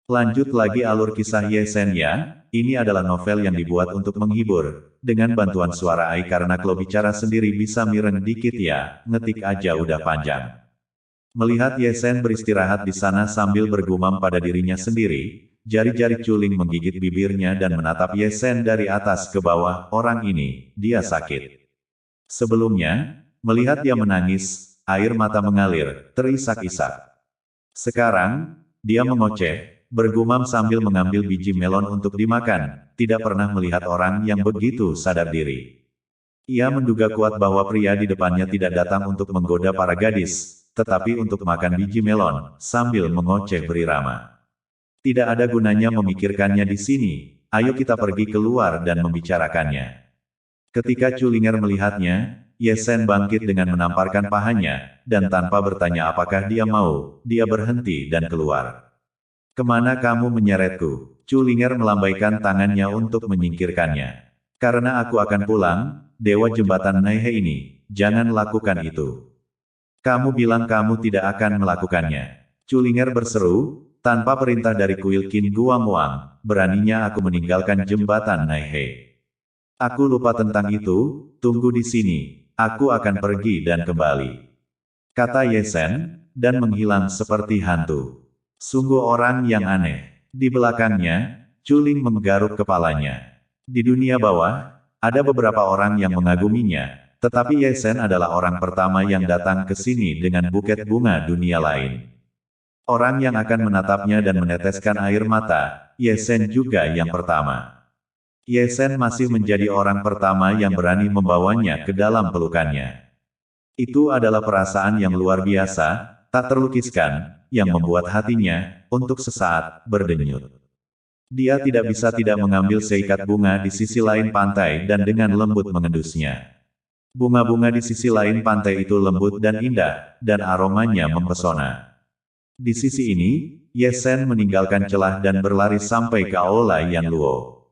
Lanjut lagi alur kisah Ye Sen ya, ini adalah novel yang dibuat untuk menghibur, dengan bantuan suara AI karena kalau bicara sendiri bisa miring dikit ya, ngetik aja udah panjang. Melihat Ye Sen beristirahat di sana sambil bergumam pada dirinya sendiri, jari-jari Culing menggigit bibirnya dan menatap Ye Sen dari atas ke bawah, orang ini, dia sakit. Sebelumnya, melihat dia menangis, air mata mengalir, terisak-isak. Sekarang, dia mengoceh, bergumam sambil mengambil biji melon untuk dimakan, tidak pernah melihat orang yang begitu sadar diri. Ia menduga kuat bahwa pria di depannya tidak datang untuk menggoda para gadis, tetapi untuk makan biji melon, sambil mengoceh berirama. Tidak ada gunanya memikirkannya di sini, ayo kita pergi keluar dan membicarakannya. Ketika Culinger melihatnya, Ye Sen bangkit dengan menamparkan pahanya, dan tanpa bertanya apakah dia mau, dia berhenti dan keluar. Kemana kamu menyeretku? Culinger melambaikan tangannya untuk menyingkirkannya. Karena aku akan pulang, Dewa Jembatan Naihe ini, jangan lakukan itu. Kamu bilang kamu tidak akan melakukannya. Culinger berseru, tanpa perintah dari kuil Qin Guangwang, beraninya aku meninggalkan Jembatan Naihe. Aku lupa tentang itu, tunggu di sini, aku akan pergi dan kembali. Kata Ye Sen, dan menghilang seperti hantu. Sungguh orang yang aneh. Di belakangnya, Culing menggaruk kepalanya. Di dunia bawah, ada beberapa orang yang mengaguminya, tetapi Ye Sen adalah orang pertama yang datang ke sini dengan buket bunga dunia lain. Orang yang akan menatapnya dan meneteskan air mata, Ye Sen juga yang pertama. Ye Sen masih menjadi orang pertama yang berani membawanya ke dalam pelukannya. Itu adalah perasaan yang luar biasa, tak terlukiskan, yang membuat hatinya, untuk sesaat, berdenyut. Dia tidak bisa tidak mengambil seikat bunga di sisi lain pantai dan dengan lembut mengendusnya. Bunga-bunga di sisi lain pantai itu lembut dan indah, dan aromanya mempesona. Di sisi ini, Ye Sen meninggalkan celah dan berlari sampai ke Aula Yan Luo.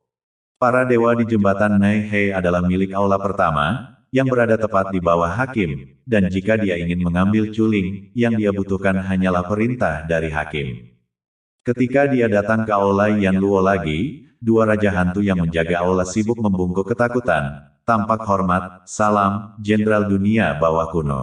Para dewa di Jembatan Naihe adalah milik Aula pertama, yang berada tepat di bawah Hakim, dan jika dia ingin mengambil Culing, yang dia butuhkan hanyalah perintah dari Hakim. Ketika dia datang ke Aula Yan Luo lagi, dua raja hantu yang menjaga aula sibuk membungkuk ketakutan, tampak hormat, salam, Jenderal Dunia Bawah kuno.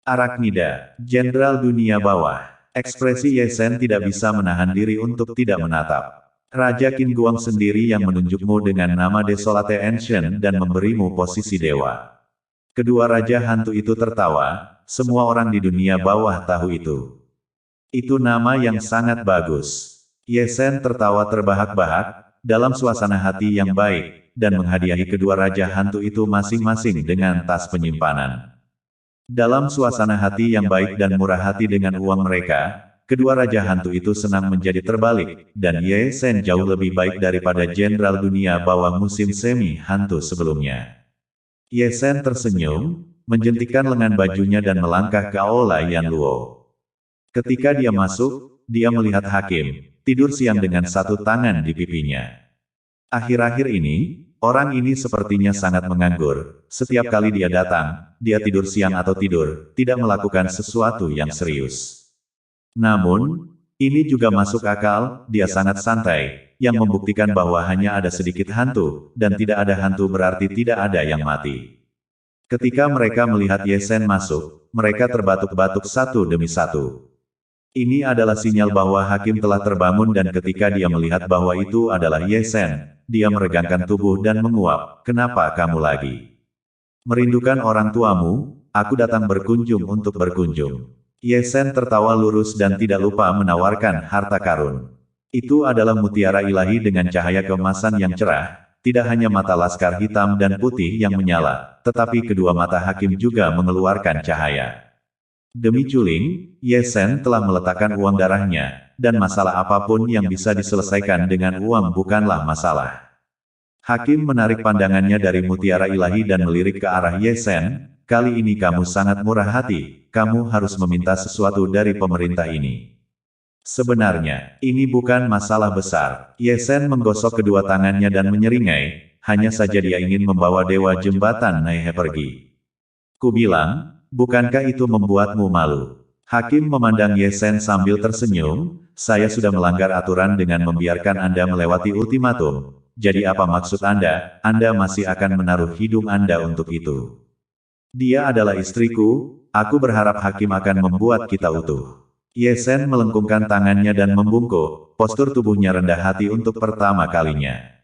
Araknida, Jenderal Dunia Bawah. Ekspresi Ye Sen tidak bisa menahan diri untuk tidak menatap. Raja Qin Guang sendiri yang menunjukmu dengan nama Desolate Ancient dan memberimu posisi dewa. Kedua raja hantu itu tertawa, semua orang di dunia bawah tahu itu. Itu nama yang sangat bagus. Ye Sen tertawa terbahak-bahak, dalam suasana hati yang baik, dan menghadiahi kedua raja hantu itu masing-masing dengan tas penyimpanan. Dalam suasana hati yang baik dan murah hati dengan uang mereka, kedua raja hantu itu senang menjadi terbalik, dan Ye Sen jauh lebih baik daripada Jenderal Dunia Bawah musim semi hantu sebelumnya. Ye Sen tersenyum, menjentikkan lengan bajunya dan melangkah ke Aula Yan Luo. Ketika dia masuk, dia melihat Hakim, tidur siang dengan satu tangan di pipinya. Akhir-akhir ini, orang ini sepertinya sangat menganggur, setiap kali dia datang, dia tidur siang atau tidur, tidak melakukan sesuatu yang serius. Namun, ini juga masuk akal, dia sangat santai, yang membuktikan bahwa hanya ada sedikit hantu, dan tidak ada hantu berarti tidak ada yang mati. Ketika mereka melihat Ye Sen masuk, mereka terbatuk-batuk satu demi satu. Ini adalah sinyal bahwa Hakim telah terbangun dan ketika dia melihat bahwa itu adalah Ye Sen, dia meregangkan tubuh dan menguap, "Kenapa kamu lagi? Merindukan orang tuamu? Aku datang berkunjung untuk berkunjung." Ye Sen tertawa lurus dan tidak lupa menawarkan harta karun. Itu adalah mutiara ilahi dengan cahaya keemasan yang cerah, tidak hanya mata laskar hitam dan putih yang menyala, tetapi kedua mata Hakim juga mengeluarkan cahaya. Demi Culing, Ye Sen telah meletakkan uang darahnya, dan masalah apapun yang bisa diselesaikan dengan uang bukanlah masalah. Hakim menarik pandangannya dari mutiara ilahi dan melirik ke arah Ye Sen, "Kali ini kamu sangat murah hati, kamu harus meminta sesuatu dari pemerintah ini." Sebenarnya, ini bukan masalah besar. Ye Sen menggosok kedua tangannya dan menyeringai, hanya saja dia ingin membawa Dewa Jembatan Naihe pergi. "Ku bilang, bukankah itu membuatmu malu?" Hakim memandang Ye Sen sambil tersenyum, saya sudah melanggar aturan dengan membiarkan Anda melewati ultimatum. Jadi apa maksud Anda? Anda masih akan menaruh hidung Anda untuk itu. Dia adalah istriku, aku berharap hakim akan membuat kita utuh. Ye Sen melengkungkan tangannya dan membungkuk, postur tubuhnya rendah hati untuk pertama kalinya.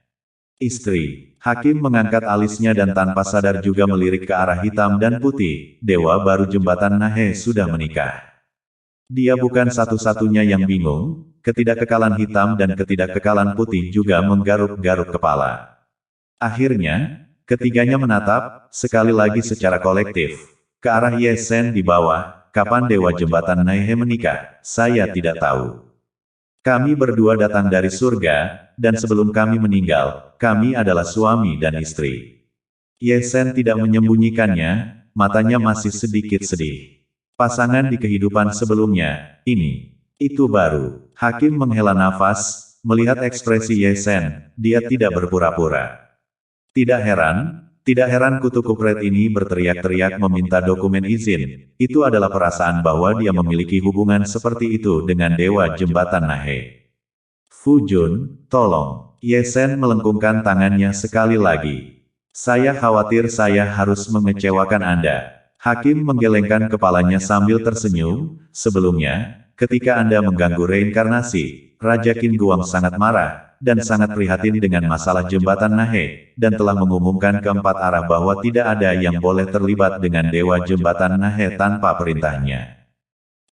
Istri. Hakim mengangkat alisnya dan tanpa sadar juga melirik ke arah hitam dan putih, dewa baru jembatan Nahe sudah menikah. Dia bukan satu-satunya yang bingung, ketidakkekalan hitam dan ketidakkekalan putih juga menggaruk-garuk kepala. Akhirnya, ketiganya menatap, sekali lagi secara kolektif, ke arah Ye Sen di bawah. Kapan dewa jembatan Nahe menikah? Saya tidak tahu. Kami berdua datang dari surga, dan sebelum kami meninggal, kami adalah suami dan istri. Ye Sen tidak menyembunyikannya, matanya masih sedikit sedih. Pasangan di kehidupan sebelumnya, ini, itu baru. Hakim menghela nafas, melihat ekspresi Ye Sen, dia tidak berpura-pura. Tidak heran kutu kupret ini berteriak-teriak meminta dokumen izin. Itu adalah perasaan bahwa dia memiliki hubungan seperti itu dengan dewa jembatan Nahe. Fu Jun, tolong. Ye Sen melengkungkan tangannya sekali lagi. Saya khawatir saya harus mengecewakan Anda. Hakim menggelengkan kepalanya sambil tersenyum. Sebelumnya, ketika Anda mengganggu reinkarnasi, Raja Qin Guang sangat marah, dan sangat prihatin dengan masalah jembatan Nahe, dan telah mengumumkan keempat arah bahwa tidak ada yang boleh terlibat dengan dewa jembatan Nahe tanpa perintahnya.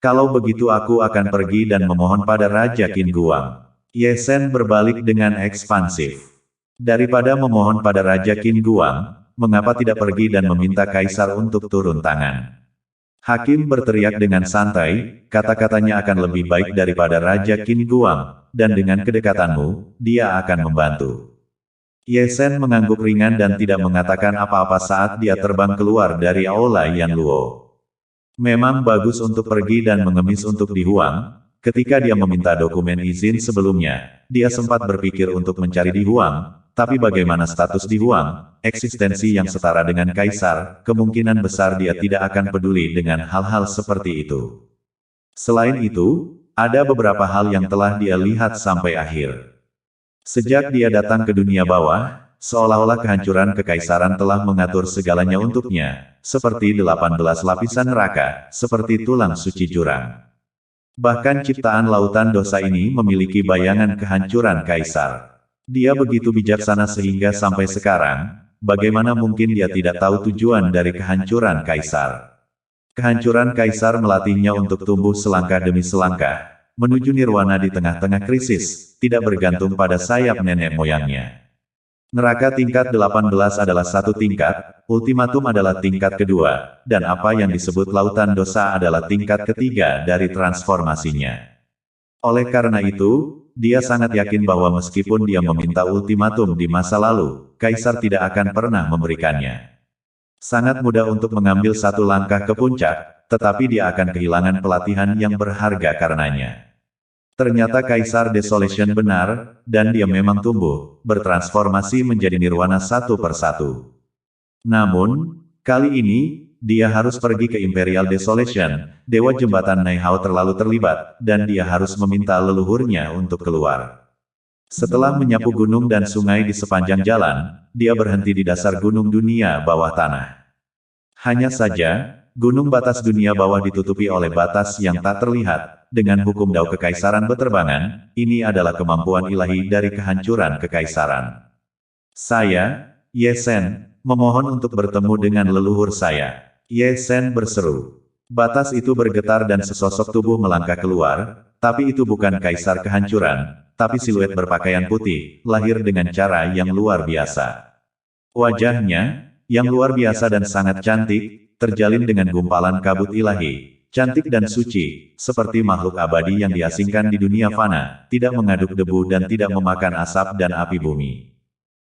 Kalau begitu aku akan pergi dan memohon pada Raja Qin Guang. Ye Sen berbalik dengan ekspansif. Daripada memohon pada Raja Qin Guang, mengapa tidak pergi dan meminta kaisar untuk turun tangan? Hakim berteriak dengan santai, kata-katanya akan lebih baik daripada Raja Qin Guang, dan dengan kedekatanmu, dia akan membantu. Ye Sen mengangguk ringan dan tidak mengatakan apa-apa saat dia terbang keluar dari aula Yan Luo. Memang bagus untuk pergi dan mengemis untuk di Huang. Ketika dia meminta dokumen izin sebelumnya, dia sempat berpikir untuk mencari di Huang. Tapi bagaimana status di Huang, eksistensi yang setara dengan kaisar, kemungkinan besar dia tidak akan peduli dengan hal-hal seperti itu. Selain itu, ada beberapa hal yang telah dia lihat sampai akhir. Sejak dia datang ke dunia bawah, seolah-olah kehancuran kekaisaran telah mengatur segalanya untuknya, seperti 18 lapisan neraka, seperti tulang suci jurang. Bahkan ciptaan lautan dosa ini memiliki bayangan kehancuran kaisar. Dia begitu bijaksana sehingga sampai sekarang, bagaimana mungkin dia tidak tahu tujuan dari kehancuran kaisar? Kehancuran kaisar melatihnya untuk tumbuh selangkah demi selangkah, menuju nirwana di tengah-tengah krisis, tidak bergantung pada sayap nenek moyangnya. Neraka tingkat 18 adalah satu tingkat, ultimatum adalah tingkat kedua, dan apa yang disebut lautan dosa adalah tingkat ketiga dari transformasinya. Oleh karena itu, dia sangat yakin bahwa meskipun dia meminta ultimatum di masa lalu, kaisar tidak akan pernah memberikannya. Sangat mudah untuk mengambil satu langkah ke puncak, tetapi dia akan kehilangan pelatihan yang berharga karenanya. Ternyata Kaisar Desolation benar, dan dia memang tumbuh, bertransformasi menjadi nirwana satu persatu. Namun, kali ini, dia harus pergi ke Imperial Desolation, Dewa Jembatan Naihao terlalu terlibat, dan dia harus meminta leluhurnya untuk keluar. Setelah menyapu gunung dan sungai di sepanjang jalan, dia berhenti di dasar gunung dunia bawah tanah. Hanya saja, gunung batas dunia bawah ditutupi oleh batas yang tak terlihat, dengan hukum dao kekaisaran beterbangan, ini adalah kemampuan ilahi dari kehancuran kekaisaran. Saya, Ye Sen, memohon untuk bertemu dengan leluhur saya. Ye Sen berseru. Batas itu bergetar dan sesosok tubuh melangkah keluar, tapi itu bukan kaisar kehancuran, tapi siluet berpakaian putih, lahir dengan cara yang luar biasa. Wajahnya, yang luar biasa dan sangat cantik, terjalin dengan gumpalan kabut ilahi, cantik dan suci, seperti makhluk abadi yang diasingkan di dunia fana, tidak mengaduk debu dan tidak memakan asap dan api bumi.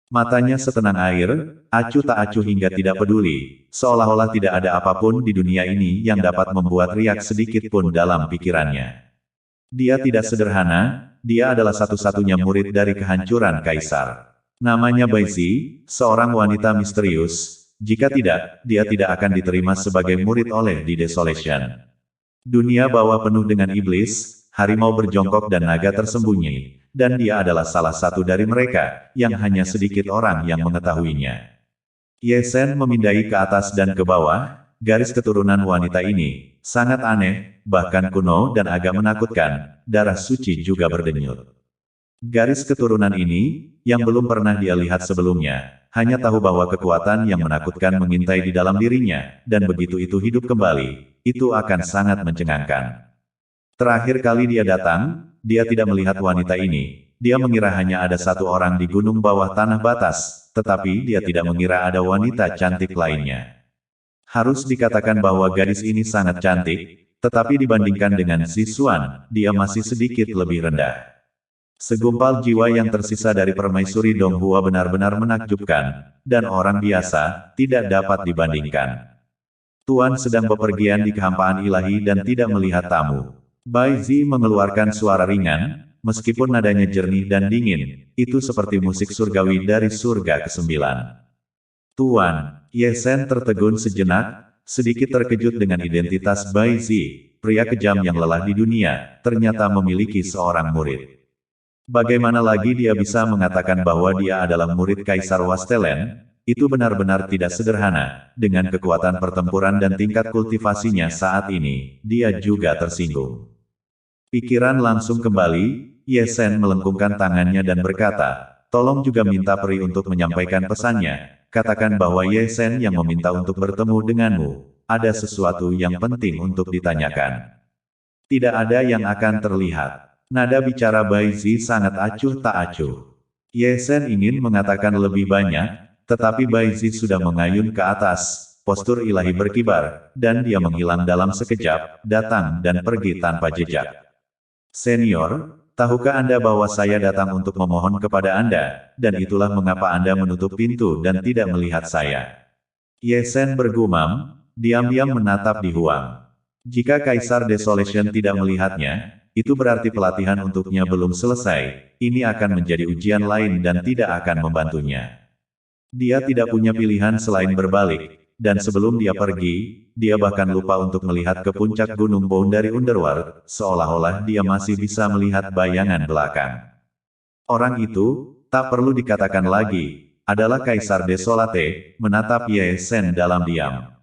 Matanya setenang air, acuh tak acuh hingga tidak peduli, seolah-olah tidak ada apapun di dunia ini yang dapat membuat riak sedikit pun dalam pikirannya. Dia tidak sederhana, dia adalah satu-satunya murid dari kehancuran kaisar. Namanya Baizi, seorang wanita misterius. Jika tidak, dia tidak akan diterima sebagai murid oleh di Desolation. Dunia bawah penuh dengan iblis, harimau berjongkok dan naga tersembunyi, dan dia adalah salah satu dari mereka, yang hanya sedikit orang yang mengetahuinya. Ye Sen memindai ke atas dan ke bawah, garis keturunan wanita ini, sangat aneh, bahkan kuno dan agak menakutkan, darah suci juga berdenyut. Garis keturunan ini, yang belum pernah dia lihat sebelumnya, hanya tahu bahwa kekuatan yang menakutkan mengintai di dalam dirinya, dan begitu itu hidup kembali, itu akan sangat mencengangkan. Terakhir kali dia datang, dia tidak melihat wanita ini, dia mengira hanya ada satu orang di gunung bawah tanah batas, tetapi dia tidak mengira ada wanita cantik lainnya. Harus dikatakan bahwa gadis ini sangat cantik, tetapi dibandingkan dengan Si Xuan, dia masih sedikit lebih rendah. Segumpal jiwa yang tersisa dari permaisuri Donghua benar-benar menakjubkan, dan orang biasa, tidak dapat dibandingkan. Tuan sedang bepergian di kehampaan ilahi dan tidak melihat tamu. Bai Zi mengeluarkan suara ringan, meskipun nadanya jernih dan dingin, itu seperti musik surgawi dari surga ke-9. Tuan, Ye Sen tertegun sejenak, sedikit terkejut dengan identitas Bai Zi, pria kejam yang lelah di dunia, ternyata memiliki seorang murid. Bagaimana lagi dia bisa mengatakan bahwa dia adalah murid Kaisar Wastelen? Itu benar-benar tidak sederhana. Dengan kekuatan pertempuran dan tingkat kultivasinya saat ini, dia juga tersinggung. Pikiran langsung kembali, Ye Sen melengkungkan tangannya dan berkata, tolong juga minta peri untuk menyampaikan pesannya. Katakan bahwa Ye Sen yang meminta untuk bertemu denganmu. Ada sesuatu yang penting untuk ditanyakan. Tidak ada yang akan terlihat. Nada bicara Bai Zi sangat acuh tak acuh. Ye Sen ingin mengatakan lebih banyak, tetapi Bai Zi sudah mengayun ke atas, postur ilahi berkibar, dan dia menghilang dalam sekejap, datang dan pergi tanpa jejak. Senior, tahukah Anda bahwa saya datang untuk memohon kepada Anda, dan itulah mengapa Anda menutup pintu dan tidak melihat saya. Ye Sen bergumam, diam-diam menatap Di Huang. Jika Kaisar Desolation tidak melihatnya, itu berarti pelatihan untuknya belum selesai, ini akan menjadi ujian lain dan tidak akan membantunya. Dia tidak punya pilihan selain berbalik, dan sebelum dia pergi, dia bahkan lupa untuk melihat ke puncak Gunung Boundary Underworld, seolah-olah dia masih bisa melihat bayangan belakang. Orang itu, tak perlu dikatakan lagi, adalah Kaisar Desolate, menatap Ye Sen dalam diam.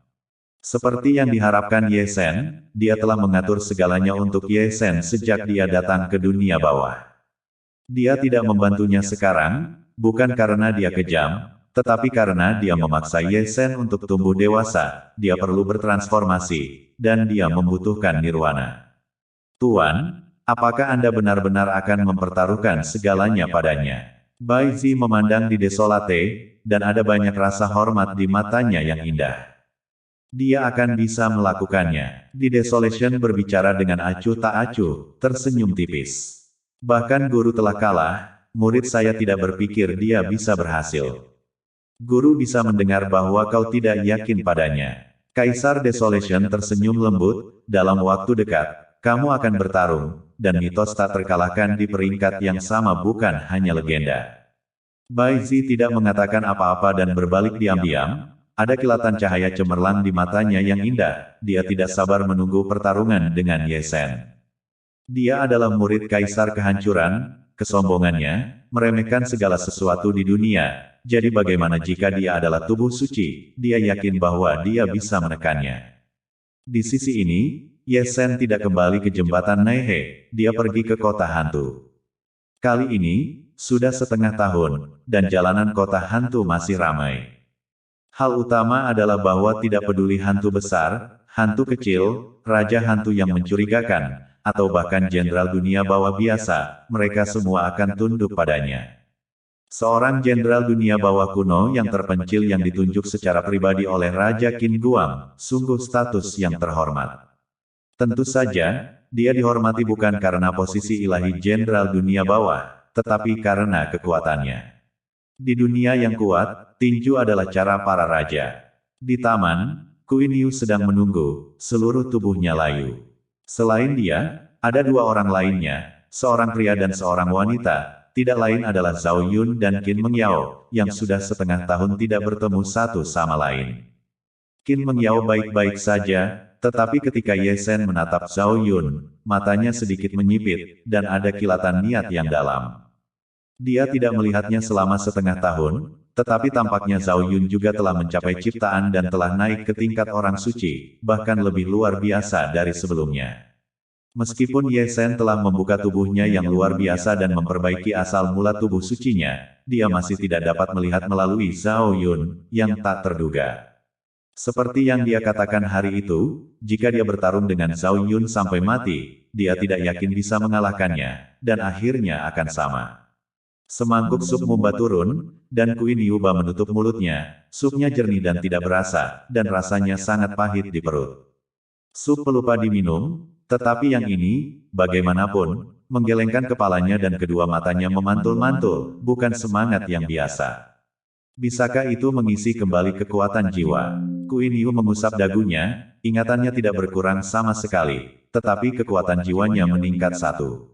Seperti yang diharapkan Ye Sen, dia telah mengatur segalanya untuk Ye Sen sejak dia datang ke dunia bawah. Dia tidak membantunya sekarang, bukan karena dia kejam, tetapi karena dia memaksa Ye Sen untuk tumbuh dewasa, dia perlu bertransformasi, dan dia membutuhkan nirwana. Tuan, apakah Anda benar-benar akan mempertaruhkan segalanya padanya? Bai Zi memandang di Desolate, dan ada banyak rasa hormat di matanya yang indah. Dia akan bisa melakukannya. Di Desolation berbicara dengan acuh tak acuh, tersenyum tipis. Bahkan guru telah kalah, murid saya tidak berpikir dia bisa berhasil. Guru bisa mendengar bahwa kau tidak yakin padanya. Kaisar Desolation tersenyum lembut, dalam waktu dekat, kamu akan bertarung, dan mitos tak terkalahkan di peringkat yang sama bukan hanya legenda. Bai Zi tidak mengatakan apa-apa dan berbalik diam-diam. Ada kilatan cahaya cemerlang di matanya yang indah, dia tidak sabar menunggu pertarungan dengan Ye Sen. Dia adalah murid Kaisar Kehancuran, kesombongannya, meremehkan segala sesuatu di dunia, jadi bagaimana jika dia adalah tubuh suci, dia yakin bahwa dia bisa menekannya. Di sisi ini, Ye Sen tidak kembali ke jembatan Naihe, dia pergi ke kota hantu. Kali ini, sudah setengah tahun, dan jalanan kota hantu masih ramai. Hal utama adalah bahwa tidak peduli hantu besar, hantu kecil, raja hantu yang mencurigakan, atau bahkan jenderal dunia bawah biasa, mereka semua akan tunduk padanya. Seorang jenderal dunia bawah kuno yang terpencil yang ditunjuk secara pribadi oleh Raja Qin Guang, sungguh status yang terhormat. Tentu saja, dia dihormati bukan karena posisi ilahi jenderal dunia bawah, tetapi karena kekuatannya. Di dunia yang kuat, tinju adalah cara para raja. Di taman, Queen Yu sedang menunggu, seluruh tubuhnya layu. Selain dia, ada dua orang lainnya, seorang pria dan seorang wanita, tidak lain adalah Zhao Yun dan Qin Mengyao, yang sudah setengah tahun tidak bertemu satu sama lain. Qin Mengyao baik-baik saja, Tetapi ketika Ye Sen menatap Zhao Yun, matanya sedikit menyipit, dan ada kilatan niat yang dalam. Dia tidak melihatnya selama setengah tahun, tetapi tampaknya Zhao Yun juga telah mencapai ciptaan dan telah naik ke tingkat orang suci, bahkan lebih luar biasa dari sebelumnya. Meskipun Ye Sen telah membuka tubuhnya yang luar biasa dan memperbaiki asal mula tubuh sucinya, dia masih tidak dapat melihat melalui Zhao Yun, yang tak terduga. Seperti yang dia katakan hari itu, jika dia bertarung dengan Zhao Yun sampai mati, dia tidak yakin bisa mengalahkannya, dan akhirnya akan sama. Semangkuk sup mumba turun, dan Kuin Yuba menutup mulutnya, supnya jernih dan tidak berasa, dan rasanya sangat pahit di perut. Sup pelupa diminum, tetapi yang ini, bagaimanapun, menggelengkan kepalanya dan kedua matanya memantul-mantul, bukan semangat yang biasa. Bisakah itu mengisi kembali kekuatan jiwa? Kuin Yu mengusap dagunya, ingatannya tidak berkurang sama sekali, tetapi kekuatan jiwanya meningkat satu.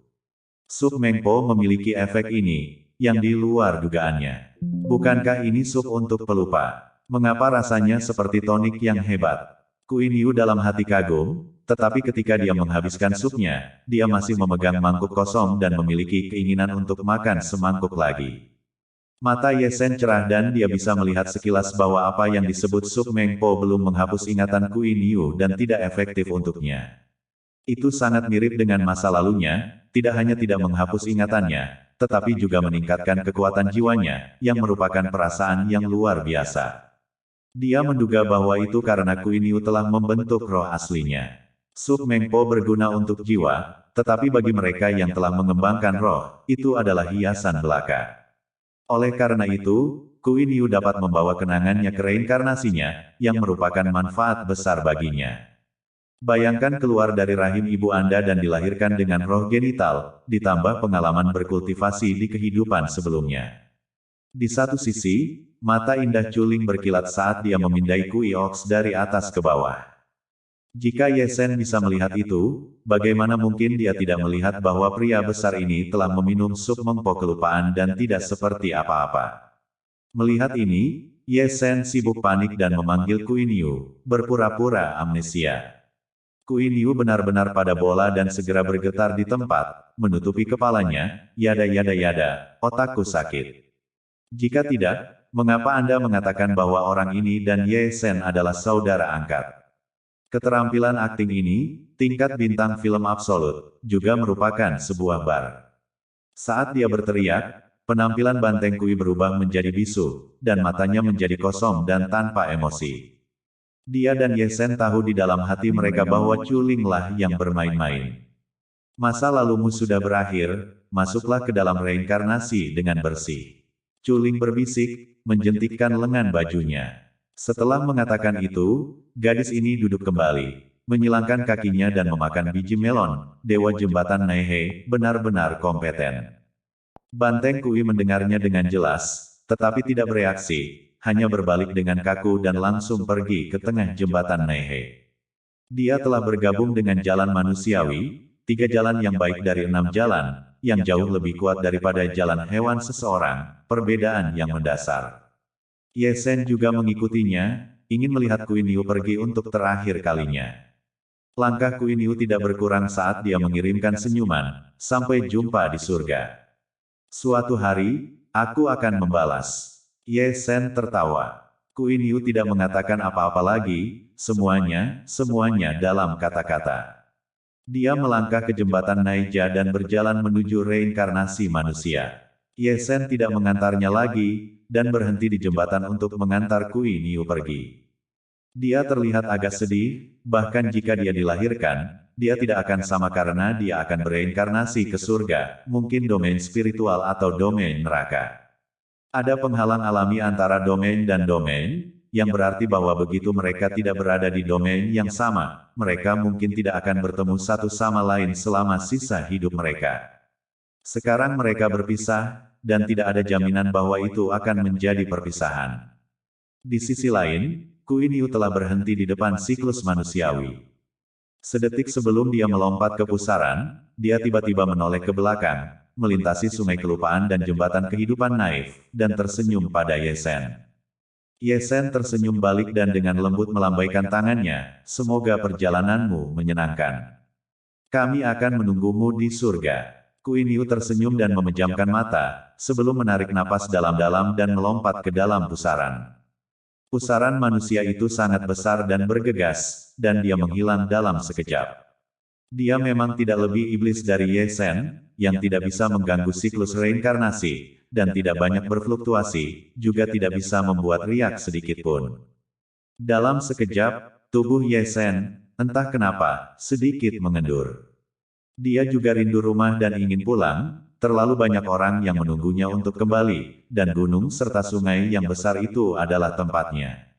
Sup Mengpo memiliki efek ini, yang di luar dugaannya. Bukankah ini sup untuk pelupa? Mengapa rasanya seperti tonik yang hebat? Kuin Yu dalam hati kagum, tetapi ketika dia menghabiskan supnya, dia masih memegang mangkuk kosong dan memiliki keinginan untuk makan semangkuk lagi. Mata Ye Sen cerah dan dia bisa melihat sekilas bahwa apa yang disebut sup Mengpo belum menghapus ingatan Kuin Yu dan tidak efektif untuknya. Itu sangat mirip dengan masa lalunya, tidak hanya tidak menghapus ingatannya, tetapi juga meningkatkan kekuatan jiwanya, yang merupakan perasaan yang luar biasa. Dia menduga bahwa itu karena Kuin Yu telah membentuk roh aslinya. Sup Mengpo berguna untuk jiwa, tetapi bagi mereka yang telah mengembangkan roh, itu adalah hiasan belaka. Oleh karena itu, Kuin Yu dapat membawa kenangannya ke reinkarnasinya, yang merupakan manfaat besar baginya. Bayangkan keluar dari rahim ibu Anda dan dilahirkan dengan roh genital, ditambah pengalaman berkultivasi di kehidupan sebelumnya. Di satu sisi, mata indah Culing berkilat saat dia memindai Kui Ox dari atas ke bawah. Jika Ye Sen bisa melihat itu, bagaimana mungkin dia tidak melihat bahwa pria besar ini telah meminum sup mengpo kelupaan dan tidak seperti apa-apa. Melihat ini, Ye Sen sibuk panik dan memanggil Kuin Yu, berpura-pura amnesia. Kuin Yu benar-benar pada bola dan segera bergetar di tempat, menutupi kepalanya, yada, otakku sakit. Jika tidak, mengapa Anda mengatakan bahwa orang ini dan Ye Sen adalah saudara angkat? Keterampilan akting ini, tingkat bintang film absolut, juga merupakan sebuah bar. Saat dia berteriak, penampilan Banteng Kui berubah menjadi bisu, dan matanya menjadi kosong dan tanpa emosi. Dia dan Ye Sen tahu di dalam hati mereka bahwa Culinglah yang bermain-main. Masa lalumu sudah berakhir, masuklah ke dalam reinkarnasi dengan bersih. Culing berbisik, menjentikkan lengan bajunya. Setelah mengatakan itu, gadis ini duduk kembali, menyilangkan kakinya dan memakan biji melon. Dewa Jembatan Naihe benar-benar kompeten. Banteng Kui mendengarnya dengan jelas, tetapi tidak bereaksi, hanya berbalik dengan kaku dan langsung pergi ke tengah jembatan Naihe. Dia telah bergabung dengan jalan manusiawi, 3 jalan yang baik dari 6 jalan, yang jauh lebih kuat daripada jalan hewan seseorang, perbedaan yang mendasar. Ye Sen juga mengikutinya, ingin melihat Kuin Yu pergi untuk terakhir kalinya. Langkah Kuin Yu tidak berkurang saat dia mengirimkan senyuman, sampai jumpa di surga. Suatu hari, aku akan membalas. Ye Sen tertawa. Kuin Yu tidak mengatakan apa-apa lagi, semuanya dalam kata-kata. Dia melangkah ke jembatan Naija dan berjalan menuju reinkarnasi manusia. Ye Sen tidak mengantarnya lagi, dan berhenti di jembatan untuk mengantar Kuin Yu pergi. Dia terlihat agak sedih, bahkan jika dia dilahirkan, dia tidak akan sama karena dia akan bereinkarnasi ke surga, mungkin domain spiritual atau domain neraka. Ada penghalang alami antara domain dan domain, yang berarti bahwa begitu mereka tidak berada di domain yang sama, mereka mungkin tidak akan bertemu satu sama lain selama sisa hidup mereka. Sekarang mereka berpisah, dan tidak ada jaminan bahwa itu akan menjadi perpisahan. Di sisi lain, Kuin Yu telah berhenti di depan siklus manusiawi. Sedetik sebelum dia melompat ke pusaran, dia tiba-tiba menoleh ke belakang, melintasi sungai kelupaan dan jembatan kehidupan naif, dan tersenyum pada Ye Sen. Ye Sen tersenyum balik dan dengan lembut melambaikan tangannya, semoga perjalananmu menyenangkan. Kami akan menunggumu di surga. Queen Yu tersenyum dan memejamkan mata, sebelum menarik napas dalam-dalam dan melompat ke dalam pusaran. Pusaran manusia itu sangat besar dan bergegas, dan dia menghilang dalam sekejap. Dia memang tidak lebih iblis dari Ye Sen, yang tidak bisa mengganggu siklus reinkarnasi, dan tidak banyak berfluktuasi, juga tidak bisa membuat riak sedikitpun. Dalam sekejap, tubuh Ye Sen, entah kenapa, sedikit mengendur. Dia juga rindu rumah dan ingin pulang, terlalu banyak orang yang menunggunya untuk kembali, dan gunung serta sungai yang besar itu adalah tempatnya.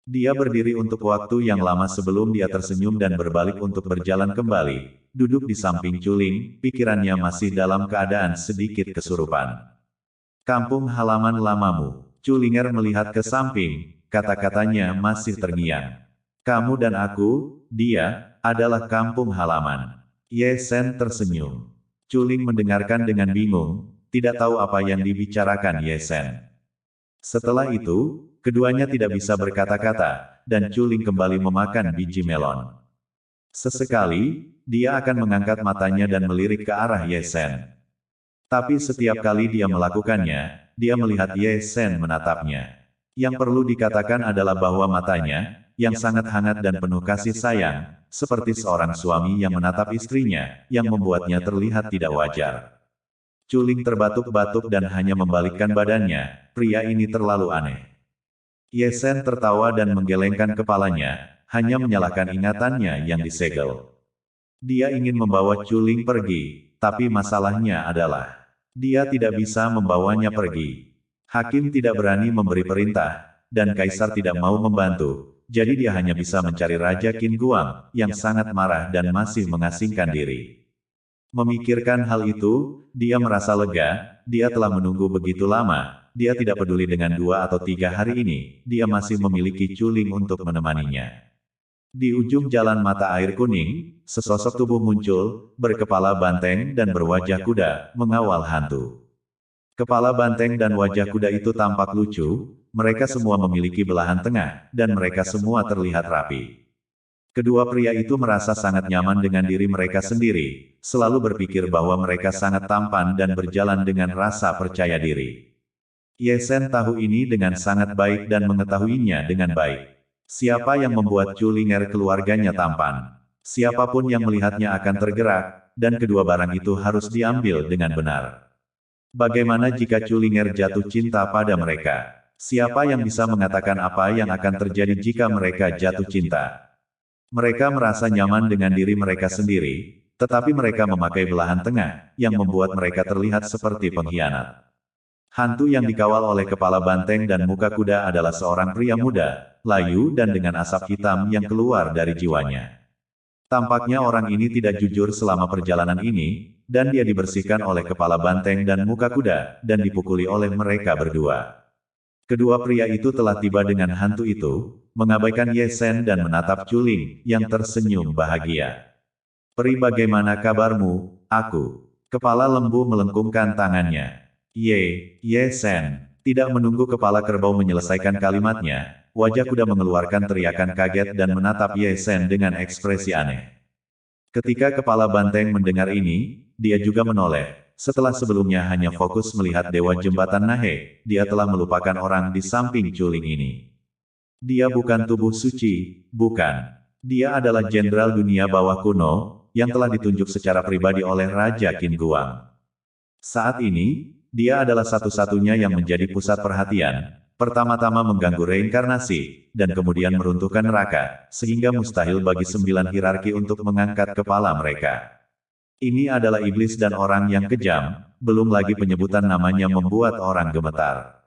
Dia berdiri untuk waktu yang lama sebelum dia tersenyum dan berbalik untuk berjalan kembali, duduk di samping Culing, pikirannya masih dalam keadaan sedikit kesurupan. Kampung halaman lamamu. Culinger melihat ke samping, kata-katanya masih terngiang. Kamu dan aku, dia, adalah kampung halaman. Ye Sen tersenyum. Culing mendengarkan dengan bingung, tidak tahu apa yang dibicarakan Ye Sen. Setelah itu, keduanya tidak bisa berkata-kata, dan Culing kembali memakan biji melon. Sesekali, dia akan mengangkat matanya dan melirik ke arah Ye Sen. Tapi setiap kali dia melakukannya, dia melihat Ye Sen menatapnya. Yang perlu dikatakan adalah bahwa matanya, yang sangat hangat dan penuh kasih sayang, seperti seorang suami yang menatap istrinya, yang membuatnya terlihat tidak wajar. Culing terbatuk-batuk dan hanya membalikkan badannya, pria ini terlalu aneh. Ye Sen tertawa dan menggelengkan kepalanya, hanya menyalahkan ingatannya yang disegel. Dia ingin membawa Culing pergi, tapi masalahnya adalah, dia tidak bisa membawanya pergi. Hakim tidak berani memberi perintah, dan Kaisar tidak mau membantu, jadi dia hanya bisa mencari Raja Qin Guang, yang sangat marah dan masih mengasingkan diri. Memikirkan hal itu, dia merasa lega, dia telah menunggu begitu lama, dia tidak peduli dengan 2 atau 3 hari ini, dia masih memiliki Culing untuk menemaninya. Di ujung jalan mata air kuning, sesosok tubuh muncul, berkepala banteng dan berwajah kuda, mengawal hantu. Kepala banteng dan wajah kuda itu tampak lucu, mereka semua memiliki belahan tengah, dan mereka semua terlihat rapi. Kedua pria itu merasa sangat nyaman dengan diri mereka sendiri, selalu berpikir bahwa mereka sangat tampan dan berjalan dengan rasa percaya diri. Ye Sen tahu ini dengan sangat baik dan mengetahuinya dengan baik. Siapa yang membuat Culinger keluarganya tampan? Siapapun yang melihatnya akan tergerak, dan kedua barang itu harus diambil dengan benar. Bagaimana jika Culinger jatuh cinta pada mereka? Siapa yang bisa mengatakan apa yang akan terjadi jika mereka jatuh cinta? Mereka merasa nyaman dengan diri mereka sendiri, tetapi mereka memakai belahan tengah, yang membuat mereka terlihat seperti pengkhianat. Hantu yang dikawal oleh kepala banteng dan muka kuda adalah seorang pria muda, layu dan dengan asap hitam yang keluar dari jiwanya. Tampaknya orang ini tidak jujur selama perjalanan ini, dan dia dibersihkan oleh kepala banteng dan muka kuda, dan dipukuli oleh mereka berdua. Kedua pria itu telah tiba dengan hantu itu, mengabaikan Ye Sen dan menatap Culing, yang tersenyum bahagia. Peri, bagaimana kabarmu, aku? Kepala lembu melengkungkan tangannya. Ye Sen. Tidak menunggu kepala kerbau menyelesaikan kalimatnya, wajah kuda mengeluarkan teriakan kaget dan menatap Ye Sen dengan ekspresi aneh. Ketika kepala banteng mendengar ini, dia juga menoleh. Setelah sebelumnya hanya fokus melihat Dewa Jembatan Nahe, dia telah melupakan orang di samping Culing ini. Dia bukan tubuh suci, bukan. Dia adalah jenderal dunia bawah kuno, yang telah ditunjuk secara pribadi oleh Raja Qin Guang. Saat ini, dia adalah satu-satunya yang menjadi pusat perhatian, pertama-tama mengganggu reinkarnasi, dan kemudian meruntuhkan neraka, sehingga mustahil bagi 9 hierarki untuk mengangkat kepala mereka. Ini adalah iblis dan orang yang kejam, belum lagi penyebutan namanya membuat orang gemetar.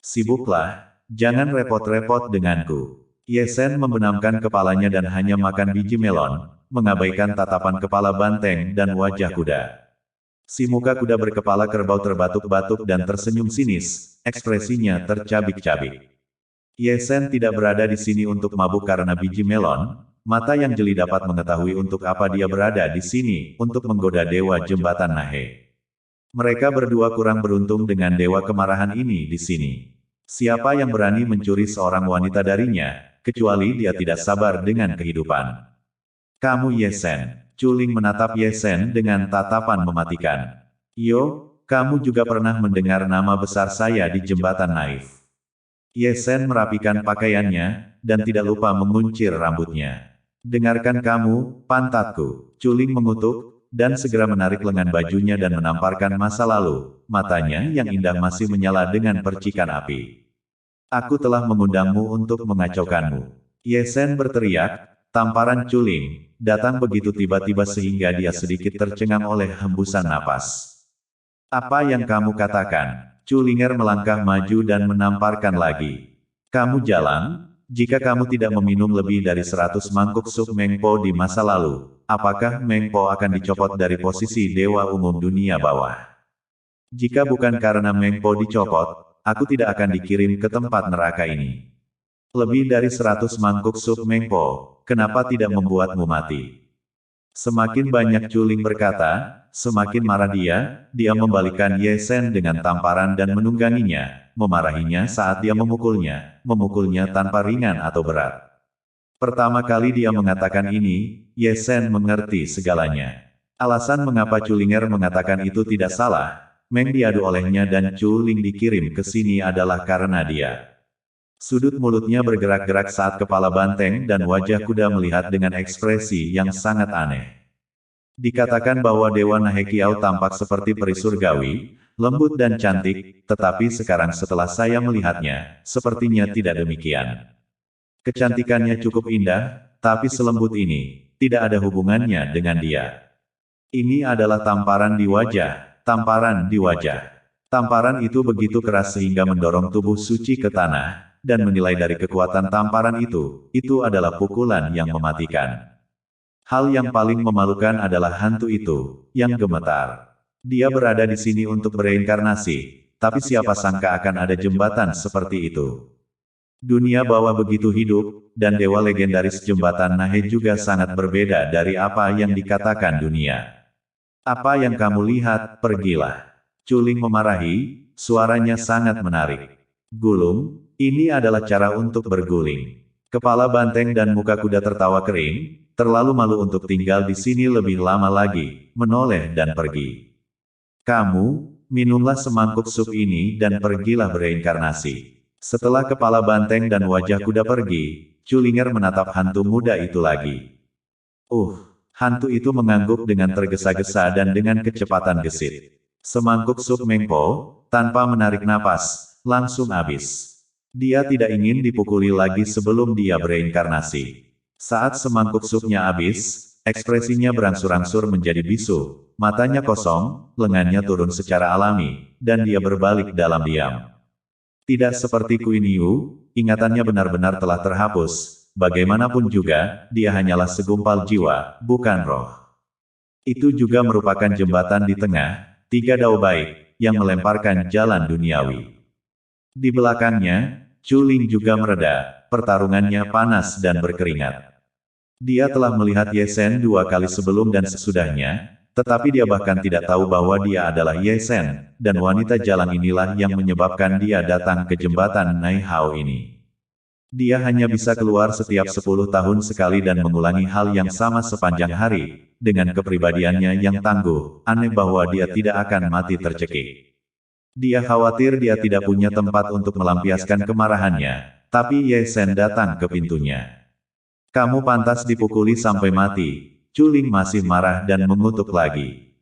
Sibuklah, jangan repot-repot denganku. Ye Sen membenamkan kepalanya dan hanya makan biji melon, mengabaikan tatapan kepala banteng dan wajah kuda. Si muka kuda berkepala kerbau terbatuk-batuk dan tersenyum sinis, ekspresinya tercabik-cabik. Ye Sen tidak berada di sini untuk mabuk karena biji melon, mata yang jeli dapat mengetahui untuk apa dia berada di sini, untuk menggoda Dewa Jembatan Nahe. Mereka berdua kurang beruntung dengan Dewa Kemarahan ini di sini. Siapa yang berani mencuri seorang wanita darinya, kecuali dia tidak sabar dengan kehidupan. Kamu Ye Sen. Chuling menatap Ye Sen dengan tatapan mematikan. Yo, kamu juga pernah mendengar nama besar saya di jembatan Naif. Ye Sen merapikan pakaiannya, dan tidak lupa menguncir rambutnya. Dengarkan kamu, pantatku. Chuling mengutuk, dan segera menarik lengan bajunya dan menamparkan masa lalu. Matanya yang indah masih menyala dengan percikan api. Aku telah mengundangmu untuk mengacaukanmu. Ye Sen berteriak, tamparan Chuling datang begitu tiba-tiba sehingga dia sedikit tercengang oleh hembusan napas. Apa yang kamu katakan? Chulinger melangkah maju dan menamparkan lagi. Kamu jalan? Jika kamu tidak meminum lebih dari 100 mangkuk sup Mengpo di masa lalu, apakah Mengpo akan dicopot dari posisi Dewa Umum Dunia Bawah? Jika bukan karena Mengpo dicopot, aku tidak akan dikirim ke tempat neraka ini. Lebih dari 100 mangkuk sup Mengpo, kenapa tidak membuatmu mati? Semakin banyak Chuling berkata, semakin marah dia membalikkan Ye Sen dengan tamparan dan menungganginya, memarahinya saat dia memukulnya tanpa ringan atau berat. Pertama kali dia mengatakan ini, Ye Sen mengerti segalanya. Alasan mengapa Chulinger mengatakan itu tidak salah, Meng diadu olehnya dan Chuling dikirim ke sini adalah karena dia. Sudut mulutnya bergerak-gerak saat kepala banteng dan wajah kuda melihat dengan ekspresi yang sangat aneh. Dikatakan bahwa Dewa Nahekiao tampak seperti peri surgawi, lembut dan cantik, tetapi sekarang setelah saya melihatnya, sepertinya tidak demikian. Kecantikannya cukup indah, tapi selembut ini, tidak ada hubungannya dengan dia. Ini adalah tamparan di wajah. Tamparan di wajah. Tamparan itu begitu keras sehingga mendorong tubuh suci ke tanah, dan menilai dari kekuatan tamparan itu adalah pukulan yang mematikan. Hal yang paling memalukan adalah hantu itu, yang gemetar. Dia berada di sini untuk bereinkarnasi, tapi siapa sangka akan ada jembatan seperti itu. Dunia bawah begitu hidup, dan dewa legendaris jembatan Nahe juga sangat berbeda dari apa yang dikatakan dunia. Apa yang kamu lihat, pergilah. Chuling memarahi, suaranya sangat menarik. Gulung, ini adalah cara untuk berguling. Kepala banteng dan muka kuda tertawa kering, terlalu malu untuk tinggal di sini lebih lama lagi, menoleh dan pergi. Kamu, minumlah semangkuk sup ini dan pergilah bereinkarnasi. Setelah kepala banteng dan wajah kuda pergi, Chulinger menatap hantu muda itu lagi. Hantu itu mengangguk dengan tergesa-gesa dan dengan kecepatan gesit. Semangkuk sup Mengpo, tanpa menarik napas, langsung habis. Dia tidak ingin dipukuli lagi sebelum dia bereinkarnasi. Saat semangkuk supnya habis, ekspresinya berangsur-angsur menjadi bisu, matanya kosong, lengannya turun secara alami, dan dia berbalik dalam diam. Tidak seperti Queen Yu, ingatannya benar-benar telah terhapus. Bagaimanapun juga, dia hanyalah segumpal jiwa, bukan roh. Itu juga merupakan jembatan di tengah, 3 dao baik, yang melemparkan jalan duniawi. Di belakangnya, Chuling juga mereda, pertarungannya panas dan berkeringat. Dia telah melihat Ye Sen 2 kali sebelum dan sesudahnya, tetapi dia bahkan tidak tahu bahwa dia adalah Ye Sen, dan wanita jalang inilah yang menyebabkan dia datang ke jembatan Nai Hao ini. Dia hanya bisa keluar setiap 10 tahun sekali dan mengulangi hal yang sama sepanjang hari. Dengan kepribadiannya yang tangguh, aneh bahwa dia tidak akan mati tercekik. Dia khawatir dia tidak punya tempat untuk melampiaskan kemarahannya, tapi Ye Sen datang ke pintunya. Kamu pantas dipukuli sampai mati. Chuling masih marah dan mengutuk lagi.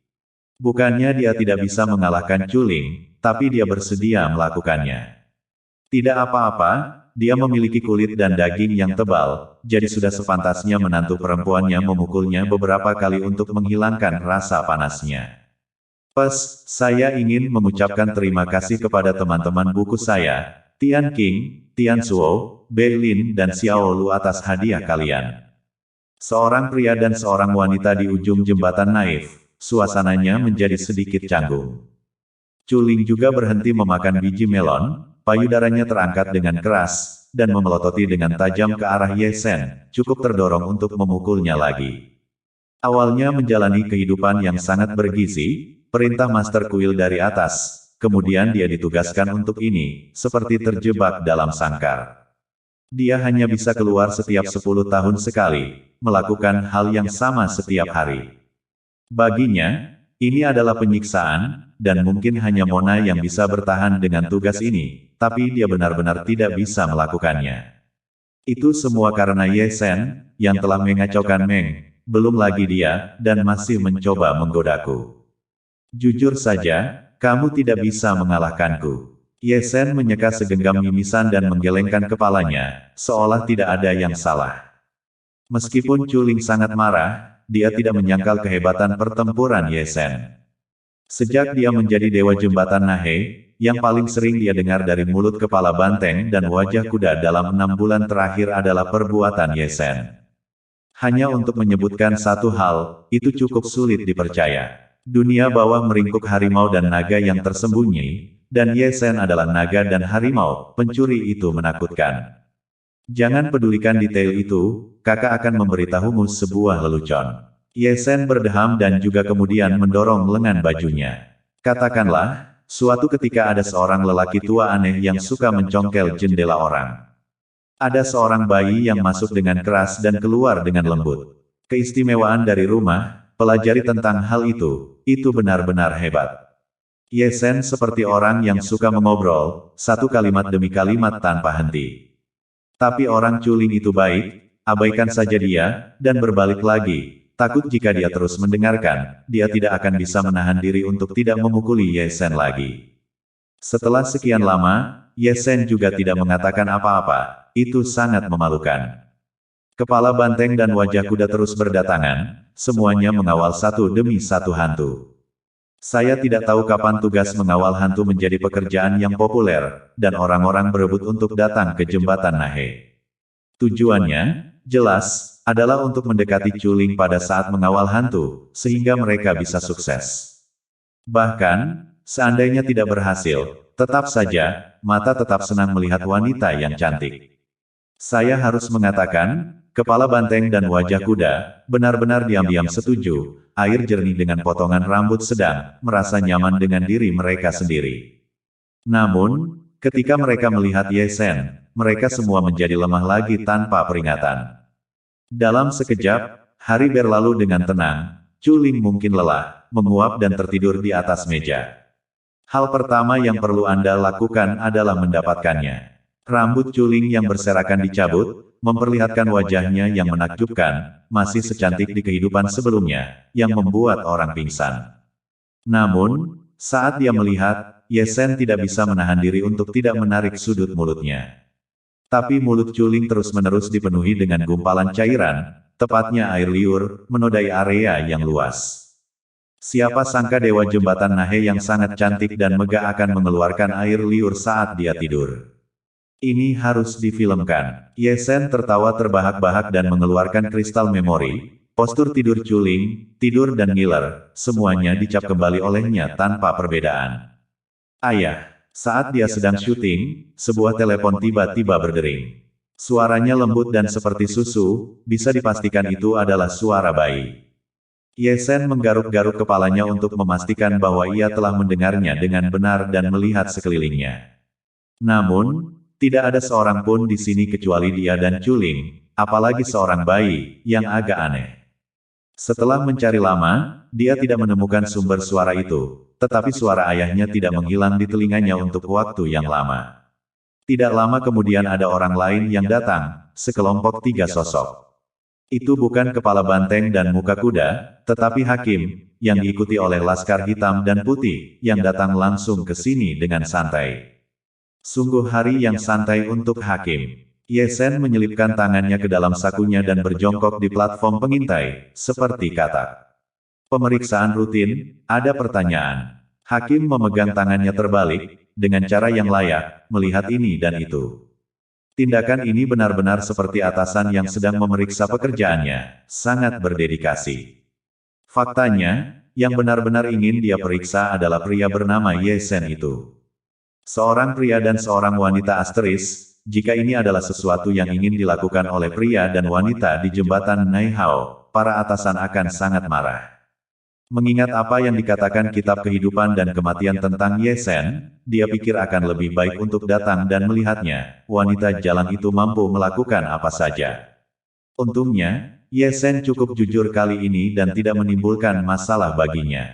Bukannya dia tidak bisa mengalahkan Chuling, tapi dia bersedia melakukannya. Tidak apa-apa. Dia memiliki kulit dan daging yang tebal, jadi sudah sepantasnya menantu perempuannya memukulnya beberapa kali untuk menghilangkan rasa panasnya. Saya ingin mengucapkan terima kasih kepada teman-teman buku saya, Tian Qing, Tian Suo, Bei Lin dan Xiao Lu atas hadiah kalian. Seorang pria dan seorang wanita di ujung jembatan Naif, suasananya menjadi sedikit canggung. Chuling juga berhenti memakan biji melon. Payudaranya terangkat dengan keras, dan memelototi dengan tajam ke arah Ye Sen, cukup terdorong untuk memukulnya lagi. Awalnya menjalani kehidupan yang sangat bergizi, perintah Master Kuil dari atas, kemudian dia ditugaskan untuk ini, seperti terjebak dalam sangkar. Dia hanya bisa keluar setiap 10 tahun sekali, melakukan hal yang sama setiap hari. Baginya, ini adalah penyiksaan, dan mungkin hanya Mona yang bisa bertahan dengan tugas ini, tapi dia benar-benar tidak bisa melakukannya. Itu semua karena Ye Shen, yang telah mengacaukan Meng, belum lagi dia, dan masih mencoba menggodaku. Jujur saja, kamu tidak bisa mengalahkanku. Ye Shen menyeka segenggam mimisan dan menggelengkan kepalanya, seolah tidak ada yang salah. Meskipun Chuling sangat marah, dia tidak menyangkal kehebatan pertempuran Ye Shen. Sejak dia menjadi dewa jembatan Nahe, yang paling sering dia dengar dari mulut kepala banteng dan wajah kuda dalam 6 bulan terakhir adalah perbuatan Ye Shen. Hanya untuk menyebutkan satu hal, itu cukup sulit dipercaya. Dunia bawah meringkuk harimau dan naga yang tersembunyi, dan Ye Shen adalah naga dan harimau, pencuri itu menakutkan. Jangan pedulikan detail itu, kakak akan memberitahumu sebuah lelucon. Ye Shen berdeham dan juga kemudian mendorong lengan bajunya. Katakanlah, suatu ketika ada seorang lelaki tua aneh yang suka mencongkel jendela orang. Ada seorang bayi yang masuk dengan keras dan keluar dengan lembut. Keistimewaan dari rumah, pelajari tentang hal itu benar-benar hebat. Ye Shen seperti orang yang suka mengobrol, satu kalimat demi kalimat tanpa henti. Tapi orang Chuling itu baik, abaikan saja dia, dan berbalik lagi. Takut jika dia terus mendengarkan, dia tidak akan bisa menahan diri untuk tidak memukuli Ye Shen lagi. Setelah sekian lama, Ye Shen juga tidak mengatakan apa-apa, itu sangat memalukan. Kepala banteng dan wajah kuda terus berdatangan, semuanya mengawal satu demi satu hantu. Saya tidak tahu kapan tugas mengawal hantu menjadi pekerjaan yang populer, dan orang-orang berebut untuk datang ke jembatan Nahe. Tujuannya, jelas, adalah untuk mendekati Chuling pada saat mengawal hantu, sehingga mereka bisa sukses. Bahkan, seandainya tidak berhasil, tetap saja, mata tetap senang melihat wanita yang cantik. Saya harus mengatakan, kepala banteng dan wajah kuda, benar-benar diam-diam setuju, air jernih dengan potongan rambut sedang, merasa nyaman dengan diri mereka sendiri. Namun, ketika mereka melihat Ye Shen, mereka semua menjadi lemah lagi tanpa peringatan. Dalam sekejap, hari berlalu dengan tenang, Chuling mungkin lelah, menguap dan tertidur di atas meja. Hal pertama yang perlu Anda lakukan adalah mendapatkannya. Rambut Chuling yang berserakan dicabut, memperlihatkan wajahnya yang menakjubkan, masih secantik di kehidupan sebelumnya, yang membuat orang pingsan. Namun, saat dia melihat, Ye Shen tidak bisa menahan diri untuk tidak menarik sudut mulutnya. Tapi mulut Chuling terus-menerus dipenuhi dengan gumpalan cairan, tepatnya air liur, menodai area yang luas. Siapa sangka dewa jembatan Nahe yang sangat cantik dan megah akan mengeluarkan air liur saat dia tidur. Ini harus difilmkan. Ye Shen tertawa terbahak-bahak dan mengeluarkan kristal memori. Postur tidur Chuling, tidur dan ngiler, semuanya dicap kembali olehnya tanpa perbedaan. Ayah, saat dia sedang syuting, sebuah telepon tiba-tiba berdering. Suaranya lembut dan seperti susu, bisa dipastikan itu adalah suara bayi. Ye Shen menggaruk-garuk kepalanya untuk memastikan bahwa ia telah mendengarnya dengan benar dan melihat sekelilingnya. Namun, tidak ada seorang pun di sini kecuali dia dan Chuling, apalagi seorang bayi, yang agak aneh. Setelah mencari lama, dia tidak menemukan sumber suara itu, tetapi suara ayahnya tidak menghilang di telinganya untuk waktu yang lama. Tidak lama kemudian ada orang lain yang datang, sekelompok 3 sosok. Itu bukan kepala banteng dan muka kuda, tetapi hakim, yang diikuti oleh laskar hitam dan putih, yang datang langsung ke sini dengan santai. Sungguh hari yang santai untuk hakim. Ye Shen menyelipkan tangannya ke dalam sakunya dan berjongkok di platform pengintai, seperti katak. Pemeriksaan rutin, ada pertanyaan. Hakim memegang tangannya terbalik, dengan cara yang layak, melihat ini dan itu. Tindakan ini benar-benar seperti atasan yang sedang memeriksa pekerjaannya, sangat berdedikasi. Faktanya, yang benar-benar ingin dia periksa adalah pria bernama Ye Shen itu. Seorang pria dan seorang wanita asteris, jika ini adalah sesuatu yang ingin dilakukan oleh pria dan wanita di jembatan Naihao, para atasan akan sangat marah. Mengingat apa yang dikatakan kitab kehidupan dan kematian tentang Ye Sen, dia pikir akan lebih baik untuk datang dan melihatnya. Wanita jalang itu mampu melakukan apa saja. Untungnya, Ye Sen cukup jujur kali ini dan tidak menimbulkan masalah baginya.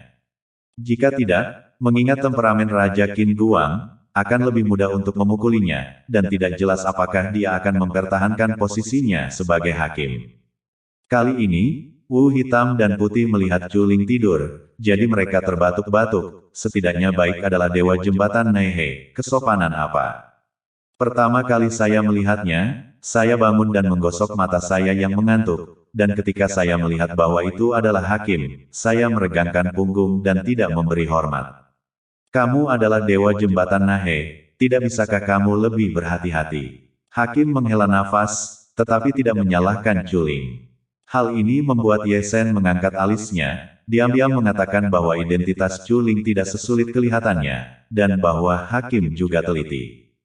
Jika tidak, mengingat temperamen Raja Qin Guang, akan lebih mudah untuk memukulinya, dan tidak jelas apakah dia akan mempertahankan posisinya sebagai hakim. Kali ini, Wu Hitam dan Putih melihat Chuling tidur, jadi mereka terbatuk-batuk. Setidaknya baik adalah Dewa Jembatan Naihe, kesopanan apa? Pertama kali saya melihatnya, saya bangun dan menggosok mata saya yang mengantuk, dan ketika saya melihat bahwa itu adalah hakim, saya meregangkan punggung dan tidak memberi hormat. Kamu adalah Dewa Jembatan Naihe, tidak bisakah kamu lebih berhati-hati? Hakim menghela nafas, tetapi tidak menyalahkan Chuling. Hal ini membuat Ye Sen mengangkat alisnya, diam-diam mengatakan bahwa identitas Chuling tidak sesulit kelihatannya, dan bahwa hakim juga teliti.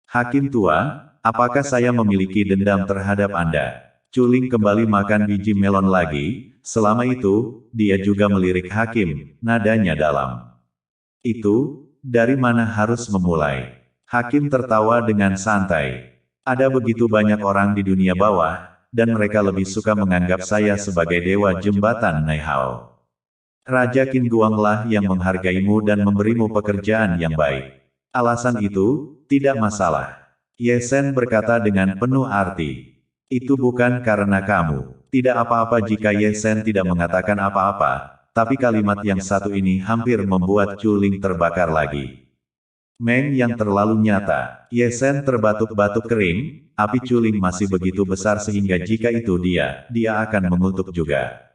Hakim tua, apakah saya memiliki dendam terhadap Anda? Chuling kembali makan biji melon lagi, selama itu, dia juga melirik hakim, nadanya dalam. Itu, dari mana harus memulai? Hakim tertawa dengan santai. Ada begitu banyak orang di dunia bawah, dan mereka lebih suka menganggap saya sebagai Dewa Jembatan Naihao. Raja Qin Guanglah yang menghargaimu dan memberimu pekerjaan yang baik. Alasan itu, tidak masalah. Ye Sen berkata dengan penuh arti. Itu bukan karena kamu. Tidak apa-apa jika Ye Sen tidak mengatakan apa-apa, tapi kalimat yang satu ini hampir membuat Chuling terbakar lagi. Meng yang terlalu nyata. Ye Sen terbatuk-batuk kering, api Chuling masih begitu besar sehingga jika itu dia akan mengutuk juga.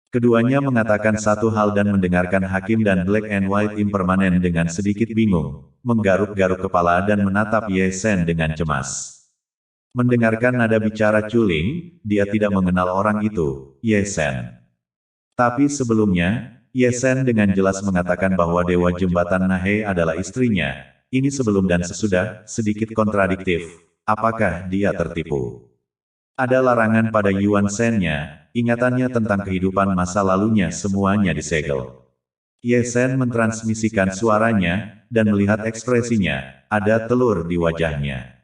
Keduanya mengatakan satu hal dan mendengarkan Hakim dan Black and White Impermanen dengan sedikit bingung, menggaruk-garuk kepala dan menatap Ye Sen dengan cemas. Mendengarkan nada bicara Chuling, dia tidak mengenal orang itu, Ye Sen. Tapi sebelumnya, Ye Sen dengan jelas mengatakan bahwa Dewa Jembatan Naihe adalah istrinya. Ini sebelum dan sesudah, sedikit kontradiktif. Apakah dia tertipu? Ada larangan pada Yuan Sen-nya, ingatannya tentang kehidupan masa lalunya semuanya disegel. Ye Sen mentransmisikan suaranya, dan melihat ekspresinya, ada telur di wajahnya.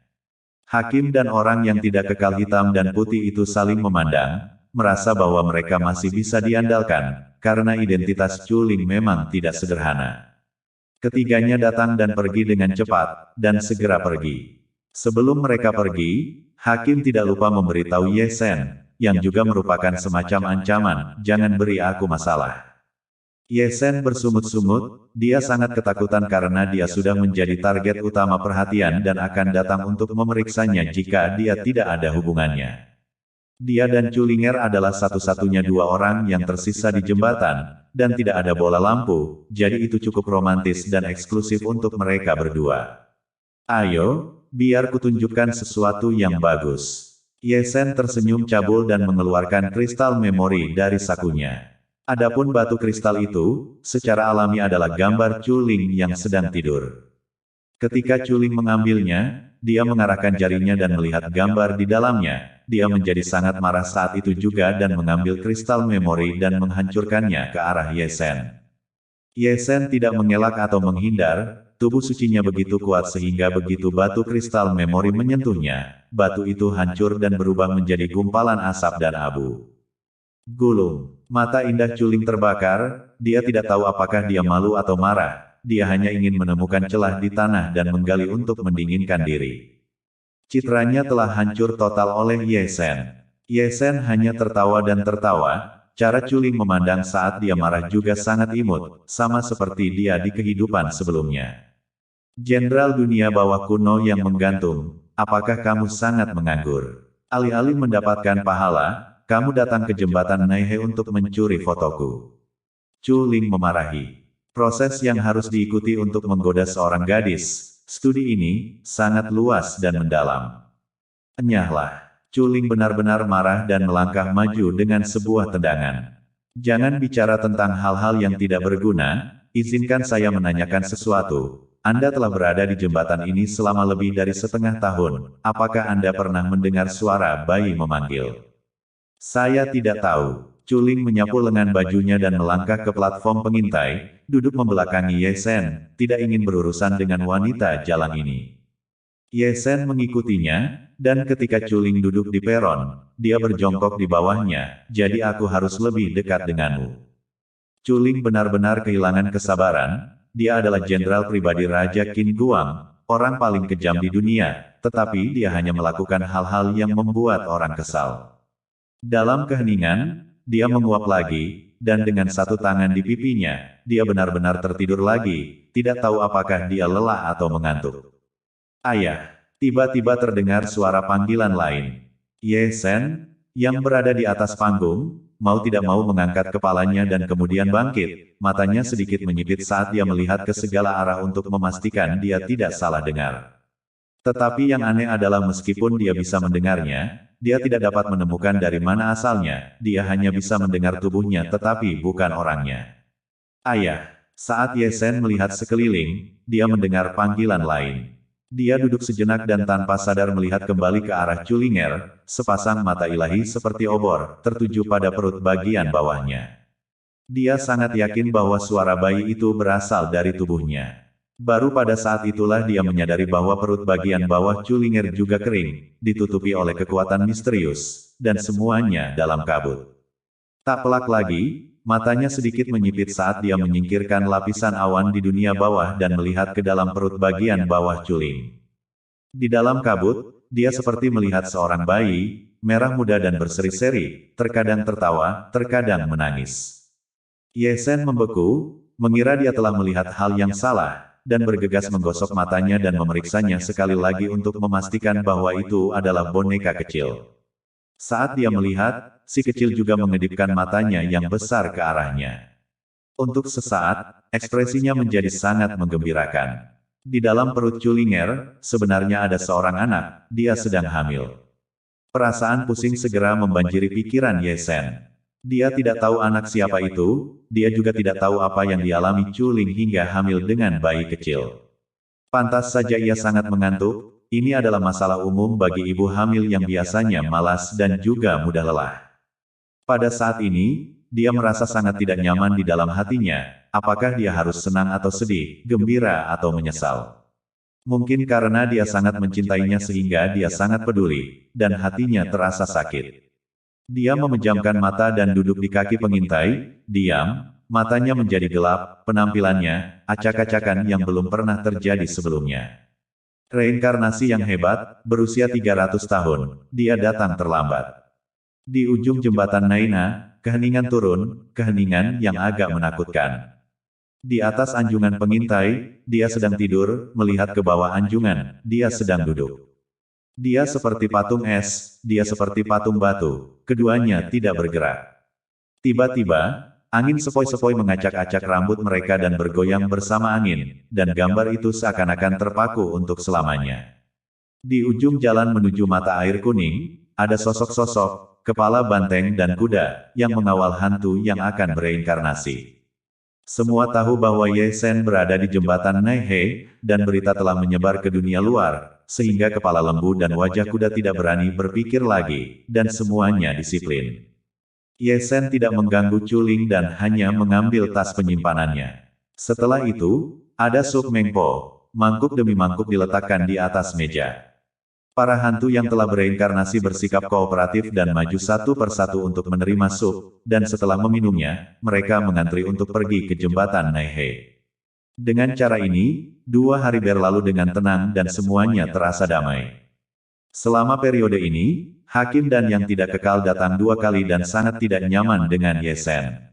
Hakim dan orang yang tidak kekal hitam dan putih itu saling memandang, merasa bahwa mereka masih bisa diandalkan, karena identitas Chuling memang tidak sederhana. Ketiganya datang dan pergi dengan cepat, dan segera pergi. Sebelum mereka pergi, Hakim tidak lupa memberitahu Ye Sen, yang juga merupakan semacam ancaman, jangan beri aku masalah. Ye Sen bersungut-sungut, dia sangat ketakutan karena dia sudah menjadi target utama perhatian dan akan datang untuk memeriksanya jika dia tidak ada hubungannya. Dia dan Chulinger adalah satu-satunya dua orang yang tersisa di jembatan, dan tidak ada bola lampu, jadi itu cukup romantis dan eksklusif untuk mereka berdua. Ayo, biar kutunjukkan sesuatu yang bagus. Ye Sen tersenyum cabul dan mengeluarkan kristal memori dari sakunya. Adapun batu kristal itu, secara alami adalah gambar Chuling yang sedang tidur. Ketika Chuling mengambilnya, dia mengarahkan jarinya dan melihat gambar di dalamnya. Dia menjadi sangat marah saat itu juga dan mengambil kristal memori dan menghancurkannya ke arah Ye Sen. Ye Sen tidak mengelak atau menghindar, tubuh sucinya begitu kuat sehingga begitu batu kristal memori menyentuhnya, batu itu hancur dan berubah menjadi gumpalan asap dan abu. Gulung. Mata indah Chuling terbakar, dia tidak tahu apakah dia malu atau marah, dia hanya ingin menemukan celah di tanah dan menggali untuk mendinginkan diri. Citranya telah hancur total oleh Ye Sen. Ye Sen hanya tertawa dan tertawa, cara Chuling memandang saat dia marah juga sangat imut, sama seperti dia di kehidupan sebelumnya. Jenderal dunia bawah kuno yang menggantung, apakah kamu sangat menganggur? Alih-alih mendapatkan pahala, kamu datang ke jembatan Naihe untuk mencuri fotoku. Chuling memarahi. Proses yang harus diikuti untuk menggoda seorang gadis. Studi ini, sangat luas dan mendalam. Enyahlah. Chuling benar-benar marah dan melangkah maju dengan sebuah tendangan. Jangan bicara tentang hal-hal yang tidak berguna, izinkan saya menanyakan sesuatu. Anda telah berada di jembatan ini selama lebih dari setengah tahun, apakah Anda pernah mendengar suara bayi memanggil? Saya tidak tahu. Chuling menyapu lengan bajunya dan melangkah ke platform pengintai, duduk membelakangi Ye Sen, tidak ingin berurusan dengan wanita jalan ini. Ye Sen mengikutinya, dan ketika Chuling duduk di peron, dia berjongkok di bawahnya, jadi aku harus lebih dekat denganmu. Chuling benar-benar kehilangan kesabaran, dia adalah jenderal pribadi Raja Qin Guang, orang paling kejam di dunia, tetapi dia hanya melakukan hal-hal yang membuat orang kesal. Dalam keheningan, dia menguap lagi, dan dengan satu tangan di pipinya, dia benar-benar tertidur lagi, tidak tahu apakah dia lelah atau mengantuk. Ayah! Tiba-tiba terdengar suara panggilan lain. Ye Sen, yang berada di atas panggung, mau tidak mau mengangkat kepalanya dan kemudian bangkit, matanya sedikit menyipit saat dia melihat ke segala arah untuk memastikan dia tidak salah dengar. Tetapi yang aneh adalah meskipun dia bisa mendengarnya, dia tidak dapat menemukan dari mana asalnya, dia hanya bisa mendengar tubuhnya tetapi bukan orangnya. Ayah! Saat Ye Sen melihat sekeliling, dia mendengar panggilan lain. Dia duduk sejenak dan tanpa sadar melihat kembali ke arah Chulinger, sepasang mata ilahi seperti obor, tertuju pada perut bagian bawahnya. Dia sangat yakin bahwa suara bayi itu berasal dari tubuhnya. Baru pada saat itulah dia menyadari bahwa perut bagian bawah Chulinger juga kering, ditutupi oleh kekuatan misterius, dan semuanya dalam kabut. Tak pelak lagi, matanya sedikit menyipit saat dia menyingkirkan lapisan awan di dunia bawah dan melihat ke dalam perut bagian bawah Chuling. Di dalam kabut, dia seperti melihat seorang bayi, merah muda dan berseri-seri, terkadang tertawa, terkadang menangis. Ye Sen membeku, mengira dia telah melihat hal yang salah, dan bergegas menggosok matanya dan memeriksanya sekali lagi untuk memastikan bahwa itu adalah boneka kecil. Saat dia melihat, si kecil juga mengedipkan matanya yang besar ke arahnya. Untuk sesaat, ekspresinya menjadi sangat menggembirakan. Di dalam perut Chulinger, sebenarnya ada seorang anak, dia sedang hamil. Perasaan pusing segera membanjiri pikiran Ye Sen. Dia tidak tahu anak siapa itu, dia juga tidak tahu apa yang dialami Chuling hingga hamil dengan bayi kecil. Pantas saja ia sangat mengantuk, ini adalah masalah umum bagi ibu hamil yang biasanya malas dan juga mudah lelah. Pada saat ini, dia merasa sangat tidak nyaman di dalam hatinya, apakah dia harus senang atau sedih, gembira atau menyesal. Mungkin karena dia sangat mencintainya sehingga dia sangat peduli, dan hatinya terasa sakit. Dia memejamkan mata dan duduk di kaki pengintai, diam, matanya menjadi gelap, penampilannya, acak-acakan yang belum pernah terjadi sebelumnya. Reinkarnasi yang hebat, berusia 300 tahun, dia datang terlambat. Di ujung jembatan Naina, keheningan turun, keheningan yang agak menakutkan. Di atas anjungan pengintai, dia sedang tidur, melihat ke bawah anjungan, dia sedang duduk. Dia seperti patung es, dia seperti patung batu, keduanya tidak bergerak. Tiba-tiba, angin sepoi-sepoi mengacak-acak rambut mereka dan bergoyang bersama angin, dan gambar itu seakan-akan terpaku untuk selamanya. Di ujung jalan menuju mata air kuning, ada sosok-sosok, kepala banteng dan kuda, yang mengawal hantu yang akan bereinkarnasi. Semua tahu bahwa Ye Sen berada di jembatan Naihei, dan berita telah menyebar ke dunia luar, sehingga kepala lembu dan wajah kuda tidak berani berpikir lagi, dan semuanya disiplin. Ye Sen tidak mengganggu Chuling dan hanya mengambil tas penyimpanannya. Setelah itu, ada sup mengpo, mangkuk demi mangkuk diletakkan di atas meja. Para hantu yang telah bereinkarnasi bersikap kooperatif dan maju satu persatu untuk menerima sup, dan setelah meminumnya, mereka mengantri untuk pergi ke jembatan Naihei. Dengan cara ini, 2 hari berlalu dengan tenang dan semuanya terasa damai. Selama periode ini, hakim dan yang tidak kekal datang 2 kali dan sangat tidak nyaman dengan Ye Sen.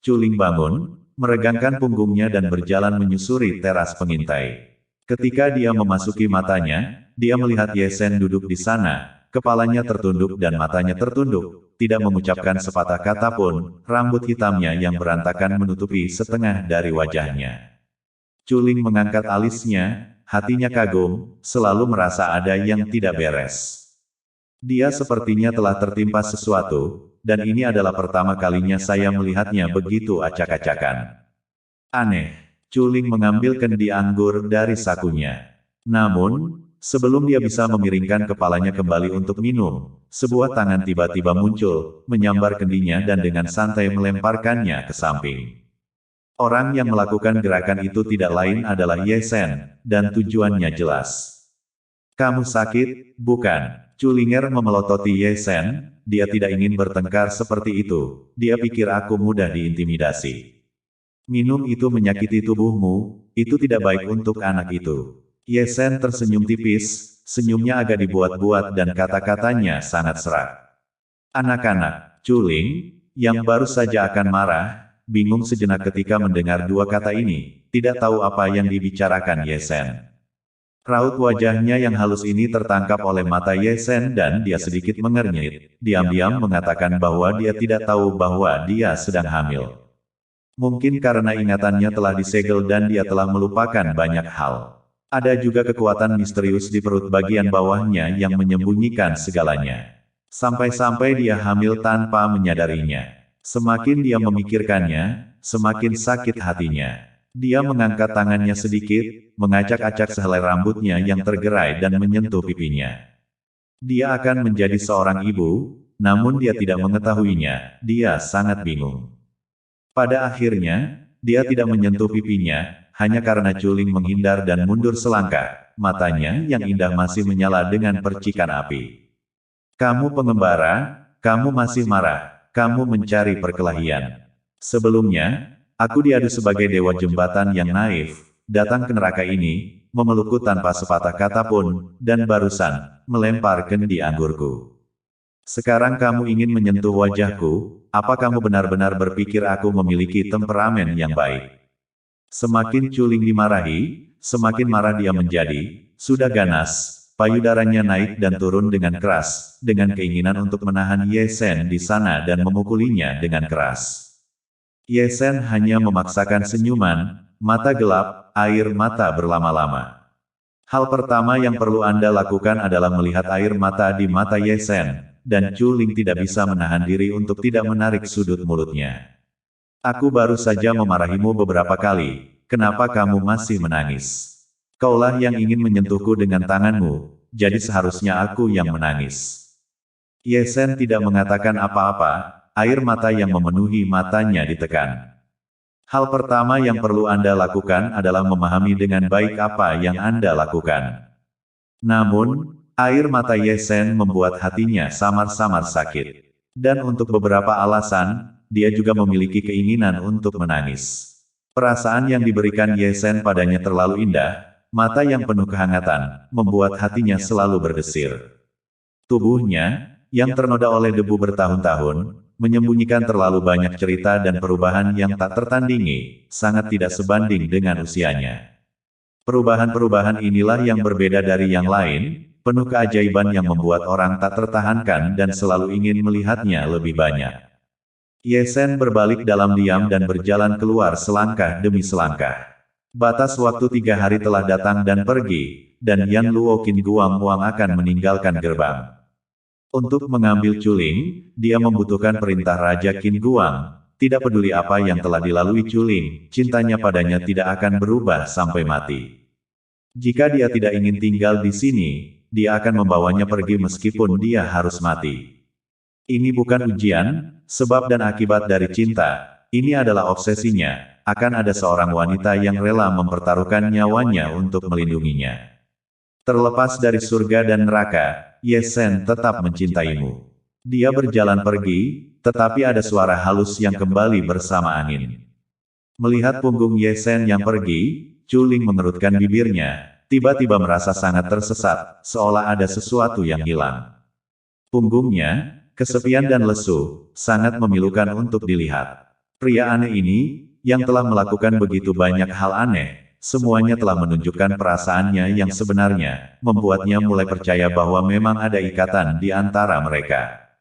Chuling bangun, meregangkan punggungnya dan berjalan menyusuri teras pengintai. Ketika dia memasuki matanya, dia melihat Ye Sen duduk di sana, kepalanya tertunduk dan matanya tertunduk, tidak mengucapkan sepatah kata pun, rambut hitamnya yang berantakan menutupi setengah dari wajahnya. Chuling mengangkat alisnya, hatinya kagum, selalu merasa ada yang tidak beres. Dia sepertinya telah tertimpa sesuatu, dan ini adalah pertama kalinya saya melihatnya begitu acak-acakan. Aneh. Chuling mengambil kendi anggur dari sakunya. Namun, sebelum dia bisa memiringkan kepalanya kembali untuk minum, sebuah tangan tiba-tiba muncul, menyambar kendinya dan dengan santai melemparkannya ke samping. Orang yang melakukan gerakan itu tidak lain adalah Ye Sen, dan tujuannya jelas. Kamu sakit, bukan? Culinger memelototi Ye Sen, dia tidak ingin bertengkar seperti itu, dia pikir aku mudah diintimidasi. Minum itu menyakiti tubuhmu, itu tidak baik untuk anak itu. Ye Sen tersenyum tipis, senyumnya agak dibuat-buat dan kata-katanya sangat serak. Anak-anak, Culing, yang baru saja akan marah, bingung sejenak ketika mendengar dua kata ini, tidak tahu apa yang dibicarakan Ye Sen. Raut wajahnya yang halus ini tertangkap oleh mata Ye Sen dan dia sedikit mengernyit, diam-diam mengatakan bahwa dia tidak tahu bahwa dia sedang hamil. Mungkin karena ingatannya telah disegel dan dia telah melupakan banyak hal. Ada juga kekuatan misterius di perut bagian bawahnya yang menyembunyikan segalanya. Sampai-sampai dia hamil tanpa menyadarinya. Semakin dia memikirkannya, semakin sakit hatinya. Dia mengangkat tangannya sedikit, mengacak-acak sehelai rambutnya yang tergerai dan menyentuh pipinya. Dia akan menjadi seorang ibu, namun dia tidak mengetahuinya, dia sangat bingung. Pada akhirnya, dia tidak menyentuh pipinya, hanya karena Culing menghindar dan mundur selangkah, matanya yang indah masih menyala dengan percikan api. Kamu pengembara, kamu masih marah, kamu mencari perkelahian. Sebelumnya, aku diadu sebagai dewa jembatan yang naif, datang ke neraka ini, memelukku tanpa sepatah kata pun, dan barusan, melempar kendi anggurku. Sekarang kamu ingin menyentuh wajahku, apa kamu benar-benar berpikir aku memiliki temperamen yang baik? Semakin Culing dimarahi, semakin marah dia menjadi, sudah ganas, payudaranya naik dan turun dengan keras, dengan keinginan untuk menahan Ye Sen di sana dan memukulinya dengan keras. Ye Sen hanya memaksakan senyuman, mata gelap, air mata berlama-lama. Hal pertama yang perlu Anda lakukan adalah melihat air mata di mata Ye Sen, dan Culing tidak bisa menahan diri untuk tidak menarik sudut mulutnya. Aku baru saja memarahimu beberapa kali, kenapa kamu masih menangis? Kaulah yang ingin menyentuhku dengan tanganmu, jadi seharusnya aku yang menangis. Ye Sen tidak mengatakan apa-apa, air mata yang memenuhi matanya ditekan. Hal pertama yang perlu Anda lakukan adalah memahami dengan baik apa yang Anda lakukan. Namun, air mata Ye Sen membuat hatinya samar-samar sakit. Dan untuk beberapa alasan, dia juga memiliki keinginan untuk menangis. Perasaan yang diberikan Ye Sen padanya terlalu indah, mata yang penuh kehangatan, membuat hatinya selalu berdesir. Tubuhnya, yang ternoda oleh debu bertahun-tahun, menyembunyikan terlalu banyak cerita dan perubahan yang tak tertandingi, sangat tidak sebanding dengan usianya. Perubahan-perubahan inilah yang berbeda dari yang lain, penuh keajaiban yang membuat orang tak tertahankan dan selalu ingin melihatnya lebih banyak. Ye Sen berbalik dalam diam dan berjalan keluar selangkah demi selangkah. Batas waktu 3 hari telah datang dan pergi, dan Yan Luo Qin Guang Wang akan meninggalkan gerbang. Untuk mengambil Culing, dia membutuhkan perintah Raja Qin Guang. Tidak peduli apa yang telah dilalui Culing, cintanya padanya tidak akan berubah sampai mati. Jika dia tidak ingin tinggal di sini, dia akan membawanya pergi meskipun dia harus mati. Ini bukan ujian, sebab dan akibat dari cinta, ini adalah obsesinya, akan ada seorang wanita yang rela mempertaruhkan nyawanya untuk melindunginya. Terlepas dari surga dan neraka, Ye Sen tetap mencintaimu. Dia berjalan pergi, tetapi ada suara halus yang kembali bersama angin. Melihat punggung Ye Sen yang pergi, Culing mengerutkan bibirnya, tiba-tiba merasa sangat tersesat, seolah ada sesuatu yang hilang. Punggungnya, kesepian dan lesu, sangat memilukan untuk dilihat. Pria aneh ini, yang telah melakukan begitu banyak hal aneh, semuanya telah menunjukkan perasaannya yang sebenarnya, membuatnya mulai percaya bahwa memang ada ikatan di antara mereka.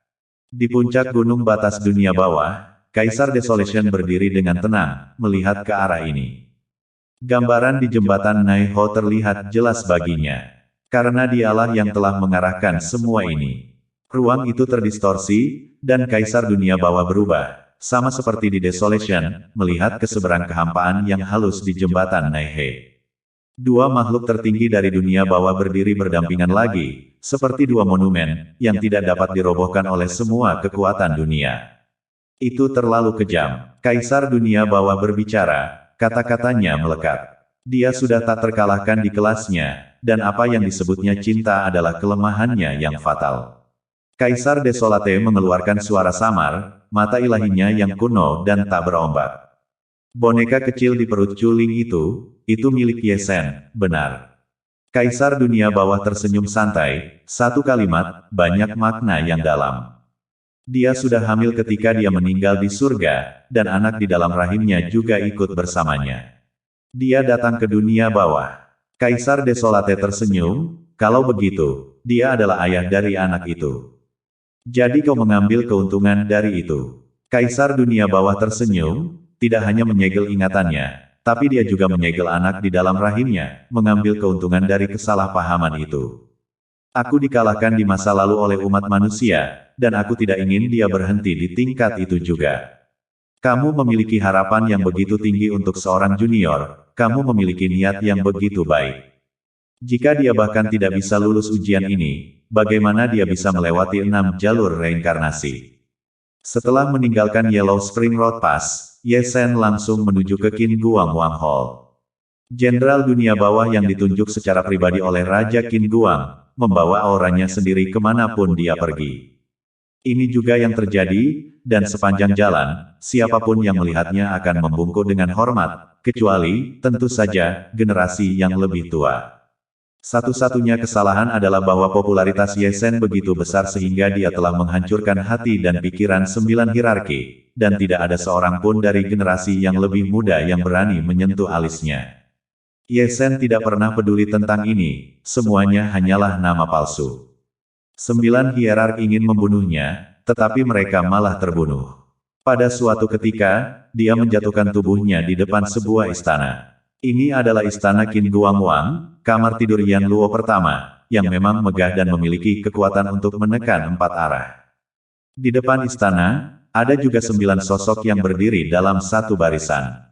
Di puncak gunung batas dunia bawah, Kaisar Desolation berdiri dengan tenang, melihat ke arah ini. Gambaran di jembatan Nai Ho terlihat jelas baginya. Karena dialah yang telah mengarahkan semua ini. Ruang itu terdistorsi, dan Kaisar Dunia Bawah berubah. Sama seperti di Desolation, melihat ke seberang kehampaan yang halus di jembatan Nai He. Dua makhluk tertinggi dari dunia bawah berdiri berdampingan lagi, seperti dua monumen, yang tidak dapat dirobohkan oleh semua kekuatan dunia. Itu terlalu kejam. Kaisar dunia bawah berbicara, kata-katanya melekat. Dia sudah tak terkalahkan di kelasnya, dan apa yang disebutnya cinta adalah kelemahannya yang fatal. Kaisar Desolate mengeluarkan suara samar, mata ilahinya yang kuno dan tak berombak. Boneka kecil di perut Chuling itu milik Ye Sen, benar. Kaisar dunia bawah tersenyum santai, satu kalimat, banyak makna yang dalam. Dia sudah hamil ketika dia meninggal di surga, dan anak di dalam rahimnya juga ikut bersamanya. Dia datang ke dunia bawah. Kaisar Desolate tersenyum, kalau begitu, dia adalah ayah dari anak itu. Jadi kau mengambil keuntungan dari itu. Kaisar dunia bawah tersenyum, tidak hanya menyegel ingatannya, tapi dia juga menyegel anak di dalam rahimnya, mengambil keuntungan dari kesalahpahaman itu. Aku dikalahkan di masa lalu oleh umat manusia, dan aku tidak ingin dia berhenti di tingkat itu juga. Kamu memiliki harapan yang begitu tinggi untuk seorang junior, kamu memiliki niat yang begitu baik. Jika dia bahkan tidak bisa lulus ujian ini, bagaimana dia bisa melewati 6 jalur reinkarnasi? Setelah meninggalkan Yellow Spring Road Pass, Ye Sen langsung menuju ke Qin Guang Wang Hall. Jenderal dunia bawah yang ditunjuk secara pribadi oleh Raja Qin Guang, membawa auranya sendiri kemanapun dia pergi. Ini juga yang terjadi, dan sepanjang jalan, siapapun yang melihatnya akan membungkuk dengan hormat, kecuali, tentu saja, generasi yang lebih tua. Satu-satunya kesalahan adalah bahwa popularitas Ye Sen begitu besar sehingga dia telah menghancurkan hati dan pikiran 9 hierarki, dan tidak ada seorang pun dari generasi yang lebih muda yang berani menyentuh alisnya. Ye Sen tidak pernah peduli tentang ini, semuanya hanyalah nama palsu. 9 hierark ingin membunuhnya, tetapi mereka malah terbunuh. Pada suatu ketika, dia menjatuhkan tubuhnya di depan sebuah istana. Ini adalah istana Qin Guang Wang, kamar tidur Yan Luo pertama, yang memang megah dan memiliki kekuatan untuk menekan 4 arah. Di depan istana, ada juga 9 sosok yang berdiri dalam satu barisan.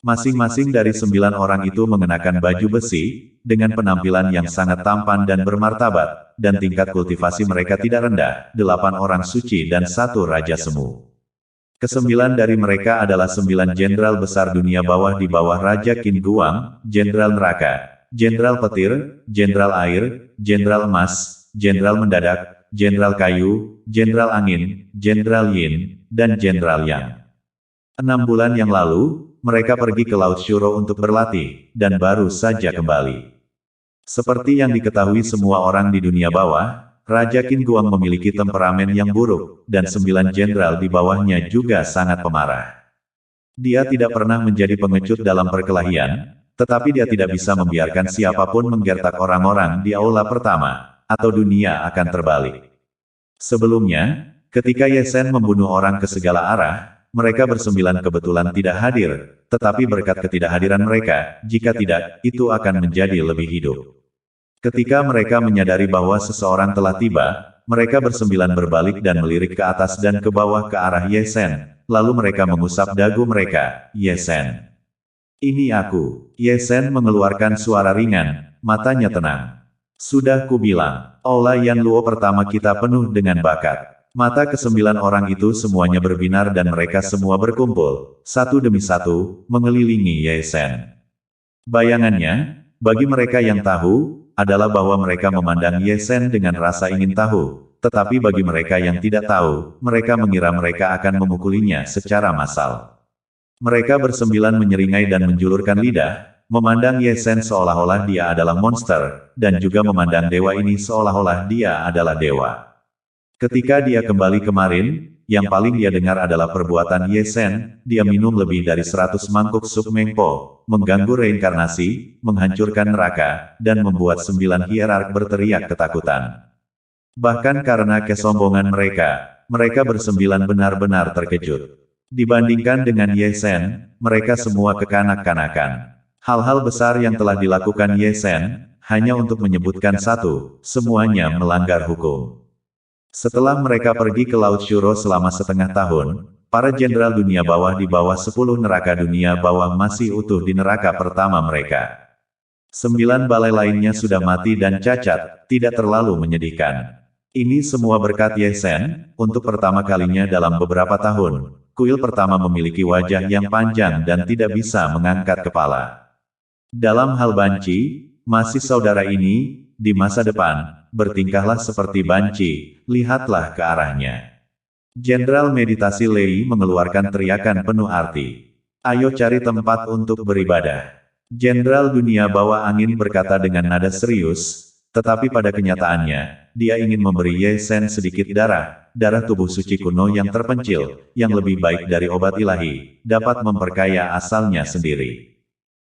Masing-masing dari 9 orang itu mengenakan baju besi, dengan penampilan yang sangat tampan dan bermartabat, dan tingkat kultivasi mereka tidak rendah, 8 orang suci dan 1 raja semu. Kesembilan dari mereka adalah 9 jenderal besar dunia bawah di bawah Raja Qin Guang, Jenderal Neraka, Jenderal Petir, Jenderal Air, Jenderal Emas, Jenderal Mendadak, Jenderal Kayu, Jenderal Angin, Jenderal Yin, dan Jenderal Yang. 6 bulan yang lalu, mereka pergi ke Laut Shuro untuk berlatih, dan baru saja kembali. Seperti yang diketahui semua orang di dunia bawah, Raja Qin Guang memiliki temperamen yang buruk, dan 9 jenderal di bawahnya juga sangat pemarah. Dia tidak pernah menjadi pengecut dalam perkelahian, tetapi dia tidak bisa membiarkan siapapun menggertak orang-orang di aula pertama, atau dunia akan terbalik. Sebelumnya, ketika Ye Sen membunuh orang ke segala arah, mereka bersembilan kebetulan tidak hadir, tetapi berkat ketidakhadiran mereka, jika tidak, itu akan menjadi lebih hidup. Ketika mereka menyadari bahwa seseorang telah tiba, mereka bersembilan berbalik dan melirik ke atas dan ke bawah ke arah Ye Sen, lalu mereka mengusap dagu mereka, Ye Sen. Ini aku. Ye Sen mengeluarkan suara ringan, matanya tenang. Sudah kubilang, aula Yan Luo pertama kita penuh dengan bakat. Mata ke-9 orang itu semuanya berbinar dan mereka semua berkumpul, satu demi satu, mengelilingi Ye Sen. Bayangannya, bagi mereka yang tahu, adalah bahwa mereka memandang Ye Sen dengan rasa ingin tahu, tetapi bagi mereka yang tidak tahu, mereka mengira mereka akan memukulinya secara massal. Mereka bersembilan menyeringai dan menjulurkan lidah, memandang Ye Sen seolah-olah dia adalah monster, dan juga memandang dewa ini seolah-olah dia adalah dewa. Ketika dia kembali kemarin, yang paling dia dengar adalah perbuatan Ye Sen, dia minum lebih dari 100 mangkuk sup mengpo, mengganggu reinkarnasi, menghancurkan neraka, dan membuat 9 hierark berteriak ketakutan. Bahkan karena kesombongan mereka bersembilan benar-benar terkejut. Dibandingkan dengan Ye Sen, mereka semua kekanak-kanakan. Hal-hal besar yang telah dilakukan Ye Sen, hanya untuk menyebutkan satu, semuanya melanggar hukum. Setelah mereka pergi ke Laut Shuro selama setengah tahun, para jenderal dunia bawah di bawah 10 neraka dunia bawah masih utuh di neraka pertama mereka. 9 balai lainnya sudah mati dan cacat, tidak terlalu menyedihkan. Ini semua berkat Ye Sen, untuk pertama kalinya dalam beberapa tahun, kuil pertama memiliki wajah yang panjang dan tidak bisa mengangkat kepala. Dalam hal banci, masih saudara ini, di masa depan, bertingkahlah seperti banci, lihatlah ke arahnya. Jenderal meditasi Lei mengeluarkan teriakan penuh arti. Ayo cari tempat untuk beribadah. Jenderal dunia bawah angin berkata dengan nada serius, tetapi pada kenyataannya, dia ingin memberi Ye Sen sedikit darah tubuh suci kuno yang terpencil, yang lebih baik dari obat ilahi, dapat memperkaya asalnya sendiri.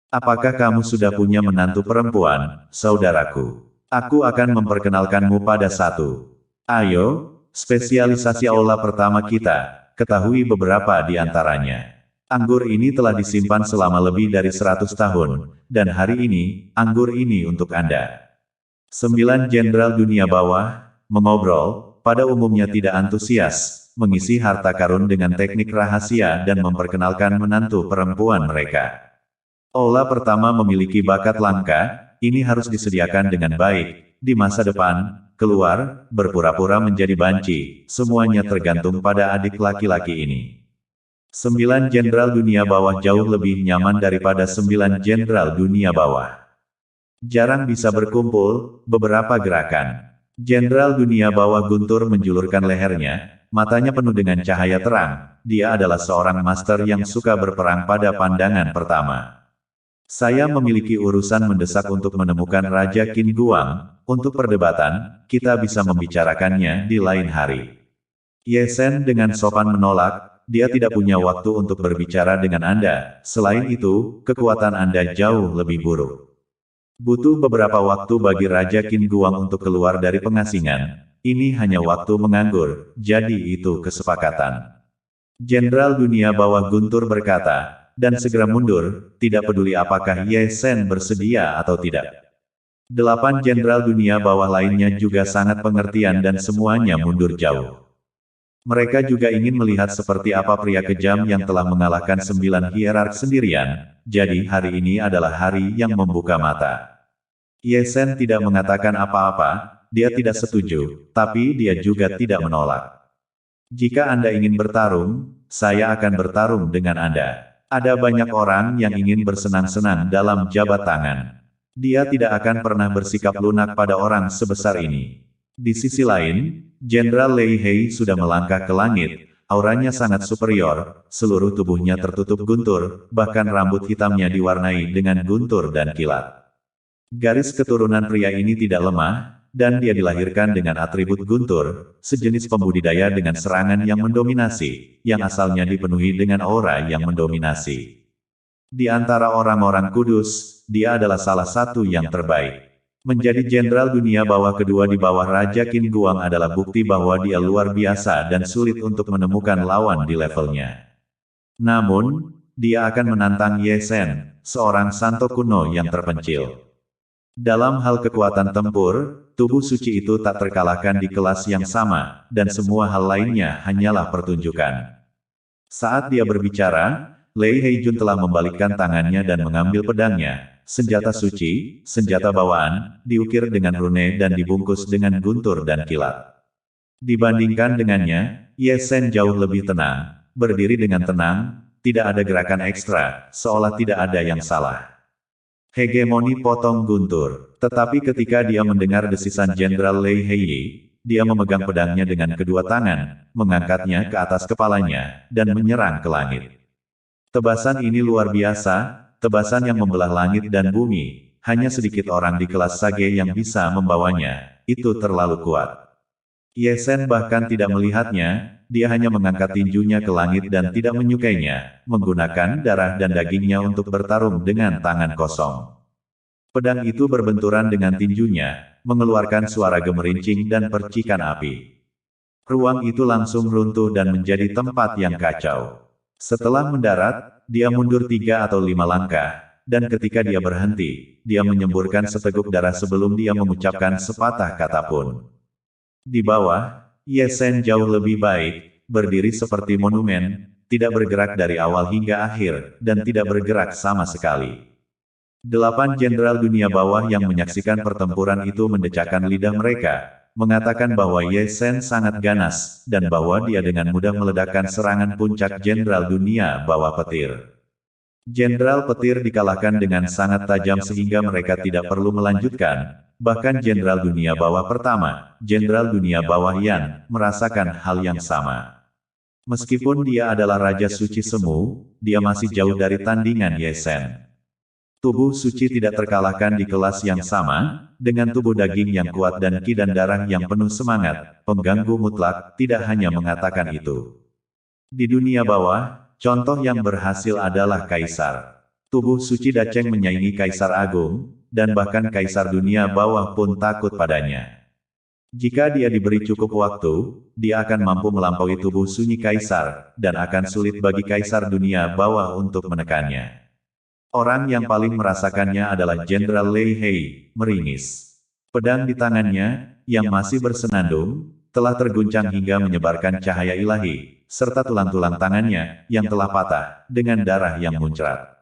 Apakah kamu sudah punya menantu perempuan, saudaraku? Aku akan memperkenalkanmu pada satu. Ayo, spesialisasi aula pertama kita, ketahui beberapa di antaranya. Anggur ini telah disimpan selama lebih dari 100 tahun, dan hari ini, anggur ini untuk Anda. 9 jenderal dunia bawah, mengobrol, pada umumnya tidak antusias, mengisi harta karun dengan teknik rahasia dan memperkenalkan menantu perempuan mereka. Aula pertama memiliki bakat langka, ini harus disediakan dengan baik, di masa depan, keluar, berpura-pura menjadi banci, semuanya tergantung pada adik laki-laki ini. 9 jenderal dunia bawah jauh lebih nyaman daripada 9 jenderal dunia bawah. Jarang bisa berkumpul, beberapa gerakan. Jenderal dunia bawah Guntur menjulurkan lehernya, matanya penuh dengan cahaya terang, dia adalah seorang master yang suka berperang pada pandangan pertama. Saya memiliki urusan mendesak untuk menemukan Raja Qin Guang, untuk perdebatan, kita bisa membicarakannya di lain hari. Ye Sen dengan sopan menolak, dia tidak punya waktu untuk berbicara dengan Anda, selain itu, kekuatan Anda jauh lebih buruk. Butuh beberapa waktu bagi Raja Qin Guang untuk keluar dari pengasingan, ini hanya waktu menganggur, jadi itu kesepakatan. Jenderal dunia bawah Guntur berkata, dan segera mundur, tidak peduli apakah Ye Sen bersedia atau tidak. 8 jenderal dunia bawah lainnya juga sangat pengertian dan semuanya mundur jauh. Mereka juga ingin melihat seperti apa pria kejam yang telah mengalahkan 9 hierark sendirian, jadi hari ini adalah hari yang membuka mata. Ye Sen tidak mengatakan apa-apa, dia tidak setuju, tapi dia juga tidak menolak. Jika Anda ingin bertarung, saya akan bertarung dengan Anda. Ada banyak orang yang ingin bersenang-senang dalam jabat tangan. Dia tidak akan pernah bersikap lunak pada orang sebesar ini. Di sisi lain, Jenderal Lei Hei sudah melangkah ke langit, auranya sangat superior, seluruh tubuhnya tertutup guntur, bahkan rambut hitamnya diwarnai dengan guntur dan kilat. Garis keturunan pria ini tidak lemah, dan dia dilahirkan dengan atribut guntur, sejenis pembudidaya dengan serangan yang mendominasi, yang asalnya dipenuhi dengan aura yang mendominasi. Di antara orang-orang kudus, dia adalah salah satu yang terbaik. Menjadi jenderal dunia bawah kedua di bawah Raja Qin Guang adalah bukti bahwa dia luar biasa dan sulit untuk menemukan lawan di levelnya. Namun, dia akan menantang Ye Sen, seorang santo kuno yang terpencil. Dalam hal kekuatan tempur, tubuh suci itu tak terkalahkan di kelas yang sama, dan semua hal lainnya hanyalah pertunjukan. Saat dia berbicara, Lei Heijun telah membalikkan tangannya dan mengambil pedangnya, senjata suci, senjata bawaan, diukir dengan rune dan dibungkus dengan guntur dan kilat. Dibandingkan dengannya, Ye Sen jauh lebih tenang, berdiri dengan tenang, tidak ada gerakan ekstra, seolah tidak ada yang salah. Hegemoni potong guntur. Tetapi ketika dia mendengar desisan Jenderal Lei Heiyi, dia memegang pedangnya dengan kedua tangan, mengangkatnya ke atas kepalanya, dan menyerang ke langit. Tebasan ini luar biasa, tebasan yang membelah langit dan bumi, hanya sedikit orang di kelas Sage yang bisa membawanya, itu terlalu kuat. Ye Sen bahkan tidak melihatnya, dia hanya mengangkat tinjunya ke langit dan tidak menyukainya, menggunakan darah dan dagingnya untuk bertarung dengan tangan kosong. Pedang itu berbenturan dengan tinjunya, mengeluarkan suara gemerincing dan percikan api. Ruang itu langsung runtuh dan menjadi tempat yang kacau. Setelah mendarat, dia mundur 3 atau 5 langkah, dan ketika dia berhenti, dia menyemburkan seteguk darah sebelum dia mengucapkan sepatah kata pun. Di bawah, Ye Sen jauh lebih baik, berdiri seperti monumen, tidak bergerak dari awal hingga akhir, dan tidak bergerak sama sekali. 8 jenderal dunia bawah yang menyaksikan pertempuran itu mendecakkan lidah mereka, mengatakan bahwa Ye Sen sangat ganas, dan bahwa dia dengan mudah meledakkan serangan puncak jenderal dunia bawah petir. Jenderal petir dikalahkan dengan sangat tajam sehingga mereka tidak perlu melanjutkan. Bahkan jenderal dunia bawah pertama, jenderal dunia bawah Yan, merasakan hal yang sama. Meskipun dia adalah Raja Suci Semu, dia masih jauh dari tandingan Ye Sen. Tubuh suci tidak terkalahkan di kelas yang sama, dengan tubuh daging yang kuat dan ki dan darah yang penuh semangat, pengganggu mutlak, tidak hanya mengatakan itu. Di dunia bawah, contoh yang berhasil adalah Kaisar. Tubuh suci Daceng menyaingi Kaisar Agung, dan bahkan Kaisar dunia bawah pun takut padanya. Jika dia diberi cukup waktu, dia akan mampu melampaui tubuh sunyi Kaisar, dan akan sulit bagi Kaisar dunia bawah untuk menekannya. Orang yang paling merasakannya adalah Jenderal Lei Hei, meringis. Pedang di tangannya, yang masih bersenandung, telah terguncang hingga menyebarkan cahaya ilahi, serta tulang-tulang tangannya, yang telah patah, dengan darah yang muncrat.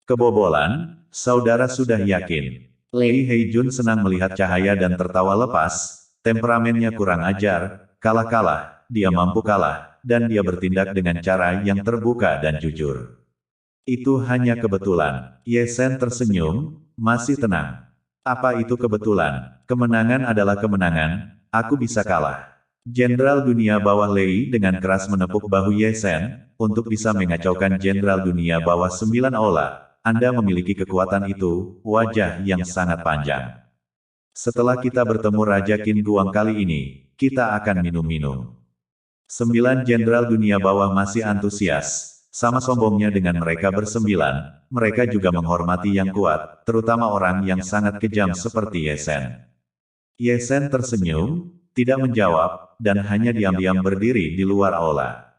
Kebobolan, saudara sudah yakin. Lei Hei Jun senang melihat cahaya dan tertawa lepas, temperamennya kurang ajar, kalah-kalah, dia mampu kalah, dan dia bertindak dengan cara yang terbuka dan jujur. Itu hanya kebetulan. Ye Sen tersenyum, masih tenang. Apa itu kebetulan? Kemenangan adalah kemenangan, aku bisa kalah. Jenderal dunia bawah Lei dengan keras menepuk bahu Ye Sen, untuk bisa mengacaukan Jenderal dunia bawah 9 Aula. Anda memiliki kekuatan itu, wajah yang sangat panjang. Setelah kita bertemu Raja Qin Guang kali ini, kita akan minum-minum. 9 jenderal dunia bawah masih antusias. Sama sombongnya dengan mereka bersembilan, mereka juga menghormati yang kuat, terutama orang yang sangat kejam seperti Ye Sen. Ye Sen tersenyum, tidak menjawab, dan hanya diam-diam berdiri di luar aula.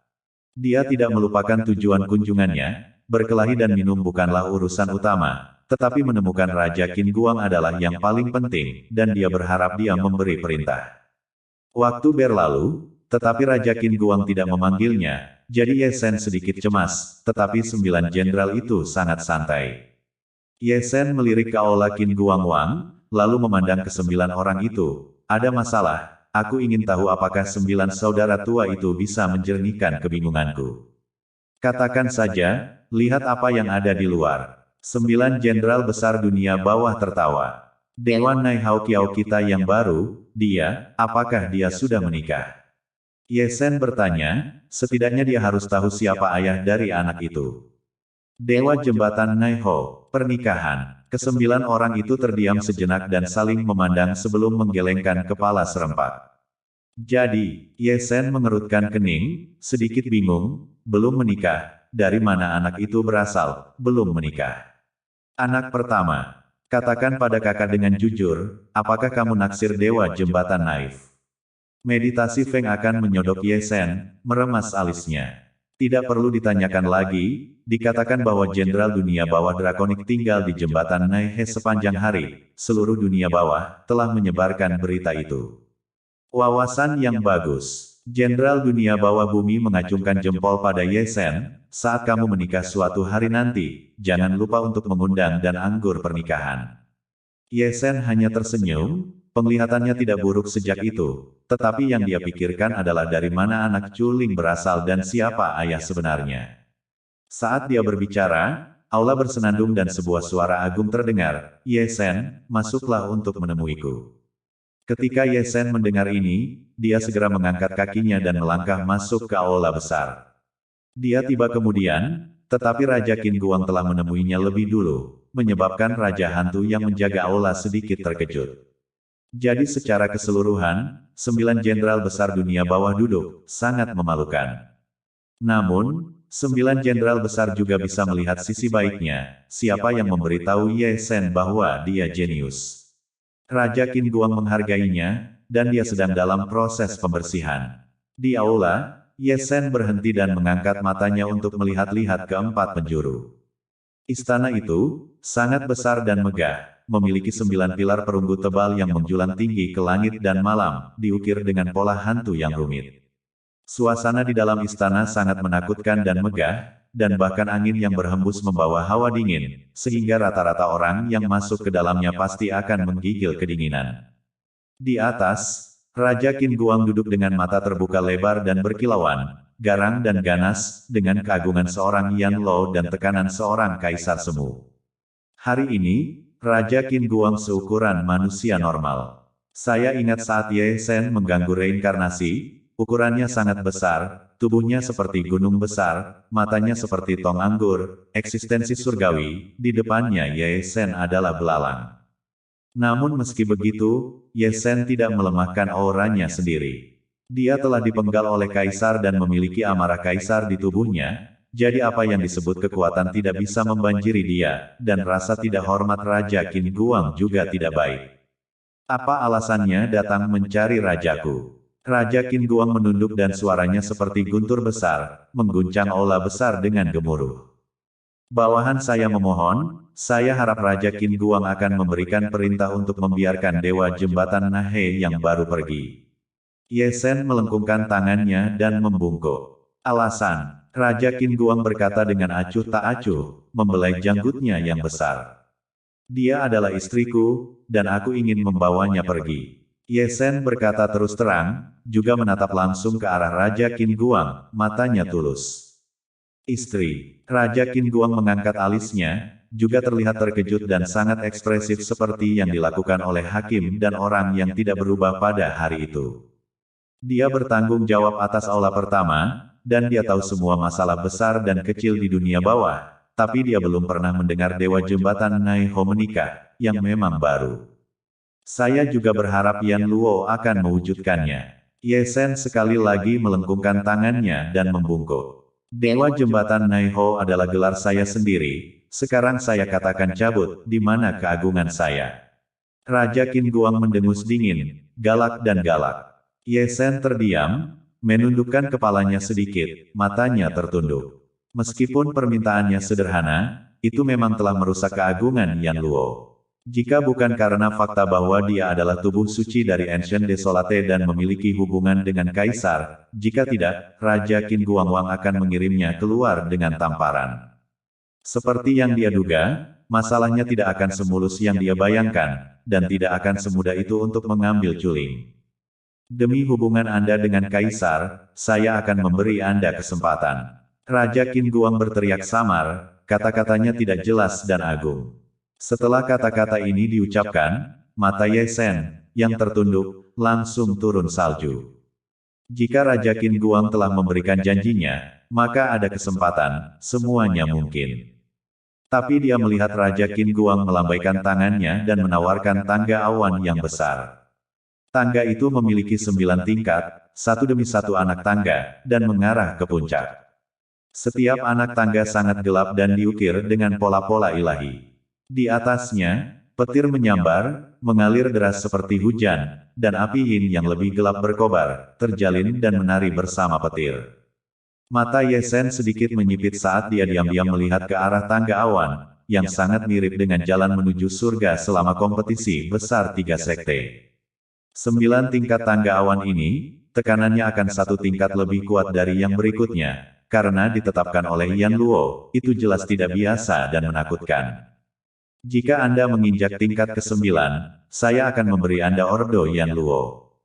Dia tidak melupakan tujuan kunjungannya, berkelahi dan minum bukanlah urusan utama, tetapi menemukan Raja Qin Guang adalah yang paling penting, dan dia berharap dia memberi perintah. Waktu berlalu, tetapi Raja Qin Guang tidak memanggilnya, jadi Ye Sen sedikit cemas, tetapi 9 jenderal itu sangat santai. Ye Sen melirik ke aula Qin Guang Wang, lalu memandang ke 9 orang itu. Ada masalah, aku ingin tahu apakah 9 saudara tua itu bisa menjernihkan kebingunganku. Katakan saja, lihat apa yang ada di luar. 9 jenderal besar dunia bawah tertawa. Dewan Nai Hao Kiao kita yang baru, dia, apakah dia sudah menikah? Ye Sen bertanya, setidaknya dia harus tahu siapa ayah dari anak itu. Dewa Jembatan Nai Ho, pernikahan. Ke-9 orang itu terdiam sejenak dan saling memandang sebelum menggelengkan kepala serempak. Jadi, Ye Sen mengerutkan kening, sedikit bingung, belum menikah, dari mana anak itu berasal, belum menikah. Anak pertama, katakan pada kakak dengan jujur, apakah kamu naksir Dewa Jembatan Naif? Meditasi Feng akan menyodok Ye Sen, meremas alisnya. Tidak perlu ditanyakan lagi, dikatakan bahwa Jenderal Dunia Bawah Drakonik tinggal di Jembatan Naihe sepanjang hari, seluruh dunia bawah, telah menyebarkan berita itu. Wawasan yang bagus. Jenderal Dunia Bawah Bumi mengacungkan jempol pada Ye Sen, saat kamu menikah suatu hari nanti, jangan lupa untuk mengundang dan anggur pernikahan. Ye Sen hanya tersenyum, penglihatannya tidak buruk sejak itu, tetapi yang dia pikirkan adalah dari mana anak Culing berasal dan siapa ayah sebenarnya. Saat dia berbicara, aula bersenandung dan sebuah suara agung terdengar, Ye Sen, masuklah untuk menemuiku. Ketika Ye Sen mendengar ini, dia segera mengangkat kakinya dan melangkah masuk ke aula besar. Dia tiba kemudian, tetapi Raja Qin Guang telah menemuinya lebih dulu, menyebabkan Raja Hantu yang menjaga aula sedikit terkejut. Jadi secara keseluruhan, 9 jenderal besar dunia bawah duduk, sangat memalukan. Namun, 9 jenderal besar juga bisa melihat sisi baiknya, siapa yang memberitahu Ye Sen bahwa dia jenius. Raja Qin Guang menghargainya, dan dia sedang dalam proses pembersihan. Di aula, Ye Sen berhenti dan mengangkat matanya untuk melihat-lihat ke 4 penjuru. Istana itu, sangat besar dan megah, memiliki 9 pilar perunggu tebal yang menjulang tinggi ke langit dan malam, diukir dengan pola hantu yang rumit. Suasana di dalam istana sangat menakutkan dan megah, dan bahkan angin yang berhembus membawa hawa dingin, sehingga rata-rata orang yang masuk ke dalamnya pasti akan menggigil kedinginan. Di atas, Raja Qin Guang duduk dengan mata terbuka lebar dan berkilauan, garang dan ganas, dengan keagungan seorang Yan Lo dan tekanan seorang kaisar semu. Hari ini, Raja Qin Guang seukuran manusia normal. Saya ingat saat Ye Shen mengganggu reinkarnasi, ukurannya sangat besar, tubuhnya seperti gunung besar, matanya seperti tong anggur, eksistensi surgawi, di depannya Ye Shen adalah belalang. Namun meski begitu, Ye Shen tidak melemahkan auranya sendiri. Dia telah dipenggal oleh kaisar dan memiliki amarah kaisar di tubuhnya, jadi apa yang disebut kekuatan tidak bisa membanjiri dia, dan rasa tidak hormat Raja Qin Guang juga tidak baik. Apa alasannya datang mencari rajaku? Raja Qin Guang menunduk dan suaranya seperti guntur besar, mengguncang aula besar dengan gemuruh. Bawahan saya memohon, saya harap Raja Qin Guang akan memberikan perintah untuk membiarkan Dewa Jembatan Nahe yang baru pergi. Ye Shen melengkungkan tangannya dan membungkuk. Alasan, Raja Qin Guang berkata dengan acuh tak acuh, membelai janggutnya yang besar. Dia adalah istriku, dan aku ingin membawanya pergi. Ye Shen berkata terus terang, juga menatap langsung ke arah Raja Qin Guang, matanya tulus. Istri, Raja Qin Guang mengangkat alisnya, juga terlihat terkejut dan sangat ekspresif seperti yang dilakukan oleh hakim dan orang yang tidak berubah pada hari itu. Dia bertanggung jawab atas aula pertama, dan dia tahu semua masalah besar dan kecil di dunia bawah, tapi dia belum pernah mendengar Dewa Jembatan Naiho menikah, yang memang baru. Saya juga berharap Yan Luo akan mewujudkannya. Ye Shen sekali lagi melengkungkan tangannya dan membungkuk. Dewa Jembatan Naiho adalah gelar saya sendiri, sekarang saya katakan cabut, di mana keagungan saya. Raja Qin Guang mendengus dingin, galak dan galak. Ye Shen terdiam, menundukkan kepalanya sedikit, matanya tertunduk. Meskipun permintaannya sederhana, itu memang telah merusak keagungan Yan Luo. Jika bukan karena fakta bahwa dia adalah tubuh suci dari Ancient Desolate dan memiliki hubungan dengan Kaisar, jika tidak, Raja Qin Guang akan mengirimnya keluar dengan tamparan. Seperti yang dia duga, masalahnya tidak akan semulus yang dia bayangkan, dan tidak akan semudah itu untuk mengambil Culing. Demi hubungan Anda dengan Kaisar, saya akan memberi Anda kesempatan. Raja Qin Guang berteriak samar, kata-katanya tidak jelas dan agung. Setelah kata-kata ini diucapkan, mata Ye Shen, yang tertunduk, langsung turun salju. Jika Raja Qin Guang telah memberikan janjinya, maka ada kesempatan, semuanya mungkin. Tapi dia melihat Raja Qin Guang melambaikan tangannya dan menawarkan tangga awan yang besar. Tangga itu memiliki 9 tingkat, satu demi satu anak tangga, dan mengarah ke puncak. Setiap anak tangga sangat gelap dan diukir dengan pola-pola ilahi. Di atasnya, petir menyambar, mengalir deras seperti hujan, dan api yin yang lebih gelap berkobar, terjalin dan menari bersama petir. Mata Ye Shen sedikit menyipit saat dia diam-diam melihat ke arah tangga awan, yang sangat mirip dengan jalan menuju surga selama kompetisi besar 3 sekte. 9 tingkat tangga awan ini, tekanannya akan satu tingkat lebih kuat dari yang berikutnya, karena ditetapkan oleh Yan Luo, itu jelas tidak biasa dan menakutkan. Jika Anda menginjak tingkat ke-9, saya akan memberi Anda Ordo Yan Luo.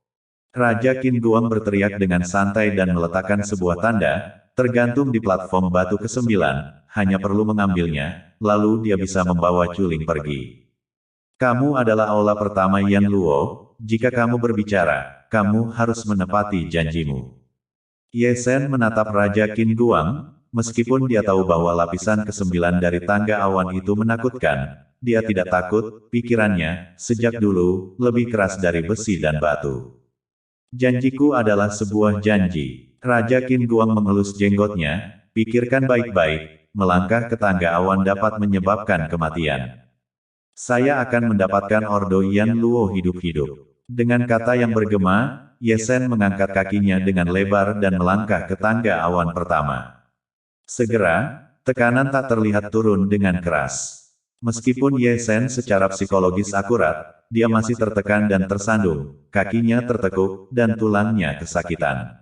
Raja Qin Guang berteriak dengan santai dan meletakkan sebuah tanda, tergantung di platform batu ke-9, hanya perlu mengambilnya, lalu dia bisa membawa Culing pergi. Kamu adalah aula pertama Yan Luo, jika kamu berbicara, kamu harus menepati janjimu. Ye Shen menatap Raja Qin Guang, meskipun dia tahu bahwa lapisan ke-9 dari tangga awan itu menakutkan, dia tidak takut, pikirannya, sejak dulu, lebih keras dari besi dan batu. Janjiku adalah sebuah janji. Raja Qin Guang mengelus jenggotnya, pikirkan baik-baik, melangkah ke tangga awan dapat menyebabkan kematian. Saya akan mendapatkan Ordo Yan Luo hidup-hidup. Dengan kata yang bergema, Ye Shen mengangkat kakinya dengan lebar dan melangkah ke tangga awan pertama. Segera, tekanan tak terlihat turun dengan keras. Meskipun Ye Shen secara psikologis akurat, dia masih tertekan dan tersandung, kakinya tertekuk, dan tulangnya kesakitan.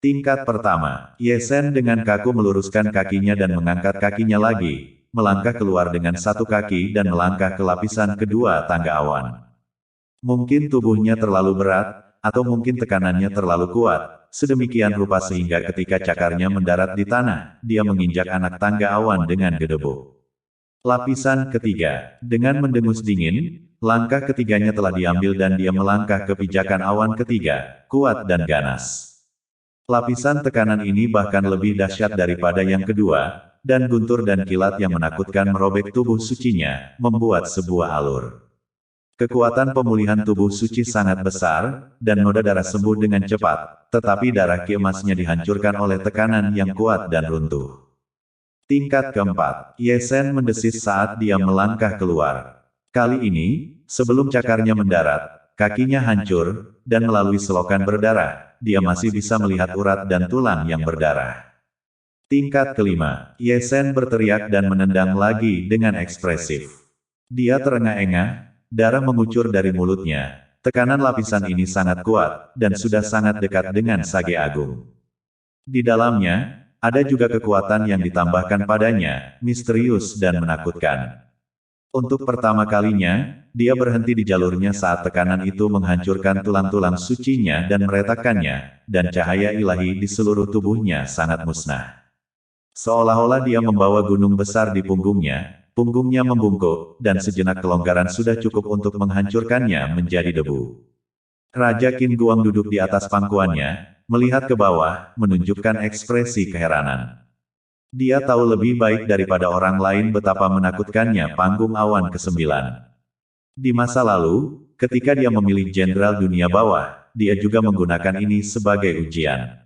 Tingkat pertama, Ye Sen dengan kaku meluruskan kakinya dan mengangkat kakinya lagi, melangkah keluar dengan satu kaki dan melangkah ke lapisan kedua tangga awan. Mungkin tubuhnya terlalu berat, atau mungkin tekanannya terlalu kuat, sedemikian rupa sehingga ketika cakarnya mendarat di tanah, dia menginjak anak tangga awan dengan gedebuk. Lapisan ketiga, dengan mendengus dingin, langkah ketiganya telah diambil dan dia melangkah ke pijakan awan ketiga, kuat dan ganas. Lapisan tekanan ini bahkan lebih dahsyat daripada yang kedua, dan guntur dan kilat yang menakutkan merobek tubuh sucinya, membuat sebuah alur. Kekuatan pemulihan tubuh suci sangat besar, dan noda darah sembuh dengan cepat, tetapi darah ki emasnya dihancurkan oleh tekanan yang kuat dan runtuh. Tingkat keempat, Ye Sen mendesis saat dia melangkah keluar. Kali ini, sebelum cakarnya mendarat, kakinya hancur, dan melalui selokan berdarah, dia masih bisa melihat urat dan tulang yang berdarah. Tingkat kelima, Ye Sen berteriak dan menendang lagi dengan ekspresif. Dia terengah-engah, darah mengucur dari mulutnya. Tekanan lapisan ini sangat kuat, dan sudah sangat dekat dengan Sage Agung. Di dalamnya, ada juga kekuatan yang ditambahkan padanya, misterius dan menakutkan. Untuk pertama kalinya, dia berhenti di jalurnya saat tekanan itu menghancurkan tulang-tulang sucinya dan meretakkannya, dan cahaya ilahi di seluruh tubuhnya sangat musnah. Seolah-olah dia membawa gunung besar di punggungnya membungkuk, dan sejenak kelonggaran sudah cukup untuk menghancurkannya menjadi debu. Raja Qin Guang duduk di atas pangkuannya, melihat ke bawah, menunjukkan ekspresi keheranan. Dia tahu lebih baik daripada orang lain betapa menakutkannya panggung awan ke-9. Di masa lalu, ketika dia memilih jenderal dunia bawah, dia juga menggunakan ini sebagai ujian.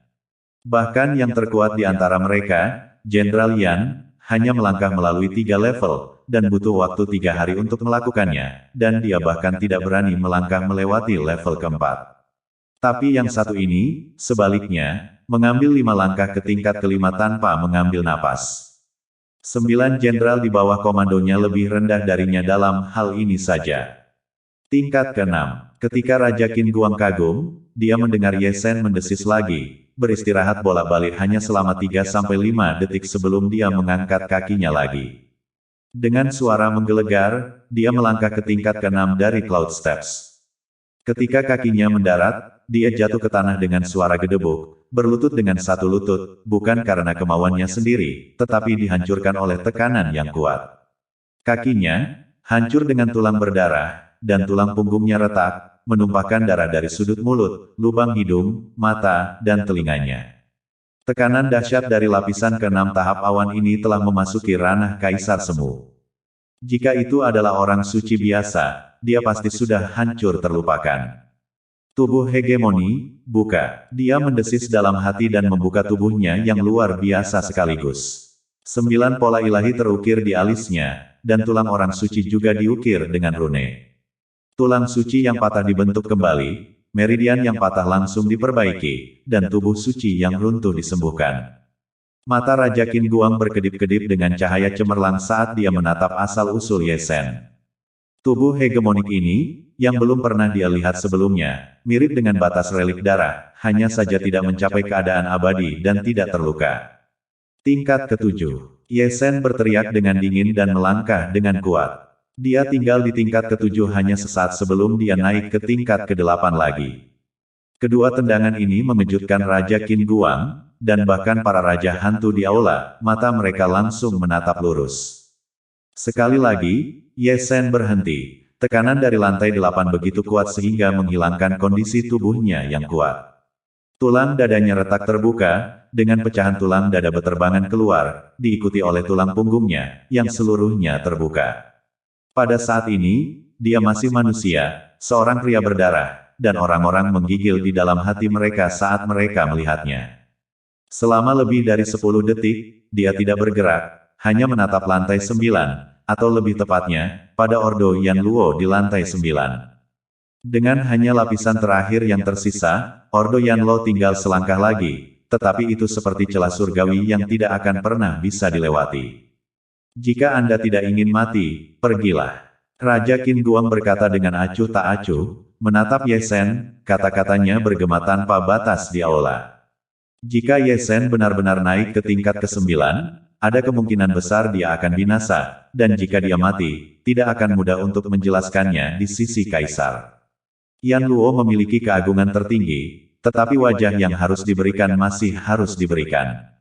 Bahkan yang terkuat di antara mereka, Jenderal Yan, hanya melangkah melalui 3 level, dan butuh waktu 3 hari untuk melakukannya, dan dia bahkan tidak berani melangkah melewati level keempat. Tapi yang satu ini, sebaliknya, mengambil 5 langkah ke tingkat kelima tanpa mengambil napas. 9 jenderal di bawah komandonya lebih rendah darinya dalam hal ini saja. Tingkat ke-6, ketika Raja Qin Guang kagum, dia mendengar Ye Sen mendesis lagi, beristirahat bolak-balik hanya selama 3-5 detik sebelum dia mengangkat kakinya lagi. Dengan suara menggelegar, dia melangkah ke tingkat ke-6 dari Cloud Steps. Ketika kakinya mendarat, dia jatuh ke tanah dengan suara gedebuk, berlutut dengan satu lutut, bukan karena kemauannya sendiri, tetapi dihancurkan oleh tekanan yang kuat. Kakinya hancur dengan tulang berdarah, dan tulang punggungnya retak, menumpahkan darah dari sudut mulut, lubang hidung, mata, dan telinganya. Tekanan dahsyat dari lapisan ke-6 tahap awan ini telah memasuki ranah Kaisar Semu. Jika itu adalah orang suci biasa, dia pasti sudah hancur terlupakan. Tubuh hegemoni, buka. Dia mendesis dalam hati dan membuka tubuhnya yang luar biasa sekaligus. 9 pola ilahi terukir di alisnya, dan tulang orang suci juga diukir dengan rune. Tulang suci yang patah dibentuk kembali, meridian yang patah langsung diperbaiki, dan tubuh suci yang runtuh disembuhkan. Mata Raja Qin Guang berkedip-kedip dengan cahaya cemerlang saat dia menatap asal-usul Ye Sen. Tubuh hegemonik ini, yang belum pernah dia lihat sebelumnya, mirip dengan batas relik darah, hanya saja tidak mencapai keadaan abadi dan tidak terluka. Tingkat ke-7. Ye Sen berteriak dengan dingin dan melangkah dengan kuat. Dia tinggal di tingkat ke-7 hanya sesaat sebelum dia naik ke tingkat ke-8 lagi. Kedua tendangan ini mengejutkan Raja Qin Guang, dan bahkan para raja hantu di aula, mata mereka langsung menatap lurus. Sekali lagi, Ye Sen berhenti. Tekanan dari lantai 8 begitu kuat sehingga menghilangkan kondisi tubuhnya yang kuat. Tulang dadanya retak terbuka, dengan pecahan tulang dada beterbangan keluar, diikuti oleh tulang punggungnya, yang seluruhnya terbuka. Pada saat ini, dia masih manusia, seorang pria berdarah, dan orang-orang menggigil di dalam hati mereka saat mereka melihatnya. Selama lebih dari 10 detik, dia tidak bergerak, hanya menatap lantai 9, atau lebih tepatnya, pada Ordo Yan Luo di lantai 9. Dengan hanya lapisan terakhir yang tersisa, Ordo Yan Luo tinggal selangkah lagi, tetapi itu seperti celah surgawi yang tidak akan pernah bisa dilewati. Jika Anda tidak ingin mati, pergilah. Raja Qin Guang berkata dengan acuh tak acuh, menatap Ye Sen, kata-katanya bergema tanpa batas di aula. Jika Ye Shen benar-benar naik ke tingkat ke-9, ada kemungkinan besar dia akan binasa, dan jika dia mati, tidak akan mudah untuk menjelaskannya di sisi Kaisar. Yan Luo memiliki keagungan tertinggi, tetapi wajah yang harus diberikan masih harus diberikan.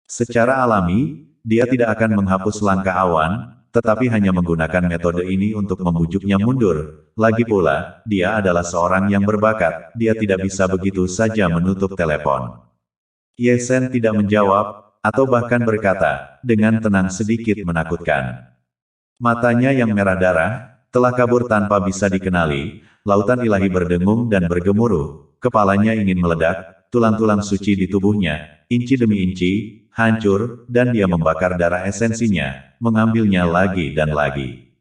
Secara alami, dia tidak akan menghapus langkah awan, tetapi hanya menggunakan metode ini untuk membujuknya mundur. Lagi pula, dia adalah seorang yang berbakat, dia tidak bisa begitu saja menutup telepon. Ye Shen tidak menjawab, atau bahkan berkata, dengan tenang sedikit menakutkan. Matanya yang merah darah, telah kabur tanpa bisa dikenali, lautan ilahi berdengung dan bergemuruh, kepalanya ingin meledak, tulang-tulang suci di tubuhnya, inci demi inci, hancur, dan dia membakar darah esensinya, mengambilnya lagi dan lagi.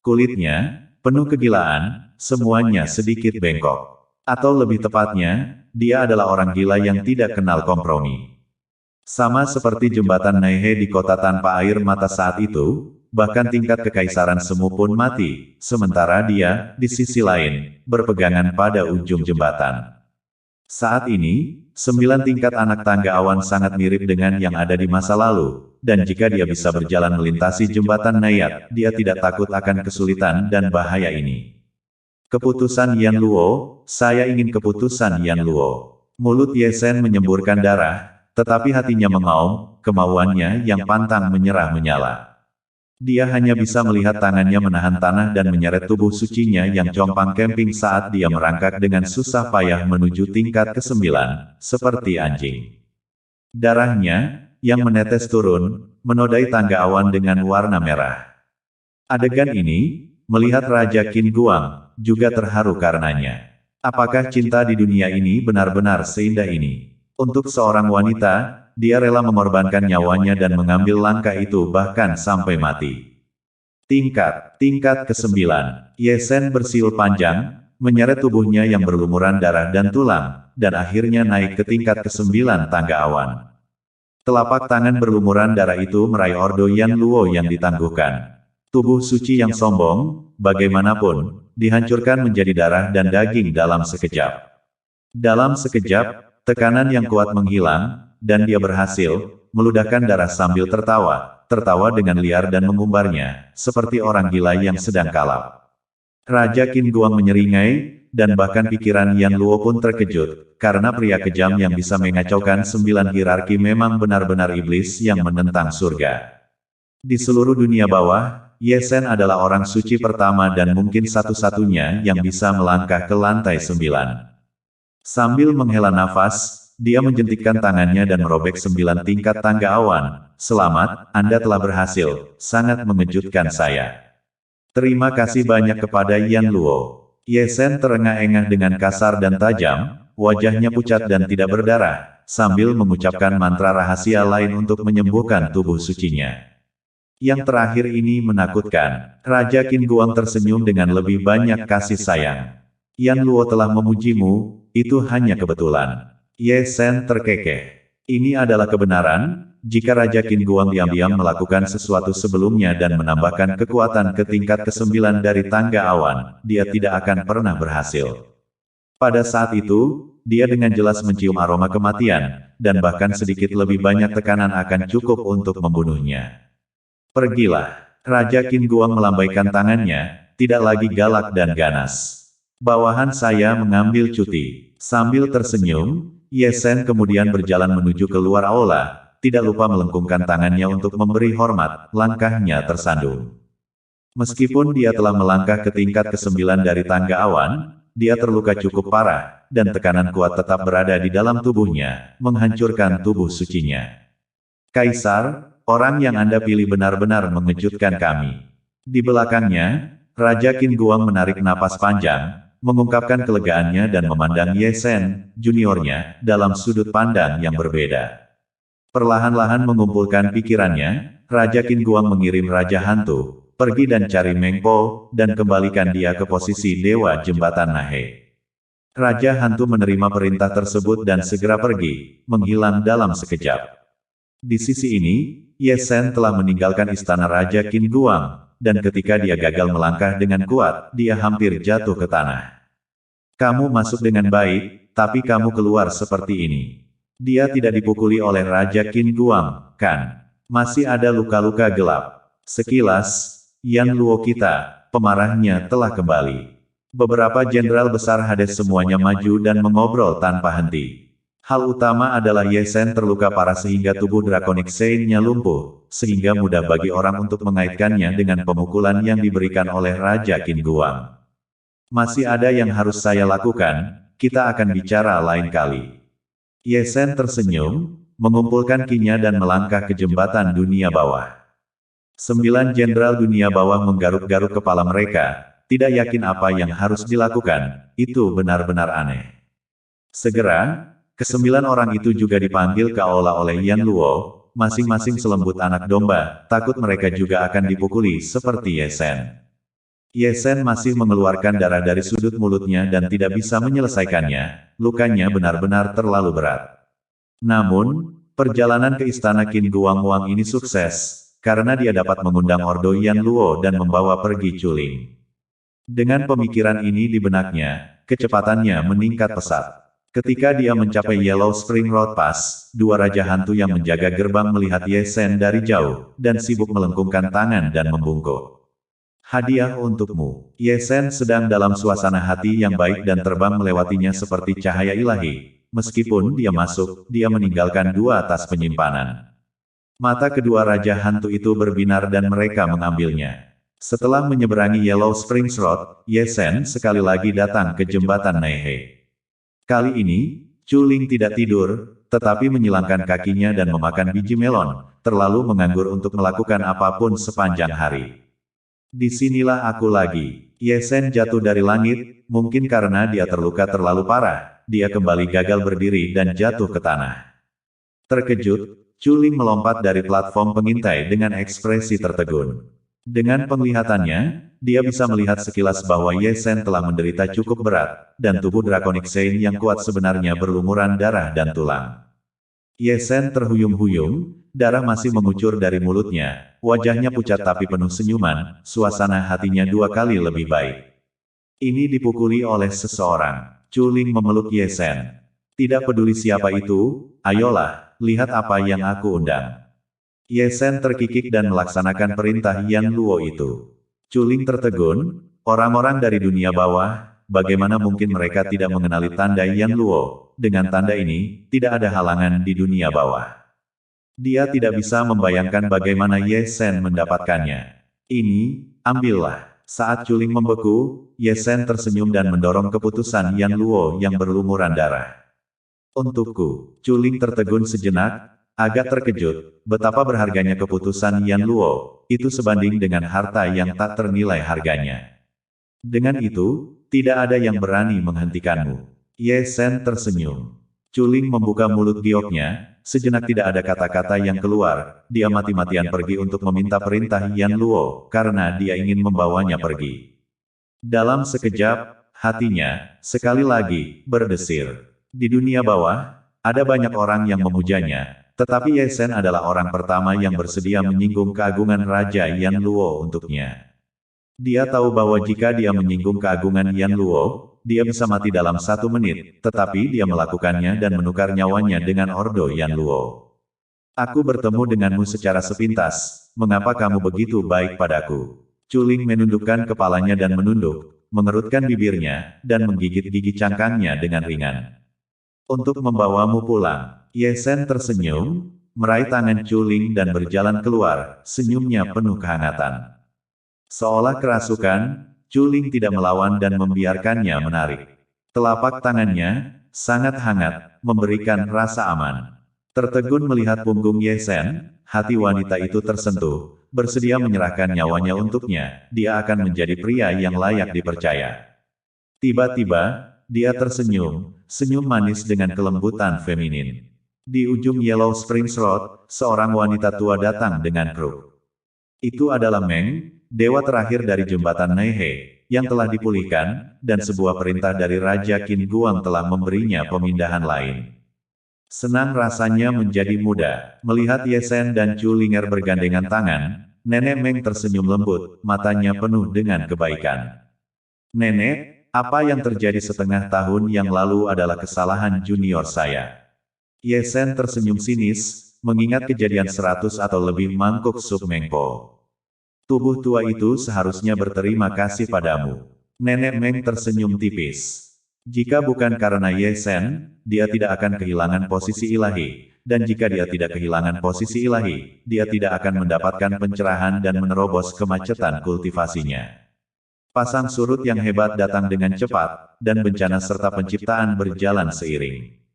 Kulitnya, penuh kegilaan, semuanya sedikit bengkok. Atau lebih tepatnya, dia adalah orang gila yang tidak kenal kompromi. Sama seperti jembatan Naihe di kota tanpa air mata saat itu, bahkan tingkat kekaisaran semu pun mati, sementara dia, di sisi lain, berpegangan pada ujung jembatan. Saat ini, 9 tingkat anak tangga awan sangat mirip dengan yang ada di masa lalu, dan jika dia bisa berjalan melintasi jembatan Nayat, dia tidak takut akan kesulitan dan bahaya ini. Keputusan Yan Luo, saya ingin keputusan Yan Luo. Mulut Ye Shen menyemburkan darah, tetapi hatinya mengaum, kemauannya yang pantang menyerah menyala. Dia hanya bisa melihat tangannya menahan tanah dan menyeret tubuh sucinya yang compang camping saat dia merangkak dengan susah payah menuju tingkat ke-9, seperti anjing. Darahnya, yang menetes turun, menodai tangga awan dengan warna merah. Adegan ini, melihat Raja Qin Guang, juga terharu karenanya. Apakah cinta di dunia ini benar-benar seindah ini? Untuk seorang wanita, dia rela mengorbankan nyawanya dan mengambil langkah itu bahkan sampai mati. Tingkat ke-9. Ye Shen bersiul panjang, menyeret tubuhnya yang berlumuran darah dan tulang, dan akhirnya naik ke tingkat ke-9 tangga awan. Telapak tangan berlumuran darah itu meraih ordo Yan Luo yang ditangguhkan. Tubuh suci yang sombong, bagaimanapun, dihancurkan menjadi darah dan daging dalam sekejap. Dalam sekejap, tekanan yang kuat menghilang, dan dia berhasil meludahkan darah sambil tertawa dengan liar dan mengumbarnya, seperti orang gila yang sedang kalap. Raja Qin Guang menyeringai, dan bahkan pikiran Yan Luo pun terkejut, karena pria kejam yang bisa mengacaukan 9 hierarki memang benar-benar iblis yang menentang surga. Di seluruh dunia bawah, Ye Shen adalah orang suci pertama dan mungkin satu-satunya yang bisa melangkah ke lantai 9. Sambil menghela nafas, dia menjentikkan tangannya dan merobek 9 tingkat tangga awan. Selamat, Anda telah berhasil, sangat mengejutkan saya. Terima kasih banyak kepada Yan Luo. Ye Shen terengah-engah dengan kasar dan tajam, wajahnya pucat dan tidak berdarah, sambil mengucapkan mantra rahasia lain untuk menyembuhkan tubuh sucinya. Yang terakhir ini menakutkan. Raja Qin Guang tersenyum dengan lebih banyak kasih sayang. Yan Luo telah memujimu, itu hanya kebetulan. Ye Shen terkekeh. Ini adalah kebenaran, jika Raja Qin Guang diam-diam melakukan sesuatu sebelumnya dan menambahkan kekuatan ke tingkat ke-9 dari tangga awan, dia tidak akan pernah berhasil. Pada saat itu, dia dengan jelas mencium aroma kematian, dan bahkan sedikit lebih banyak tekanan akan cukup untuk membunuhnya. Pergilah. Raja Qin Guang melambaikan tangannya, tidak lagi galak dan ganas. Bawahan saya mengambil cuti. Sambil tersenyum, Ye Shen kemudian berjalan menuju keluar aula, tidak lupa melengkungkan tangannya untuk memberi hormat, langkahnya tersandung. Meskipun dia telah melangkah ke tingkat ke-9 dari tangga awan, dia terluka cukup parah, dan tekanan kuat tetap berada di dalam tubuhnya, menghancurkan tubuh sucinya. Kaisar, orang yang Anda pilih benar-benar mengejutkan kami. Di belakangnya, Raja Qin Guang menarik napas panjang, mengungkapkan kelegaannya dan memandang Ye Shen, juniornya, dalam sudut pandang yang berbeda. Perlahan-lahan mengumpulkan pikirannya, Raja Qin Guang mengirim Raja Hantu, pergi dan cari Meng Po, dan kembalikan dia ke posisi Dewa Jembatan Nahe. Raja Hantu menerima perintah tersebut dan segera pergi, menghilang dalam sekejap. Di sisi ini, Ye Shen telah meninggalkan istana Raja Qin Guang, dan ketika dia gagal melangkah dengan kuat, dia hampir jatuh ke tanah. Kamu masuk dengan baik, tapi kamu keluar seperti ini. Dia tidak dipukuli oleh Raja Qin Guang, kan? Masih ada luka-luka gelap. Sekilas, Yan Luo kita, pemarahnya telah kembali. Beberapa jenderal besar Hades semuanya maju dan mengobrol tanpa henti. Hal utama adalah Ye Shen terluka parah sehingga tubuh Draconic Saint-nya lumpuh, sehingga mudah bagi orang untuk mengaitkannya dengan pemukulan yang diberikan oleh Raja Qin Guang. Masih ada yang harus saya lakukan, kita akan bicara lain kali. Ye Shen tersenyum, mengumpulkan kinya dan melangkah ke jembatan dunia bawah. 9 jenderal dunia bawah menggaruk-garuk kepala mereka, tidak yakin apa yang harus dilakukan, itu benar-benar aneh. Segera, ke-9 orang itu juga dipanggil ke aula oleh Yan Luo, masing-masing selembut anak domba, takut mereka juga akan dipukuli seperti Ye Shen. Ye Shen masih mengeluarkan darah dari sudut mulutnya dan tidak bisa menyelesaikannya, lukanya benar-benar terlalu berat. Namun, perjalanan ke istana Qin Guang Wang ini sukses, karena dia dapat mengundang Ordo Yan Luo dan membawa pergi Chuling. Dengan pemikiran ini di benaknya, kecepatannya meningkat pesat. Ketika dia mencapai Yellow Spring Road Pass, 2 raja hantu yang menjaga gerbang melihat Ye Shen dari jauh, dan sibuk melengkungkan tangan dan membungkuk. Hadiah untukmu. Ye Shen sedang dalam suasana hati yang baik dan terbang melewatinya seperti cahaya ilahi. Meskipun dia masuk, dia meninggalkan 2 tas penyimpanan. Mata kedua raja hantu itu berbinar dan mereka mengambilnya. Setelah menyeberangi Yellow Springs Road, Ye Shen sekali lagi datang ke jembatan Neihe. Kali ini, Chuling tidak tidur, tetapi menyilangkan kakinya dan memakan biji melon, terlalu menganggur untuk melakukan apapun sepanjang hari. Disinilah aku lagi. Ye Shen jatuh dari langit, mungkin karena dia terluka terlalu parah, dia kembali gagal berdiri dan jatuh ke tanah. Terkejut, Chuling melompat dari platform pengintai dengan ekspresi tertegun. Dengan penglihatannya, dia bisa melihat sekilas bahwa Ye Shen telah menderita cukup berat, dan tubuh Draconic Saint yang kuat sebenarnya berlumuran darah dan tulang. Ye Shen terhuyung-huyung, darah masih mengucur dari mulutnya, wajahnya pucat tapi penuh senyuman, suasana hatinya 2 kali lebih baik. Ini dipukuli oleh seseorang. Chuling memeluk Ye Shen. Tidak peduli siapa itu, ayolah, lihat apa yang aku undang. Ye Shen terkikik dan melaksanakan perintah Yan Luo itu. Chuling tertegun, orang-orang dari dunia bawah, bagaimana mungkin mereka tidak mengenali tanda Yan Luo? Dengan tanda ini, tidak ada halangan di dunia bawah. Dia tidak bisa membayangkan bagaimana Ye Shen mendapatkannya. Ini, ambillah. Saat Chuling membeku, Ye Shen tersenyum dan mendorong keputusan Yan Luo yang berlumuran darah. Untukku. Chuling tertegun sejenak, agak terkejut, betapa berharganya keputusan Yan Luo, itu sebanding dengan harta yang tak ternilai harganya. Dengan itu, tidak ada yang berani menghentikanmu. Ye Shen tersenyum. Chuling membuka mulut gioknya, sejenak tidak ada kata-kata yang keluar, dia mati-matian pergi untuk meminta perintah Yan Luo, karena dia ingin membawanya pergi. Dalam sekejap, hatinya, sekali lagi, berdesir. Di dunia bawah, ada banyak orang yang memujanya, tetapi Ye Shen adalah orang pertama yang bersedia menyinggung keagungan Raja Yan Luo untuknya. Dia tahu bahwa jika dia menyinggung keagungan Yan Luo, dia bisa mati dalam 1 menit, tetapi dia melakukannya dan menukar nyawanya dengan Ordo Yan Luo. Aku bertemu denganmu secara sepintas, mengapa kamu begitu baik padaku? Chuling menundukkan kepalanya dan menunduk, mengerutkan bibirnya, dan menggigit gigi cangkangnya dengan ringan. Untuk membawamu pulang. Ye Shen tersenyum, meraih tangan Chuling dan berjalan keluar, senyumnya penuh kehangatan. Seolah kerasukan, Chuling tidak melawan dan membiarkannya menarik. Telapak tangannya, sangat hangat, memberikan rasa aman. Tertegun melihat punggung Ye Shen, hati wanita itu tersentuh, bersedia menyerahkan nyawanya untuknya, dia akan menjadi pria yang layak dipercaya. Tiba-tiba, dia tersenyum, senyum manis dengan kelembutan feminin. Di ujung Yellow Springs Road, seorang wanita tua datang dengan kruk. Itu adalah Meng, dewa terakhir dari jembatan Neihe, yang telah dipulihkan, dan sebuah perintah dari Raja Qin Guang telah memberinya pemindahan lain. Senang rasanya menjadi muda, melihat Ye Shen dan Chulinger bergandengan tangan, Nenek Meng tersenyum lembut, matanya penuh dengan kebaikan. Nenek, apa yang terjadi setengah tahun yang lalu adalah kesalahan junior saya. Ye Sen tersenyum sinis, mengingat kejadian 100 atau lebih mangkuk sup Mengpo. Tubuh tua itu seharusnya berterima kasih padamu. Nenek Meng tersenyum tipis. Jika bukan karena Ye Sen, dia tidak akan kehilangan posisi ilahi. Dan jika dia tidak kehilangan posisi ilahi, dia tidak akan mendapatkan pencerahan dan menerobos kemacetan kultivasinya. Pasang surut yang hebat datang dengan cepat, dan bencana serta penciptaan berjalan seiring.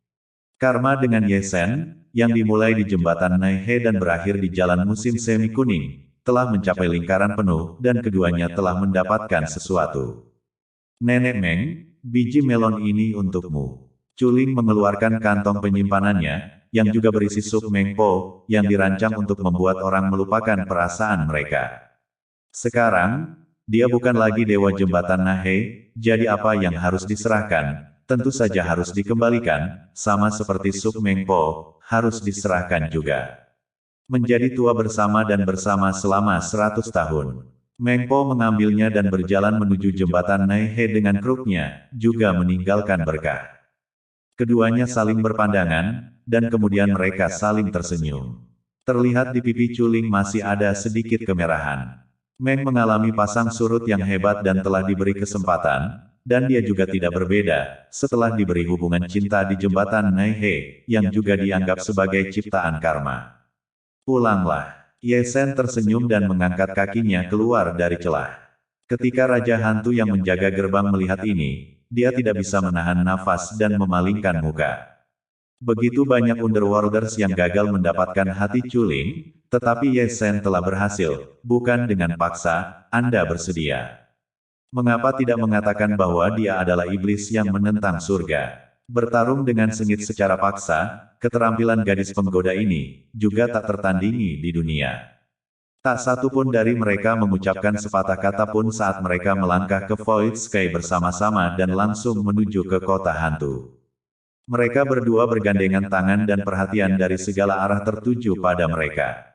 Karma dengan Ye Sen, yang dimulai di jembatan Naihe dan berakhir di jalan musim semi kuning, telah mencapai lingkaran penuh dan keduanya telah mendapatkan sesuatu. Nenek Meng, biji melon ini untukmu. Culing mengeluarkan kantong penyimpanannya, yang juga berisi sup Mengpo, yang dirancang untuk membuat orang melupakan perasaan mereka. Sekarang, dia bukan lagi dewa jembatan Naihe, jadi apa yang harus diserahkan, tentu saja harus dikembalikan, sama seperti sup Mengpo, harus diserahkan juga. Menjadi tua bersama dan bersama selama 100 tahun. Mengpo mengambilnya dan berjalan menuju jembatan Naihe dengan kruknya, juga meninggalkan berkah. Keduanya saling berpandangan, dan kemudian mereka saling tersenyum. Terlihat di pipi Culing masih ada sedikit kemerahan. Meng mengalami pasang surut yang hebat dan telah diberi kesempatan, dan dia juga tidak berbeda, setelah diberi hubungan cinta di jembatan Naihe, yang juga dianggap sebagai ciptaan karma. Pulanglah. Ye Sen tersenyum dan mengangkat kakinya keluar dari celah. Ketika Raja Hantu yang menjaga gerbang melihat ini, dia tidak bisa menahan nafas dan memalingkan muka. Begitu banyak Underworlders yang gagal mendapatkan hati Culing, tetapi Ye Sen telah berhasil, bukan dengan paksa, Anda bersedia. Mengapa tidak mengatakan bahwa dia adalah iblis yang menentang surga? Bertarung dengan sengit secara paksa, keterampilan gadis penggoda ini, juga tak tertandingi di dunia. Tak satu pun dari mereka mengucapkan sepatah kata pun saat mereka melangkah ke Void Sky bersama-sama dan langsung menuju ke kota hantu. Mereka berdua bergandengan tangan dan perhatian dari segala arah tertuju pada mereka.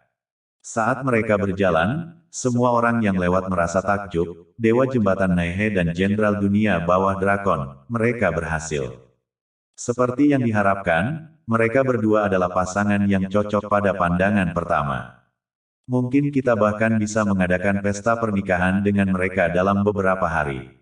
Saat mereka berjalan, semua orang yang lewat merasa takjub, Dewa Jembatan Naihe dan Jenderal Dunia Bawah Drakon, mereka berhasil. Seperti yang diharapkan, mereka berdua adalah pasangan yang cocok pada pandangan pertama. Mungkin kita bahkan bisa mengadakan pesta pernikahan dengan mereka dalam beberapa hari.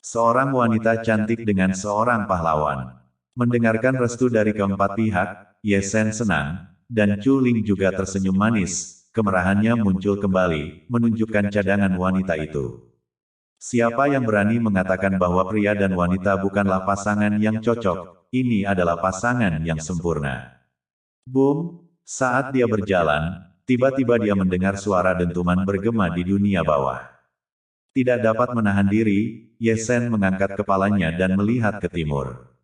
Seorang wanita cantik dengan seorang pahlawan. Mendengarkan restu dari keempat pihak, Ye Sen senang, dan Culing juga tersenyum manis, kemerahannya muncul kembali, menunjukkan cadangan wanita itu. Siapa yang berani mengatakan bahwa pria dan wanita bukanlah pasangan yang cocok, ini adalah pasangan yang sempurna. Boom, saat dia berjalan, tiba-tiba dia mendengar suara dentuman bergema di dunia bawah. Tidak dapat menahan diri, Ye Sen mengangkat kepalanya dan melihat ke timur.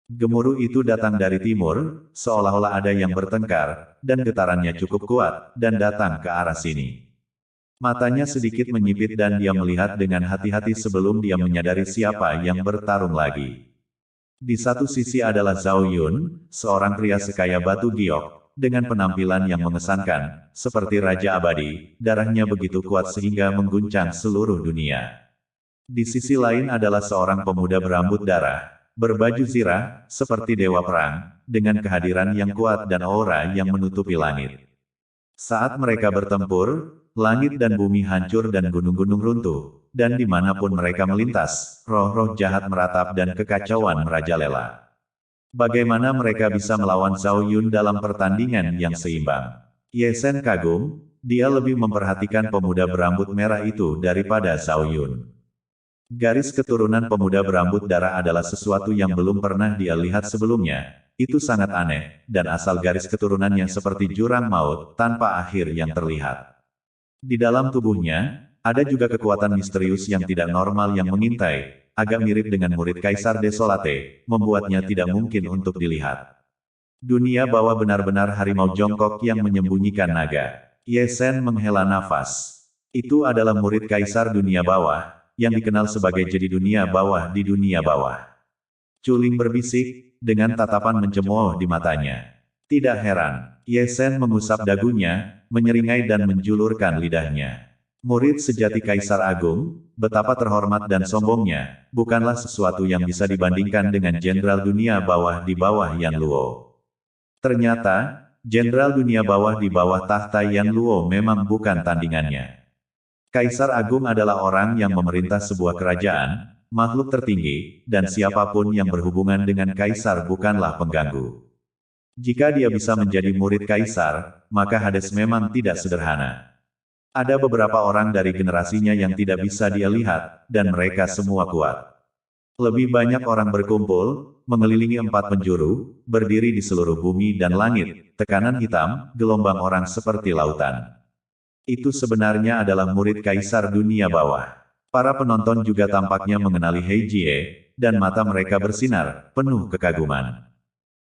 Gemuruh itu datang dari timur, seolah-olah ada yang bertengkar, dan getarannya cukup kuat, dan datang ke arah sini. Matanya sedikit menyipit dan dia melihat dengan hati-hati sebelum dia menyadari siapa yang bertarung lagi. Di satu sisi adalah Zhao Yun, seorang pria sekaya batu giok, dengan penampilan yang mengesankan, seperti Raja Abadi, darahnya begitu kuat sehingga mengguncang seluruh dunia. Di sisi lain adalah seorang pemuda berambut darah, berbaju zirah, seperti dewa perang, dengan kehadiran yang kuat dan aura yang menutupi langit. Saat mereka bertempur, langit dan bumi hancur dan gunung-gunung runtuh, dan dimanapun mereka melintas, roh-roh jahat meratap dan kekacauan merajalela. Bagaimana mereka bisa melawan Zhao Yun dalam pertandingan yang seimbang? Ye Sen kagum, dia lebih memperhatikan pemuda berambut merah itu daripada Zhao Yun. Garis keturunan pemuda berambut darah adalah sesuatu yang belum pernah dia lihat sebelumnya. Itu sangat aneh, dan asal garis keturunannya seperti jurang maut, tanpa akhir yang terlihat. Di dalam tubuhnya, ada juga kekuatan misterius yang tidak normal yang mengintai, agak mirip dengan murid Kaisar Desolate, membuatnya tidak mungkin untuk dilihat. Dunia bawah benar-benar harimau jongkok yang menyembunyikan naga. Ye Sen menghela nafas. Itu adalah murid Kaisar Dunia Bawah, yang dikenal sebagai jadi dunia bawah di dunia bawah. Culing berbisik, dengan tatapan mencemooh di matanya. Tidak heran, Ye Sen mengusap dagunya, menyeringai dan menjulurkan lidahnya. Murid sejati Kaisar Agung, betapa terhormat dan sombongnya, bukanlah sesuatu yang bisa dibandingkan dengan Jenderal Dunia Bawah di bawah Yan Luo. Ternyata, Jenderal Dunia Bawah di bawah tahta Yan Luo memang bukan tandingannya. Kaisar Agung adalah orang yang memerintah sebuah kerajaan, makhluk tertinggi, dan siapapun yang berhubungan dengan Kaisar bukanlah pengganggu. Jika dia bisa menjadi murid Kaisar, maka Hades memang tidak sederhana. Ada beberapa orang dari generasinya yang tidak bisa dia lihat, dan mereka semua kuat. Lebih banyak orang berkumpul, mengelilingi 4 penjuru, berdiri di seluruh bumi dan langit, tekanan hitam, gelombang orang seperti lautan. Itu sebenarnya adalah murid Kaisar Dunia Bawah. Para penonton juga tampaknya mengenali Hei Jie, dan mata mereka bersinar, penuh kekaguman.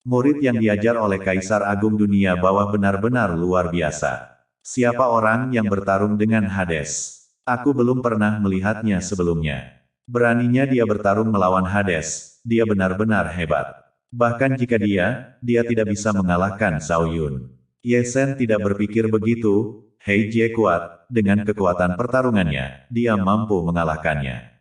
Murid yang diajar oleh Kaisar Agung Dunia Bawah benar-benar luar biasa. Siapa orang yang bertarung dengan Hades? Aku belum pernah melihatnya sebelumnya. Beraninya dia bertarung melawan Hades, dia benar-benar hebat. Bahkan jika dia tidak bisa mengalahkan Zhao Yun. Ye Shen tidak berpikir begitu, Hei Jie kuat, dengan kekuatan pertarungannya, dia mampu mengalahkannya.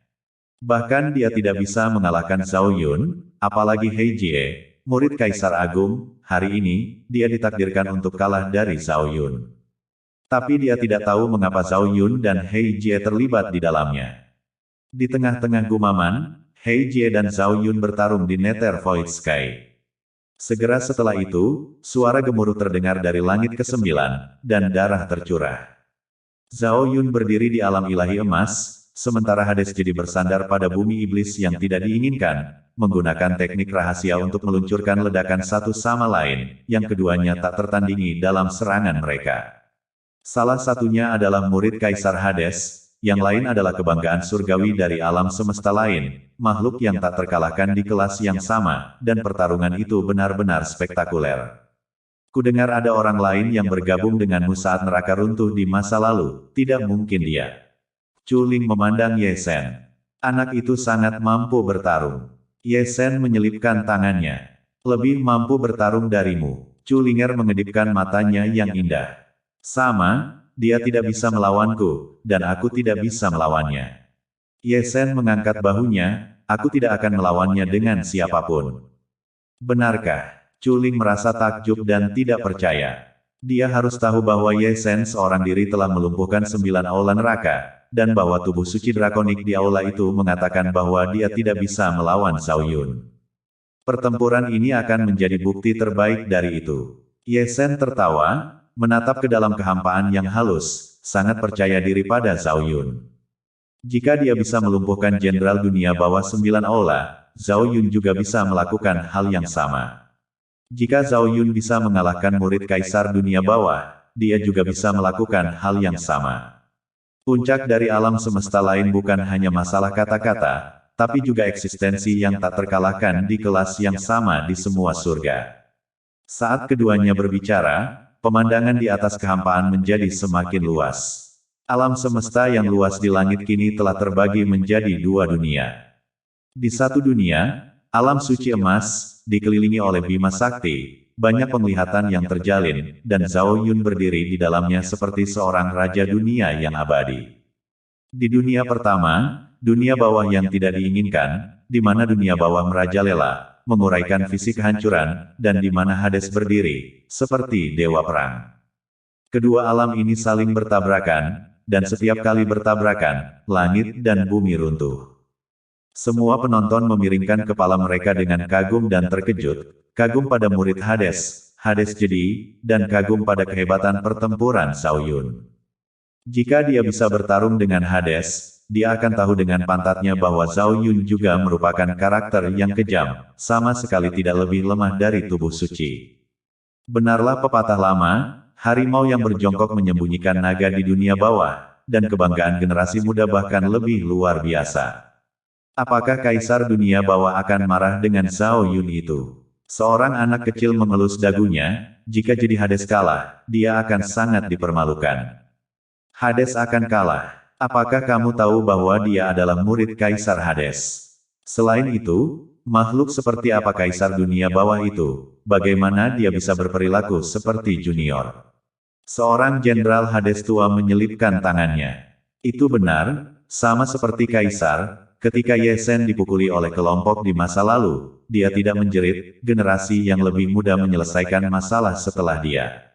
Bahkan dia tidak bisa mengalahkan Zhao Yun, apalagi Hei Jie, murid Kaisar Agung, hari ini, dia ditakdirkan untuk kalah dari Zhao Yun. Tapi dia tidak tahu mengapa Zhao Yun dan Hei Jie terlibat di dalamnya. Di tengah-tengah gumaman, Hei Jie dan Zhao Yun bertarung di Nether Void Sky. Segera setelah itu, suara gemuruh terdengar dari langit ke-9, dan darah tercurah. Zhao Yun berdiri di alam ilahi emas, sementara Hades jadi bersandar pada bumi iblis yang tidak diinginkan, menggunakan teknik rahasia untuk meluncurkan ledakan satu sama lain, yang keduanya tak tertandingi dalam serangan mereka. Salah satunya adalah murid Kaisar Hades, yang lain adalah kebanggaan surgawi dari alam semesta lain, makhluk yang tak terkalahkan di kelas yang sama, dan pertarungan itu benar-benar spektakuler. Kudengar ada orang lain yang bergabung denganmu saat neraka runtuh di masa lalu, tidak mungkin dia. Chu Ling memandang Ye Shen. Anak itu sangat mampu bertarung. Ye Shen menyelipkan tangannya. Lebih mampu bertarung darimu. Chu Linger mengedipkan matanya yang indah. Sama, dia tidak bisa melawanku, dan aku tidak bisa melawannya. Ye Shen mengangkat bahunya, aku tidak akan melawannya dengan siapapun. Benarkah? Chu Ling merasa takjub dan tidak percaya. Dia harus tahu bahwa Ye Shen seorang diri telah melumpuhkan 9 aula neraka, dan bahwa tubuh suci drakonik di aula itu mengatakan bahwa dia tidak bisa melawan Zhao Yun. Pertempuran ini akan menjadi bukti terbaik dari itu. Ye Shen tertawa, menatap ke dalam kehampaan yang halus, sangat percaya diri pada Zhao Yun. Jika dia bisa melumpuhkan Jenderal Dunia Bawah 9 aula, Zhao Yun juga bisa melakukan hal yang sama. Jika Zhao Yun bisa mengalahkan murid Kaisar Dunia Bawah, dia juga bisa melakukan hal yang sama. Puncak dari alam semesta lain bukan hanya masalah kata-kata, tapi juga eksistensi yang tak terkalahkan di kelas yang sama di semua surga. Saat keduanya berbicara, pemandangan di atas kehampaan menjadi semakin luas. Alam semesta yang luas di langit kini telah terbagi menjadi 2 dunia. Di satu dunia, alam suci emas, dikelilingi oleh Bima Sakti, banyak penglihatan yang terjalin, dan Zhao Yun berdiri di dalamnya seperti seorang raja dunia yang abadi. Di dunia pertama, dunia bawah yang tidak diinginkan, di mana dunia bawah merajalela, menguraikan visi kehancuran, dan di mana Hades berdiri, seperti dewa perang. Kedua alam ini saling bertabrakan, dan setiap kali bertabrakan, langit dan bumi runtuh. Semua penonton memiringkan kepala mereka dengan kagum dan terkejut, kagum pada murid Hades, Hades jadi, dan kagum pada kehebatan pertempuran Zhao Yun. Jika dia bisa bertarung dengan Hades, dia akan tahu dengan pantatnya bahwa Zhao Yun juga merupakan karakter yang kejam, sama sekali tidak lebih lemah dari tubuh suci. Benarlah pepatah lama, harimau yang berjongkok menyembunyikan naga di dunia bawah, dan kebanggaan generasi muda bahkan lebih luar biasa. Apakah Kaisar Dunia Bawah akan marah dengan Zhao Yun itu? Seorang anak kecil mengelus dagunya, jika jadi Hades kalah, dia akan sangat dipermalukan. Hades akan kalah. Apakah kamu tahu bahwa dia adalah murid Kaisar Hades? Selain itu, makhluk seperti apa Kaisar Dunia Bawah itu? Bagaimana dia bisa berperilaku seperti junior? Seorang Jenderal Hades tua menyelipkan tangannya. Itu benar, sama seperti Kaisar, ketika Ye Shen dipukuli oleh kelompok di masa lalu, dia tidak menjerit, generasi yang lebih muda menyelesaikan masalah setelah dia.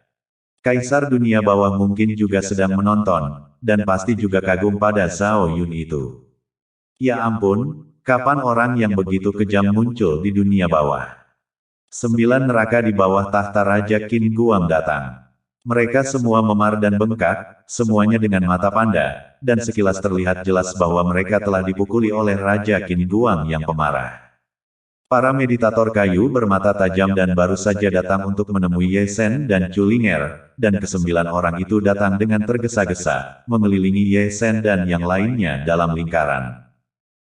Kaisar dunia bawah mungkin juga sedang menonton, dan pasti juga kagum pada Zhao Yun itu. Ya ampun, kapan orang yang begitu kejam muncul di dunia bawah? 9 neraka di bawah tahta Raja Qin Guang datang. Mereka semua memar dan bengkak, semuanya dengan mata panda, dan sekilas terlihat jelas bahwa mereka telah dipukuli oleh Raja Qin Guang yang pemarah. Para meditator kayu bermata tajam dan baru saja datang untuk menemui Ye Shen dan Chu Linger, dan ke-9 orang itu datang dengan tergesa-gesa, mengelilingi Ye Shen dan yang lainnya dalam lingkaran.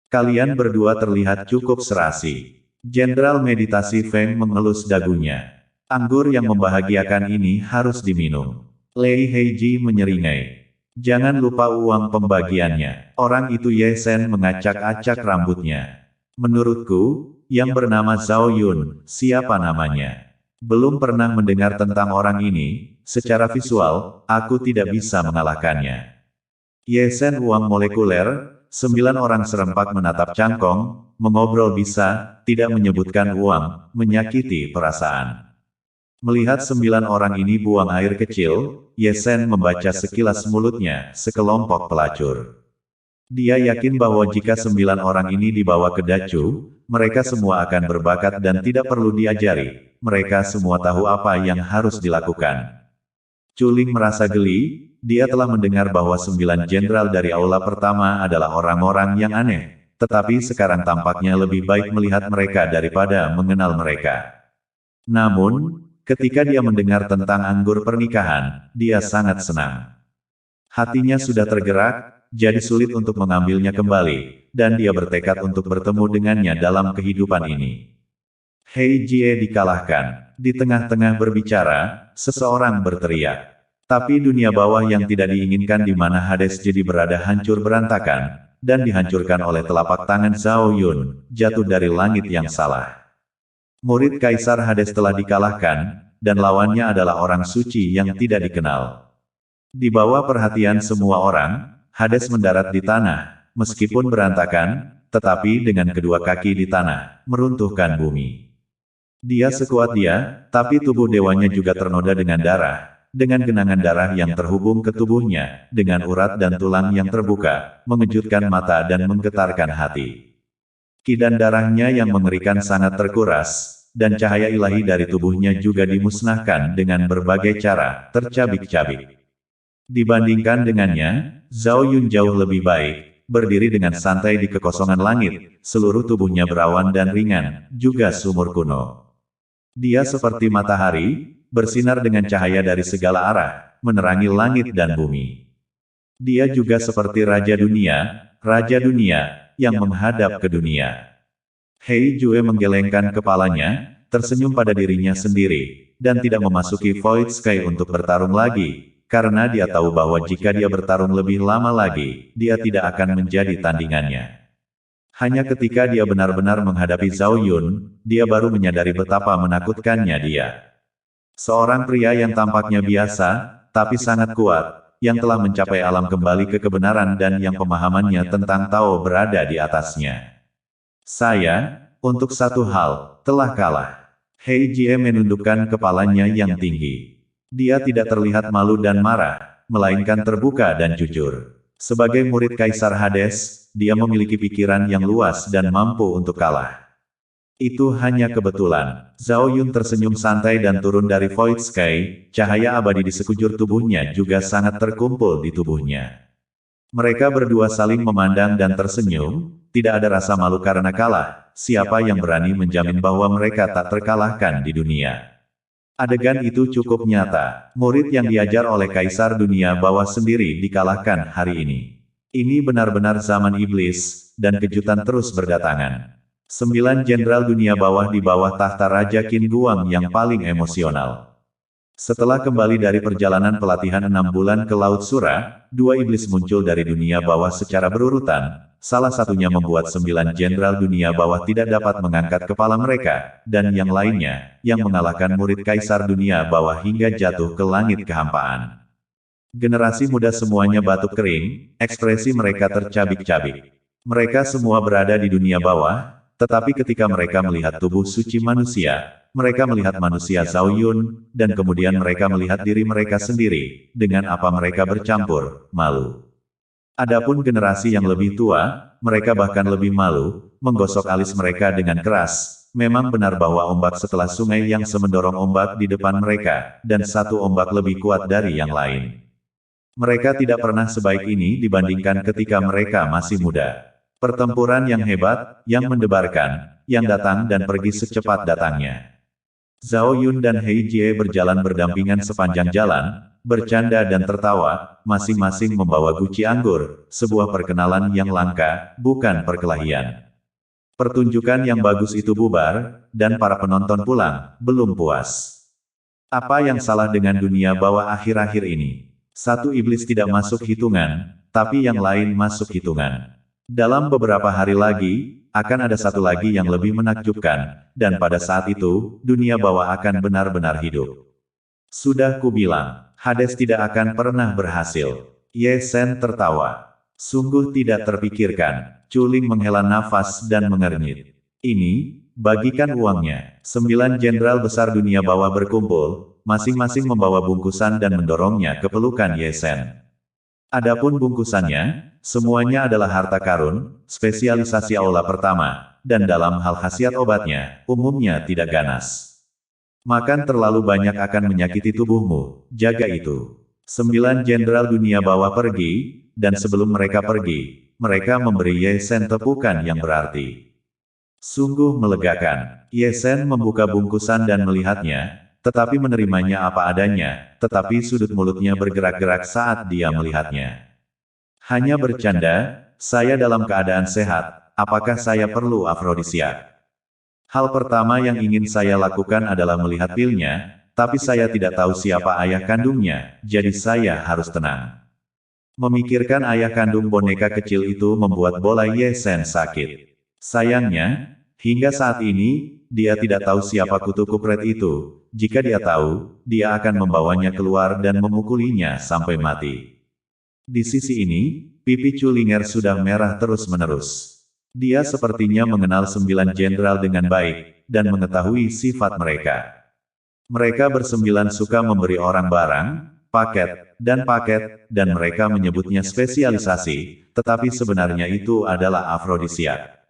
Kalian berdua terlihat cukup serasi. Jenderal meditasi Feng mengelus dagunya. Anggur yang membahagiakan ini harus diminum. Lei Heiji menyeringai. Jangan lupa uang pembagiannya. Orang itu Ye Shen mengacak-acak rambutnya. Menurutku, yang bernama Zhao Yun, siapa namanya? Belum pernah mendengar tentang orang ini, secara visual, aku tidak bisa mengalahkannya. Ye Shen uang molekuler, 9 orang serempak menatap cangkong, mengobrol bisa, tidak menyebutkan uang, menyakiti perasaan. Melihat 9 orang ini buang air kecil, Ye Shen membaca sekilas mulutnya, sekelompok pelacur. Dia yakin bahwa jika 9 orang ini dibawa ke Dacu, mereka semua akan berbakat dan tidak perlu diajari, mereka semua tahu apa yang harus dilakukan. Chu Ling merasa geli, dia telah mendengar bahwa 9 jenderal dari aula pertama adalah orang-orang yang aneh, tetapi sekarang tampaknya lebih baik melihat mereka daripada mengenal mereka. Namun, ketika dia mendengar tentang anggur pernikahan, dia sangat senang. Hatinya sudah tergerak, jadi sulit untuk mengambilnya kembali, dan dia bertekad untuk bertemu dengannya dalam kehidupan ini. Hei Jie dikalahkan. Di tengah-tengah berbicara, seseorang berteriak. Tapi dunia bawah yang tidak diinginkan di mana Hades jadi berada hancur berantakan, dan dihancurkan oleh telapak tangan Zhao Yun, jatuh dari langit yang salah. Murid Kaisar Hades telah dikalahkan, dan lawannya adalah orang suci yang tidak dikenal. Di bawah perhatian semua orang, Hades mendarat di tanah, meskipun berantakan, tetapi dengan kedua kaki di tanah, meruntuhkan bumi. Dia sekuat dia, tapi tubuh dewanya juga ternoda dengan darah, dengan genangan darah yang terhubung ke tubuhnya, dengan urat dan tulang yang terbuka, mengejutkan mata dan menggetarkan hati. Ki dan darahnya yang mengerikan sangat terkuras, dan cahaya ilahi dari tubuhnya juga dimusnahkan dengan berbagai cara, tercabik-cabik. Dibandingkan dengannya, Zhao Yun jauh lebih baik, berdiri dengan santai di kekosongan langit, seluruh tubuhnya berawan dan ringan, juga sumur kuno. Dia seperti matahari, bersinar dengan cahaya dari segala arah, menerangi langit dan bumi. Dia juga seperti Raja Dunia, yang menghadap ke dunia. Hei Jue menggelengkan kepalanya, tersenyum pada dirinya sendiri, dan tidak memasuki Void Sky untuk bertarung lagi, karena dia tahu bahwa jika dia bertarung lebih lama lagi, dia tidak akan menjadi tandingannya. Hanya ketika dia benar-benar menghadapi Zhao Yun, dia baru menyadari betapa menakutkannya dia. Seorang pria yang tampaknya biasa, tapi sangat kuat, yang telah mencapai alam kembali ke kebenaran dan yang pemahamannya tentang Tao berada di atasnya. Saya, untuk satu hal, telah kalah. Hei Jie menundukkan kepalanya yang tinggi. Dia tidak terlihat malu dan marah, melainkan terbuka dan jujur. Sebagai murid Kaisar Hades, dia memiliki pikiran yang luas dan mampu untuk kalah. Itu hanya kebetulan. Zhao Yun tersenyum santai dan turun dari Void Sky, cahaya abadi di sekujur tubuhnya juga sangat terkumpul di tubuhnya. Mereka berdua saling memandang dan tersenyum, tidak ada rasa malu karena kalah, siapa yang berani menjamin bahwa mereka tak terkalahkan di dunia. Adegan itu cukup nyata, murid yang diajar oleh Kaisar Dunia Bawah sendiri dikalahkan hari ini. Ini benar-benar zaman iblis, dan kejutan terus berdatangan. 9 jenderal dunia bawah di bawah tahta Raja Qin Guang yang paling emosional. Setelah kembali dari perjalanan pelatihan 6 bulan ke Laut Sura, 2 iblis muncul dari dunia bawah secara berurutan, salah satunya membuat 9 jenderal dunia bawah tidak dapat mengangkat kepala mereka, dan yang lainnya, yang mengalahkan murid Kaisar Dunia Bawah hingga jatuh ke langit kehampaan. Generasi muda semuanya batuk kering, ekspresi mereka tercabik-cabik. Mereka semua berada di dunia bawah, tetapi ketika mereka melihat tubuh suci manusia, mereka melihat manusia Zhao Yun, dan kemudian mereka melihat diri mereka sendiri, dengan apa mereka bercampur, malu. Adapun generasi yang lebih tua, mereka bahkan lebih malu, menggosok alis mereka dengan keras. Memang benar bahwa ombak setelah sungai yang semendorong ombak di depan mereka, dan satu ombak lebih kuat dari yang lain. Mereka tidak pernah sebaik ini dibandingkan ketika mereka masih muda. Pertempuran yang hebat, yang mendebarkan, yang datang dan pergi secepat datangnya. Zhao Yun dan Hei Jie berjalan berdampingan sepanjang jalan, bercanda dan tertawa, masing-masing membawa guci anggur, sebuah perkenalan yang langka, bukan perkelahian. Pertunjukan yang bagus itu bubar, dan para penonton pulang, belum puas. Apa yang salah dengan dunia bawah akhir-akhir ini? Satu iblis tidak masuk hitungan, tapi yang lain masuk hitungan. Dalam beberapa hari lagi, akan ada satu lagi yang lebih menakjubkan, dan pada saat itu, dunia bawah akan benar-benar hidup. Sudah kubilang, Hades tidak akan pernah berhasil. Ye Shen tertawa. Sungguh tidak terpikirkan. Chuling menghela nafas dan mengernyit. Ini, bagikan uangnya. 9 jenderal besar dunia bawah berkumpul, masing-masing membawa bungkusan dan mendorongnya ke pelukan Ye Shen. Adapun bungkusannya, semuanya adalah harta karun, spesialisasi aula pertama, dan dalam hal khasiat obatnya, umumnya tidak ganas. Makan terlalu banyak akan menyakiti tubuhmu, jaga itu. 9 jenderal dunia bawah pergi, dan sebelum mereka pergi, mereka memberi Ye Shen tepukan yang berarti. Sungguh melegakan. Ye Shen membuka bungkusan dan melihatnya, tetapi menerimanya apa adanya, tetapi sudut mulutnya bergerak-gerak saat dia melihatnya. Hanya bercanda, saya dalam keadaan sehat, apakah saya perlu afrodisiak? Hal pertama yang ingin saya lakukan adalah melihat pilnya, tapi saya tidak tahu siapa ayah kandungnya, jadi saya harus tenang. Memikirkan ayah kandung boneka kecil itu membuat bola Ye Shen sakit. Sayangnya, hingga saat ini, dia tidak tahu siapa kutu kupret itu. Jika dia tahu, dia akan membawanya keluar dan memukulinya sampai mati. Di sisi ini, pipi Chulinger sudah merah terus-menerus. Dia sepertinya mengenal 9 jenderal dengan baik, dan mengetahui sifat mereka. Mereka bersembilan suka memberi orang barang, paket, dan mereka menyebutnya spesialisasi, tetapi sebenarnya itu adalah afrodisiak.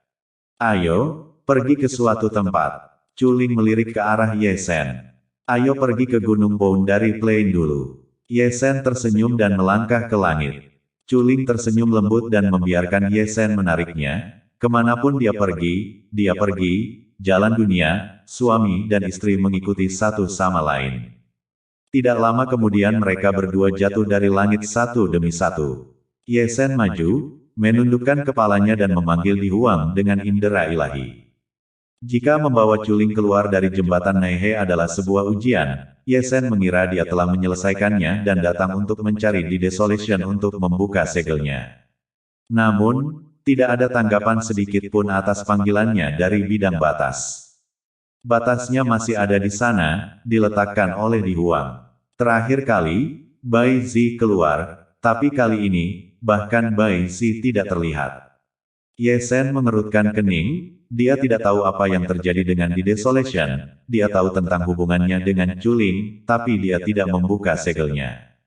Ayo, pergi ke suatu tempat. Chuling melirik ke arah Ye Shen. Ayo pergi ke Gunung Boundary Plain dulu. Ye Shen tersenyum dan melangkah ke langit. Chuling tersenyum lembut dan membiarkan Ye Shen menariknya. Kemanapun dia pergi, jalan dunia, suami dan istri mengikuti satu sama lain. Tidak lama kemudian mereka berdua jatuh dari langit satu demi satu. Ye Shen maju, menundukkan kepalanya dan memanggil Di Huang dengan indera ilahi. Jika membawa Chuling keluar dari jembatan Naihe adalah sebuah ujian, Ye Shen mengira dia telah menyelesaikannya dan datang untuk mencari di Desolation untuk membuka segelnya. Namun, tidak ada tanggapan sedikit pun atas panggilannya dari bidang batas. Batasnya masih ada di sana, diletakkan oleh Di Huang. Terakhir kali, Bai Zi keluar, tapi kali ini, bahkan Bai Zi tidak terlihat. Ye Shen mengerutkan kening. Dia tidak tahu apa yang terjadi dengan di Desolation, dia tahu tentang hubungannya dengan Chuling, tapi dia tidak membuka segelnya.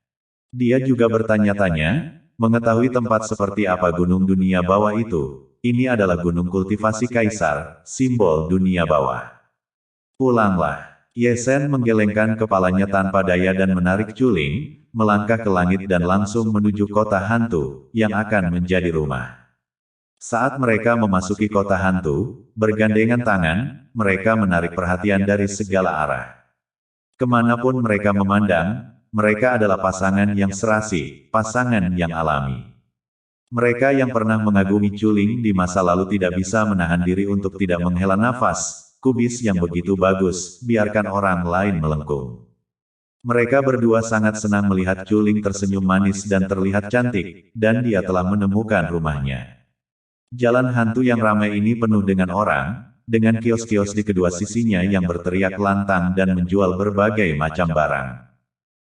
Dia juga bertanya-tanya, mengetahui tempat seperti apa gunung dunia bawah itu. Ini adalah gunung kultivasi kaisar, simbol dunia bawah. Pulanglah. Ye Shen menggelengkan kepalanya tanpa daya dan menarik Chuling, melangkah ke langit dan langsung menuju kota hantu, yang akan menjadi rumah. Saat mereka memasuki kota hantu, bergandengan tangan, mereka menarik perhatian dari segala arah. Kemanapun mereka memandang, mereka adalah pasangan yang serasi, pasangan yang alami. Mereka yang pernah mengagumi Chuling di masa lalu tidak bisa menahan diri untuk tidak menghela nafas, kubis yang begitu bagus, biarkan orang lain melengkung. Mereka berdua sangat senang melihat Chuling tersenyum manis dan terlihat cantik, dan dia telah menemukan rumahnya. Jalan hantu yang ramai ini penuh dengan orang, dengan kios-kios di kedua sisinya yang berteriak lantang dan menjual berbagai macam barang.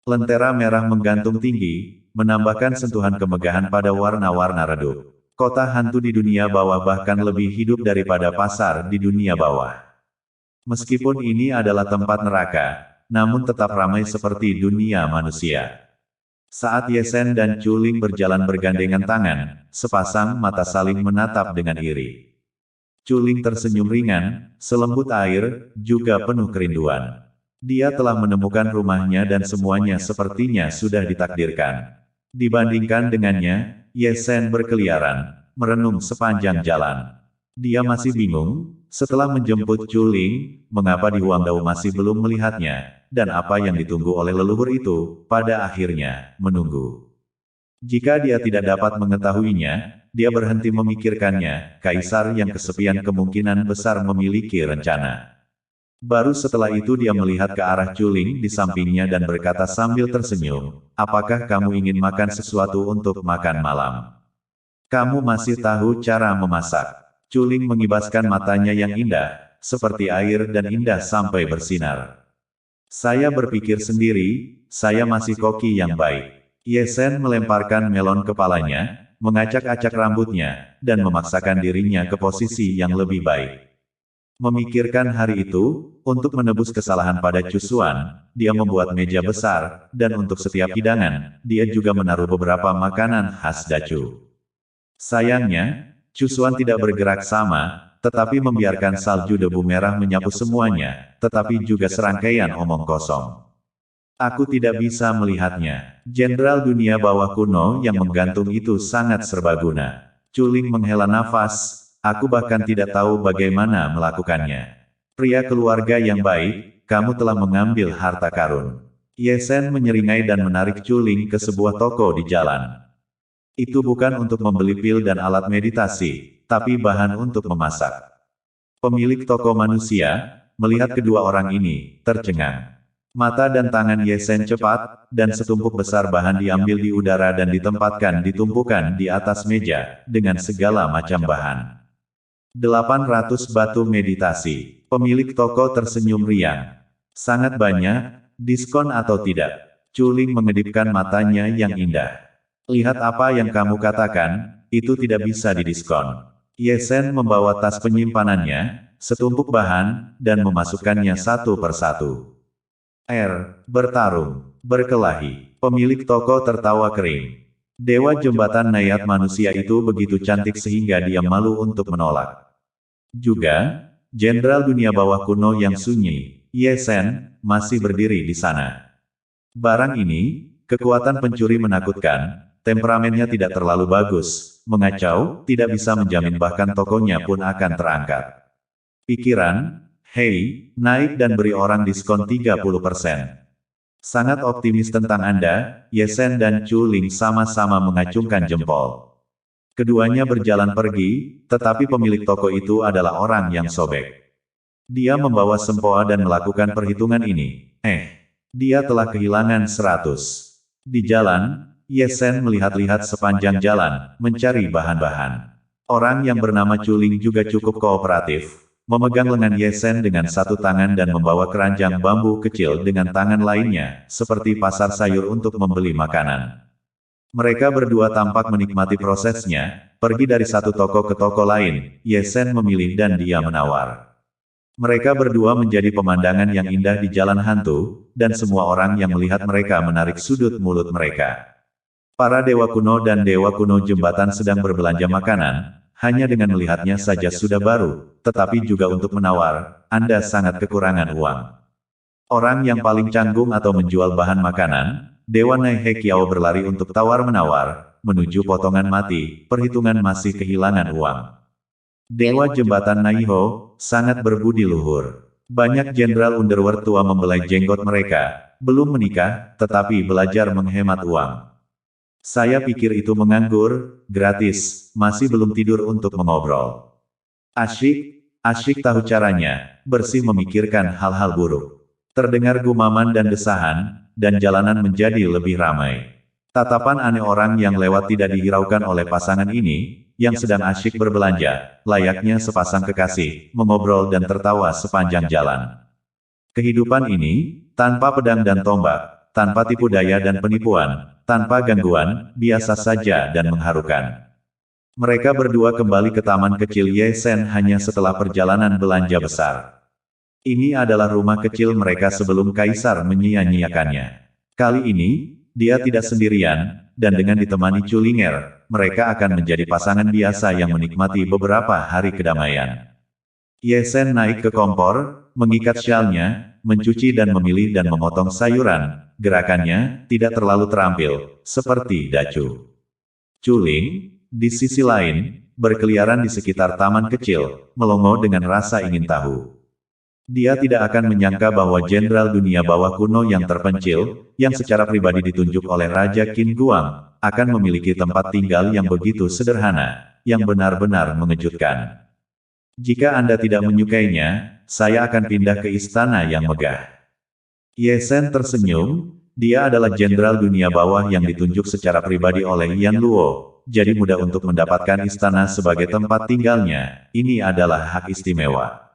Lentera merah menggantung tinggi, menambahkan sentuhan kemegahan pada warna-warna redup. Kota hantu di dunia bawah bahkan lebih hidup daripada pasar di dunia bawah. Meskipun ini adalah tempat neraka, namun tetap ramai seperti dunia manusia. Saat Yesen dan Chuling berjalan bergandengan tangan, sepasang mata saling menatap dengan iri. Chuling tersenyum ringan, selembut air, juga penuh kerinduan. Dia telah menemukan rumahnya dan semuanya sepertinya sudah ditakdirkan. Dibandingkan dengannya, Yesen berkeliaran, merenung sepanjang jalan. Dia masih bingung, setelah menjemput Chuling, mengapa di Huangdao masih belum melihatnya, dan apa yang ditunggu oleh leluhur itu, pada akhirnya, menunggu. Jika dia tidak dapat mengetahuinya, dia berhenti memikirkannya, kaisar yang kesepian kemungkinan besar memiliki rencana. Baru setelah itu dia melihat ke arah Chuling di sampingnya dan berkata sambil tersenyum, apakah kamu ingin makan sesuatu untuk makan malam? Kamu masih tahu cara memasak? Chuling mengibaskan matanya yang indah, seperti air dan indah sampai bersinar. Saya berpikir sendiri, saya masih koki yang baik. Yesen melemparkan melon kepalanya, mengacak-acak rambutnya, dan memaksakan dirinya ke posisi yang lebih baik. Memikirkan hari itu, untuk menebus kesalahan pada Cusuan, dia membuat meja besar, dan untuk setiap hidangan, dia juga menaruh beberapa makanan khas Dacu. Sayangnya, Cusuan tidak bergerak sama, tetapi membiarkan salju debu merah menyapu semuanya, tetapi juga serangkaian omong kosong. Aku tidak bisa melihatnya. Jenderal dunia bawah kuno yang menggantung itu sangat serbaguna. Chuling menghela nafas, aku bahkan tidak tahu bagaimana melakukannya. Pria keluarga yang baik, kamu telah mengambil harta karun. Yesen menyeringai dan menarik Chuling ke sebuah toko di jalan. Itu bukan untuk membeli pil dan alat meditasi, tapi bahan untuk memasak. Pemilik toko manusia, melihat kedua orang ini, tercengang. Mata dan tangan Yesen cepat, dan setumpuk besar bahan diambil di udara dan ditempatkan ditumpukan di atas meja, dengan segala macam bahan. 800 batu meditasi. Pemilik toko tersenyum riang. Sangat banyak, diskon atau tidak? Chuling mengedipkan matanya yang indah. Lihat apa yang kamu katakan, itu tidak bisa didiskon. Yesen membawa tas penyimpanannya, setumpuk bahan, dan memasukkannya satu persatu. Bertarung, berkelahi. Pemilik toko tertawa kering. Dewa jembatan Nayat manusia itu begitu cantik sehingga dia malu untuk menolak. Juga, Jenderal dunia bawah kuno yang sunyi, Yesen, masih berdiri di sana. Barang ini, kekuatan pencuri menakutkan, temperamennya tidak terlalu bagus, mengacau, tidak bisa menjamin bahkan tokonya pun akan terangkat. Pikiran, hei, naik dan beri orang diskon 30%. Sangat optimis tentang Anda, Yesen dan Chuling sama-sama mengacungkan jempol. Keduanya berjalan pergi, tetapi pemilik toko itu adalah orang yang sobek. Dia membawa sempoa dan melakukan perhitungan ini. Dia telah kehilangan 100. Di jalan, Yesen melihat-lihat sepanjang jalan, mencari bahan-bahan. Orang yang bernama Chuling juga cukup kooperatif, memegang lengan Yesen dengan satu tangan dan membawa keranjang bambu kecil dengan tangan lainnya, seperti pasar sayur untuk membeli makanan. Mereka berdua tampak menikmati prosesnya, pergi dari satu toko ke toko lain, Yesen memilih dan dia menawar. Mereka berdua menjadi pemandangan yang indah di jalan hantu, dan semua orang yang melihat mereka menarik sudut mulut mereka. Para dewa kuno dan dewa kuno jembatan sedang berbelanja makanan, hanya dengan melihatnya saja sudah baru, tetapi juga untuk menawar, Anda sangat kekurangan uang. Orang yang paling canggung atau menjual bahan makanan, Dewa Nai Hekiao berlari untuk tawar-menawar, menuju potongan mati, perhitungan masih kehilangan uang. Dewa jembatan Naiho, sangat berbudi luhur. Banyak jenderal underworld tua membelai jenggot mereka, belum menikah, tetapi belajar menghemat uang. Saya pikir itu menganggur, gratis, masih belum tidur untuk mengobrol. Asyik tahu caranya, bersih memikirkan hal-hal buruk. Terdengar gumaman dan desahan, dan jalanan menjadi lebih ramai. Tatapan aneh orang yang lewat tidak dihiraukan oleh pasangan ini, yang sedang asyik berbelanja, layaknya sepasang kekasih, mengobrol dan tertawa sepanjang jalan. Kehidupan ini, tanpa pedang dan tombak, tanpa tipu daya dan penipuan, tanpa gangguan, biasa saja dan mengharukan. Mereka berdua kembali ke taman kecil Ye Sen hanya setelah perjalanan belanja besar. Ini adalah rumah kecil mereka sebelum Kaisar menyia-nyiakannya. Kali ini, dia tidak sendirian, dan dengan ditemani Culinger, mereka akan menjadi pasangan biasa yang menikmati beberapa hari kedamaian. Ye Sen naik ke kompor, mengikat syalnya, mencuci dan memilih dan memotong sayuran. Gerakannya tidak terlalu terampil, seperti Dacu. Culing, di sisi lain, berkeliaran di sekitar taman kecil, melongo dengan rasa ingin tahu. Dia tidak akan menyangka bahwa jenderal dunia bawah kuno yang terpencil, yang secara pribadi ditunjuk oleh Raja Qin Guang, akan memiliki tempat tinggal yang begitu sederhana, yang benar-benar mengejutkan. Jika Anda tidak menyukainya, saya akan pindah ke istana yang megah. Ye Sen tersenyum, dia adalah jenderal dunia bawah yang ditunjuk secara pribadi oleh Yan Luo, jadi mudah untuk mendapatkan istana sebagai tempat tinggalnya, ini adalah hak istimewa.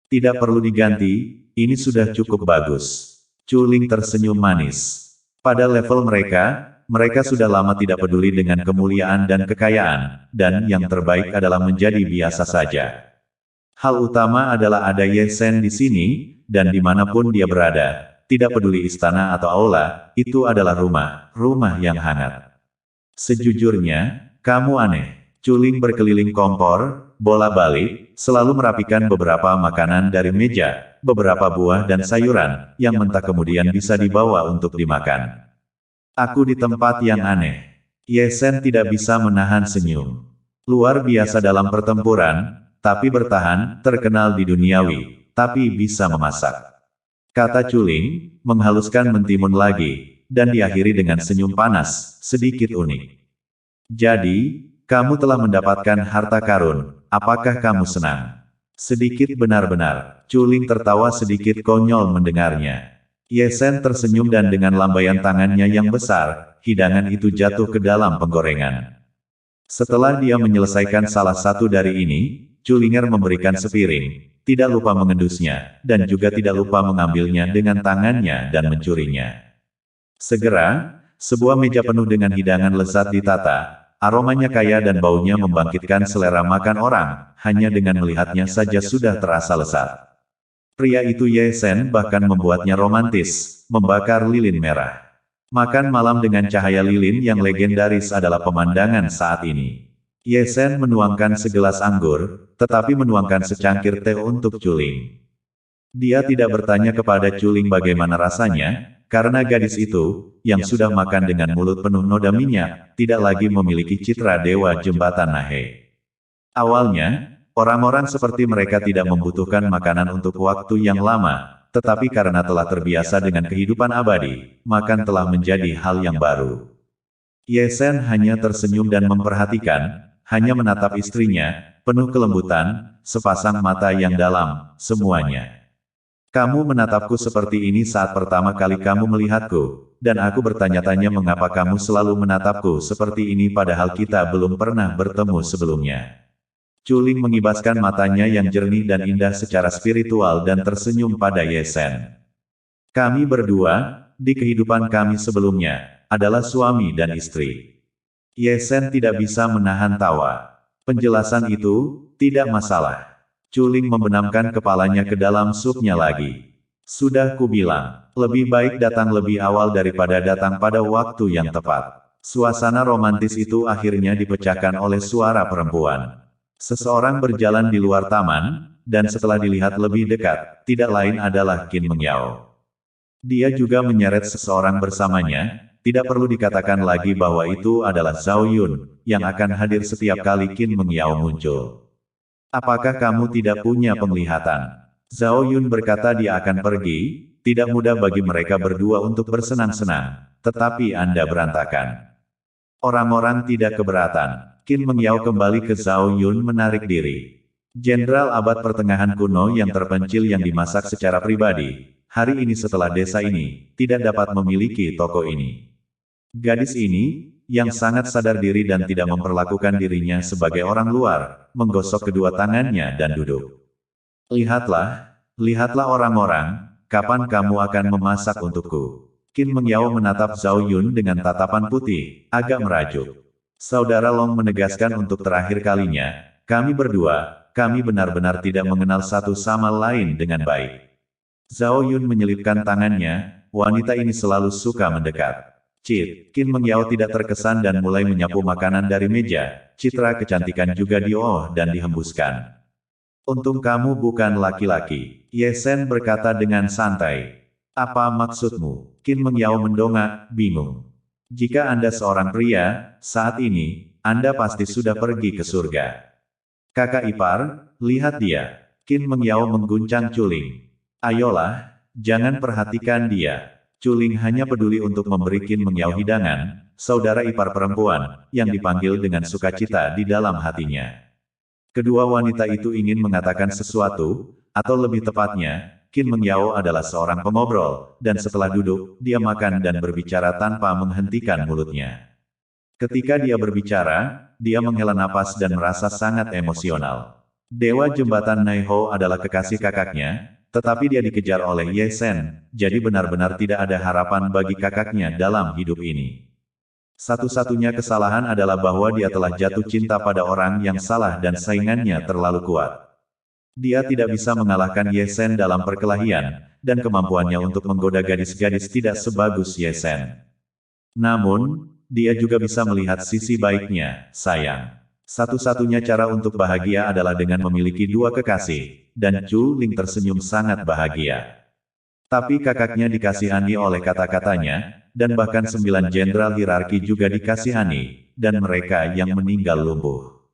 Tidak perlu diganti, ini sudah cukup bagus. Culing tersenyum manis. Pada level mereka, mereka sudah lama tidak peduli dengan kemuliaan dan kekayaan, dan yang terbaik adalah menjadi biasa saja. Hal utama adalah ada Ye Sen di sini, dan dimanapun dia berada, tidak peduli istana atau aula, itu adalah rumah yang hangat. Sejujurnya, kamu aneh. Culing berkeliling kompor, bola-balik, selalu merapikan beberapa makanan dari meja, beberapa buah dan sayuran, yang mentah kemudian bisa dibawa untuk dimakan. Aku di tempat yang aneh. Ye Sen tidak bisa menahan senyum. Luar biasa dalam pertempuran, tapi bertahan, terkenal di duniawi, tapi bisa memasak. Kata Culing, menghaluskan mentimun lagi, dan diakhiri dengan senyum panas, sedikit unik. Jadi, kamu telah mendapatkan harta karun, apakah kamu senang? Sedikit benar-benar, Culing tertawa sedikit konyol mendengarnya. Ye Sen tersenyum dan dengan lambaian tangannya yang besar, hidangan itu jatuh ke dalam penggorengan. Setelah dia menyelesaikan salah satu dari ini, Culinger memberikan sepiring, tidak lupa mengendusnya, dan juga tidak lupa mengambilnya dengan tangannya dan mencurinya. Segera, sebuah meja penuh dengan hidangan lezat ditata. Aromanya kaya dan baunya membangkitkan selera makan orang, hanya dengan melihatnya saja sudah terasa lezat. Pria itu Ye Sen bahkan membuatnya romantis, membakar lilin merah. Makan malam dengan cahaya lilin yang legendaris adalah pemandangan saat ini. Ye Sen menuangkan segelas anggur, tetapi menuangkan secangkir teh untuk Culing. Dia tidak bertanya kepada Culing bagaimana rasanya, karena gadis itu, yang sudah makan dengan mulut penuh noda minyak, tidak lagi memiliki citra dewa jembatan Nahe. Awalnya, orang-orang seperti mereka tidak membutuhkan makanan untuk waktu yang lama, tetapi karena telah terbiasa dengan kehidupan abadi, makan telah menjadi hal yang baru. Ye Sen hanya tersenyum dan memperhatikan, hanya menatap istrinya, penuh kelembutan, sepasang mata yang dalam, semuanya. Kamu menatapku seperti ini saat pertama kali kamu melihatku, dan aku bertanya-tanya mengapa kamu selalu menatapku seperti ini padahal kita belum pernah bertemu sebelumnya. Culing mengibaskan matanya yang jernih dan indah secara spiritual dan tersenyum pada Ye Sen. Kami berdua, di kehidupan kami sebelumnya, adalah suami dan istri. Ye Sen tidak bisa menahan tawa. Penjelasan itu, tidak masalah. Culing membenamkan kepalanya ke dalam supnya lagi. Sudah kubilang, lebih baik datang lebih awal daripada datang pada waktu yang tepat. Suasana romantis itu akhirnya dipecahkan oleh suara perempuan. Seseorang berjalan di luar taman, dan setelah dilihat lebih dekat, tidak lain adalah Qin Mengyao. Dia juga menyeret seseorang bersamanya, tidak perlu dikatakan lagi bahwa itu adalah Zhao Yun, yang akan hadir setiap kali Qin Mengyao muncul. Apakah kamu tidak punya penglihatan? Zhao Yun berkata dia akan pergi, tidak mudah bagi mereka berdua untuk bersenang-senang, tetapi Anda berantakan. Orang-orang tidak keberatan. Qin Mengyao kembali ke Zhao Yun menarik diri. Jenderal abad pertengahan kuno yang terpencil yang dimasak secara pribadi, hari ini setelah desa ini, tidak dapat memiliki toko ini. Gadis ini, yang sangat sadar diri dan tidak memperlakukan dirinya sebagai orang luar, menggosok kedua tangannya dan duduk. Lihatlah orang-orang, kapan kamu akan memasak untukku? Qin Mengyao menatap Zhao Yun dengan tatapan putih, agak merajuk. Saudara Long menegaskan untuk terakhir kalinya, kami benar-benar tidak mengenal satu sama lain dengan baik. Zhao Yun menyelipkan tangannya, wanita ini selalu suka mendekat. Qin Mengyao tidak terkesan dan mulai menyapu makanan dari meja, citra kecantikan juga diolah dan dihembuskan. Untung kamu bukan laki-laki, Ye Shen berkata dengan santai. Apa maksudmu? Qin Mengyao mendongak, bingung. Jika Anda seorang pria, saat ini, Anda pasti sudah pergi ke surga. Kakak ipar, lihat dia. Qin Mengyao mengguncang Culing. Ayolah, jangan perhatikan dia. Culing hanya peduli untuk memberi Qin Mengyao hidangan, saudara ipar perempuan, yang dipanggil dengan sukacita di dalam hatinya. Kedua wanita itu ingin mengatakan sesuatu, atau lebih tepatnya, Qin Mengyao adalah seorang pengobrol, dan setelah duduk, dia makan dan berbicara tanpa menghentikan mulutnya. Ketika dia berbicara, dia menghela napas dan merasa sangat emosional. Dewa jembatan Naiho adalah kekasih kakaknya, tetapi dia dikejar oleh Ye Shen, jadi benar-benar tidak ada harapan bagi kakaknya dalam hidup ini. Satu-satunya kesalahan adalah bahwa dia telah jatuh cinta pada orang yang salah dan saingannya terlalu kuat. Dia tidak bisa mengalahkan Ye Shen dalam perkelahian, dan kemampuannya untuk menggoda gadis-gadis tidak sebagus Ye Shen. Namun, dia juga bisa melihat sisi baiknya, sayang. Satu-satunya cara untuk bahagia adalah dengan memiliki dua kekasih, dan Chu Ling tersenyum sangat bahagia. Tapi kakaknya dikasihani oleh kata-katanya, dan bahkan 9 jenderal hierarki juga dikasihani, dan mereka yang meninggal lumpuh.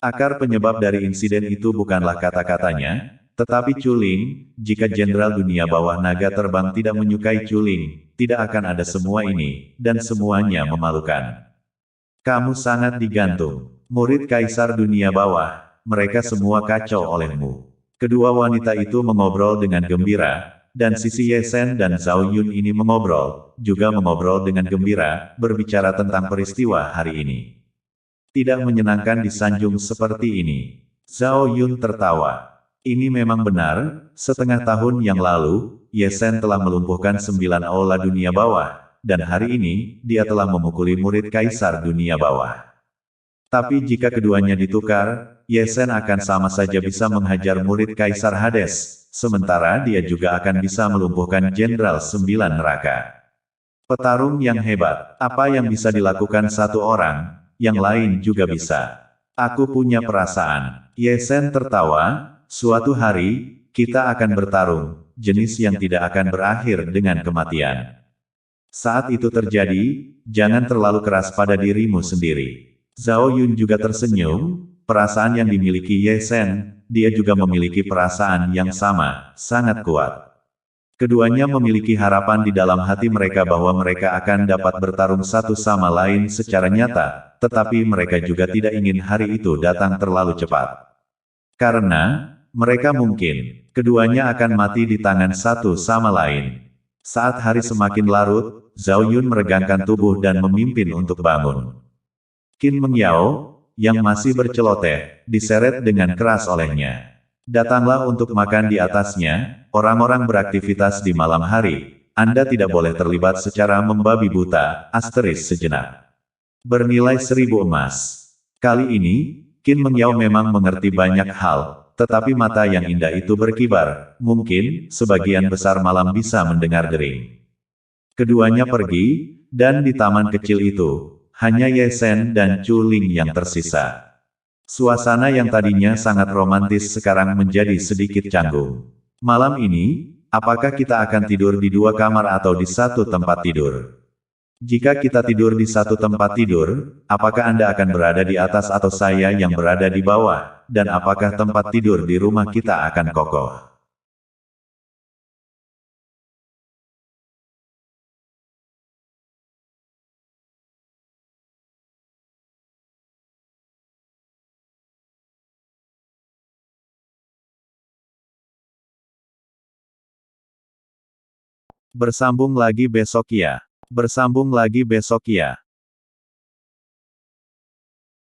Akar penyebab dari insiden itu bukanlah kata-katanya, tetapi Culing, jika jenderal dunia bawah naga terbang tidak menyukai Culing, tidak akan ada semua ini, dan semuanya memalukan. Kamu sangat digantung. Murid kaisar dunia bawah, mereka semua kacau olehmu. Kedua wanita itu mengobrol dengan gembira, dan sisi Ye Shen dan Zhao Yun ini juga mengobrol dengan gembira, berbicara tentang peristiwa hari ini. Tidak menyenangkan disanjung seperti ini. Zhao Yun tertawa. Ini memang benar, setengah tahun yang lalu, Ye Shen telah melumpuhkan 9 aula dunia bawah, dan hari ini, dia telah memukuli murid kaisar dunia bawah. Tapi jika keduanya ditukar, Ye Shen akan sama saja bisa menghajar murid kaisar Hades, sementara dia juga akan bisa melumpuhkan jenderal 9 neraka. Petarung yang hebat, apa yang bisa dilakukan satu orang, yang lain juga bisa. Aku punya perasaan. Ye Shen tertawa, suatu hari, kita akan bertarung, jenis yang tidak akan berakhir dengan kematian. Saat itu terjadi, jangan terlalu keras pada dirimu sendiri. Zhao Yun juga tersenyum, perasaan yang dimiliki Ye Shen, dia juga memiliki perasaan yang sama, sangat kuat. Keduanya memiliki harapan di dalam hati mereka bahwa mereka akan dapat bertarung satu sama lain secara nyata, tetapi mereka juga tidak ingin hari itu datang terlalu cepat. Karena, mereka mungkin, keduanya akan mati di tangan satu sama lain. Saat hari semakin larut, Zhao Yun meregangkan tubuh dan memimpin untuk bangun. Qin Mengyao, yang masih berceloteh, diseret dengan keras olehnya. Datanglah untuk makan di atasnya, orang-orang beraktivitas di malam hari. Anda tidak boleh terlibat secara membabi buta, sejenak. Bernilai 1000 emas. Kali ini, Qin Mengyao memang mengerti banyak hal, tetapi mata yang indah itu berkibar, mungkin, sebagian besar malam bisa mendengar dering. Keduanya pergi, dan di taman kecil itu, hanya Ye Shen dan Chu Ling yang tersisa. Suasana yang tadinya sangat romantis sekarang menjadi sedikit canggung. Malam ini, apakah kita akan tidur di 2 kamar atau di satu tempat tidur? Jika kita tidur di satu tempat tidur, apakah Anda akan berada di atas atau saya yang berada di bawah, dan apakah tempat tidur di rumah kita akan kokoh? Bersambung lagi besok ya. Bersambung lagi besok ya.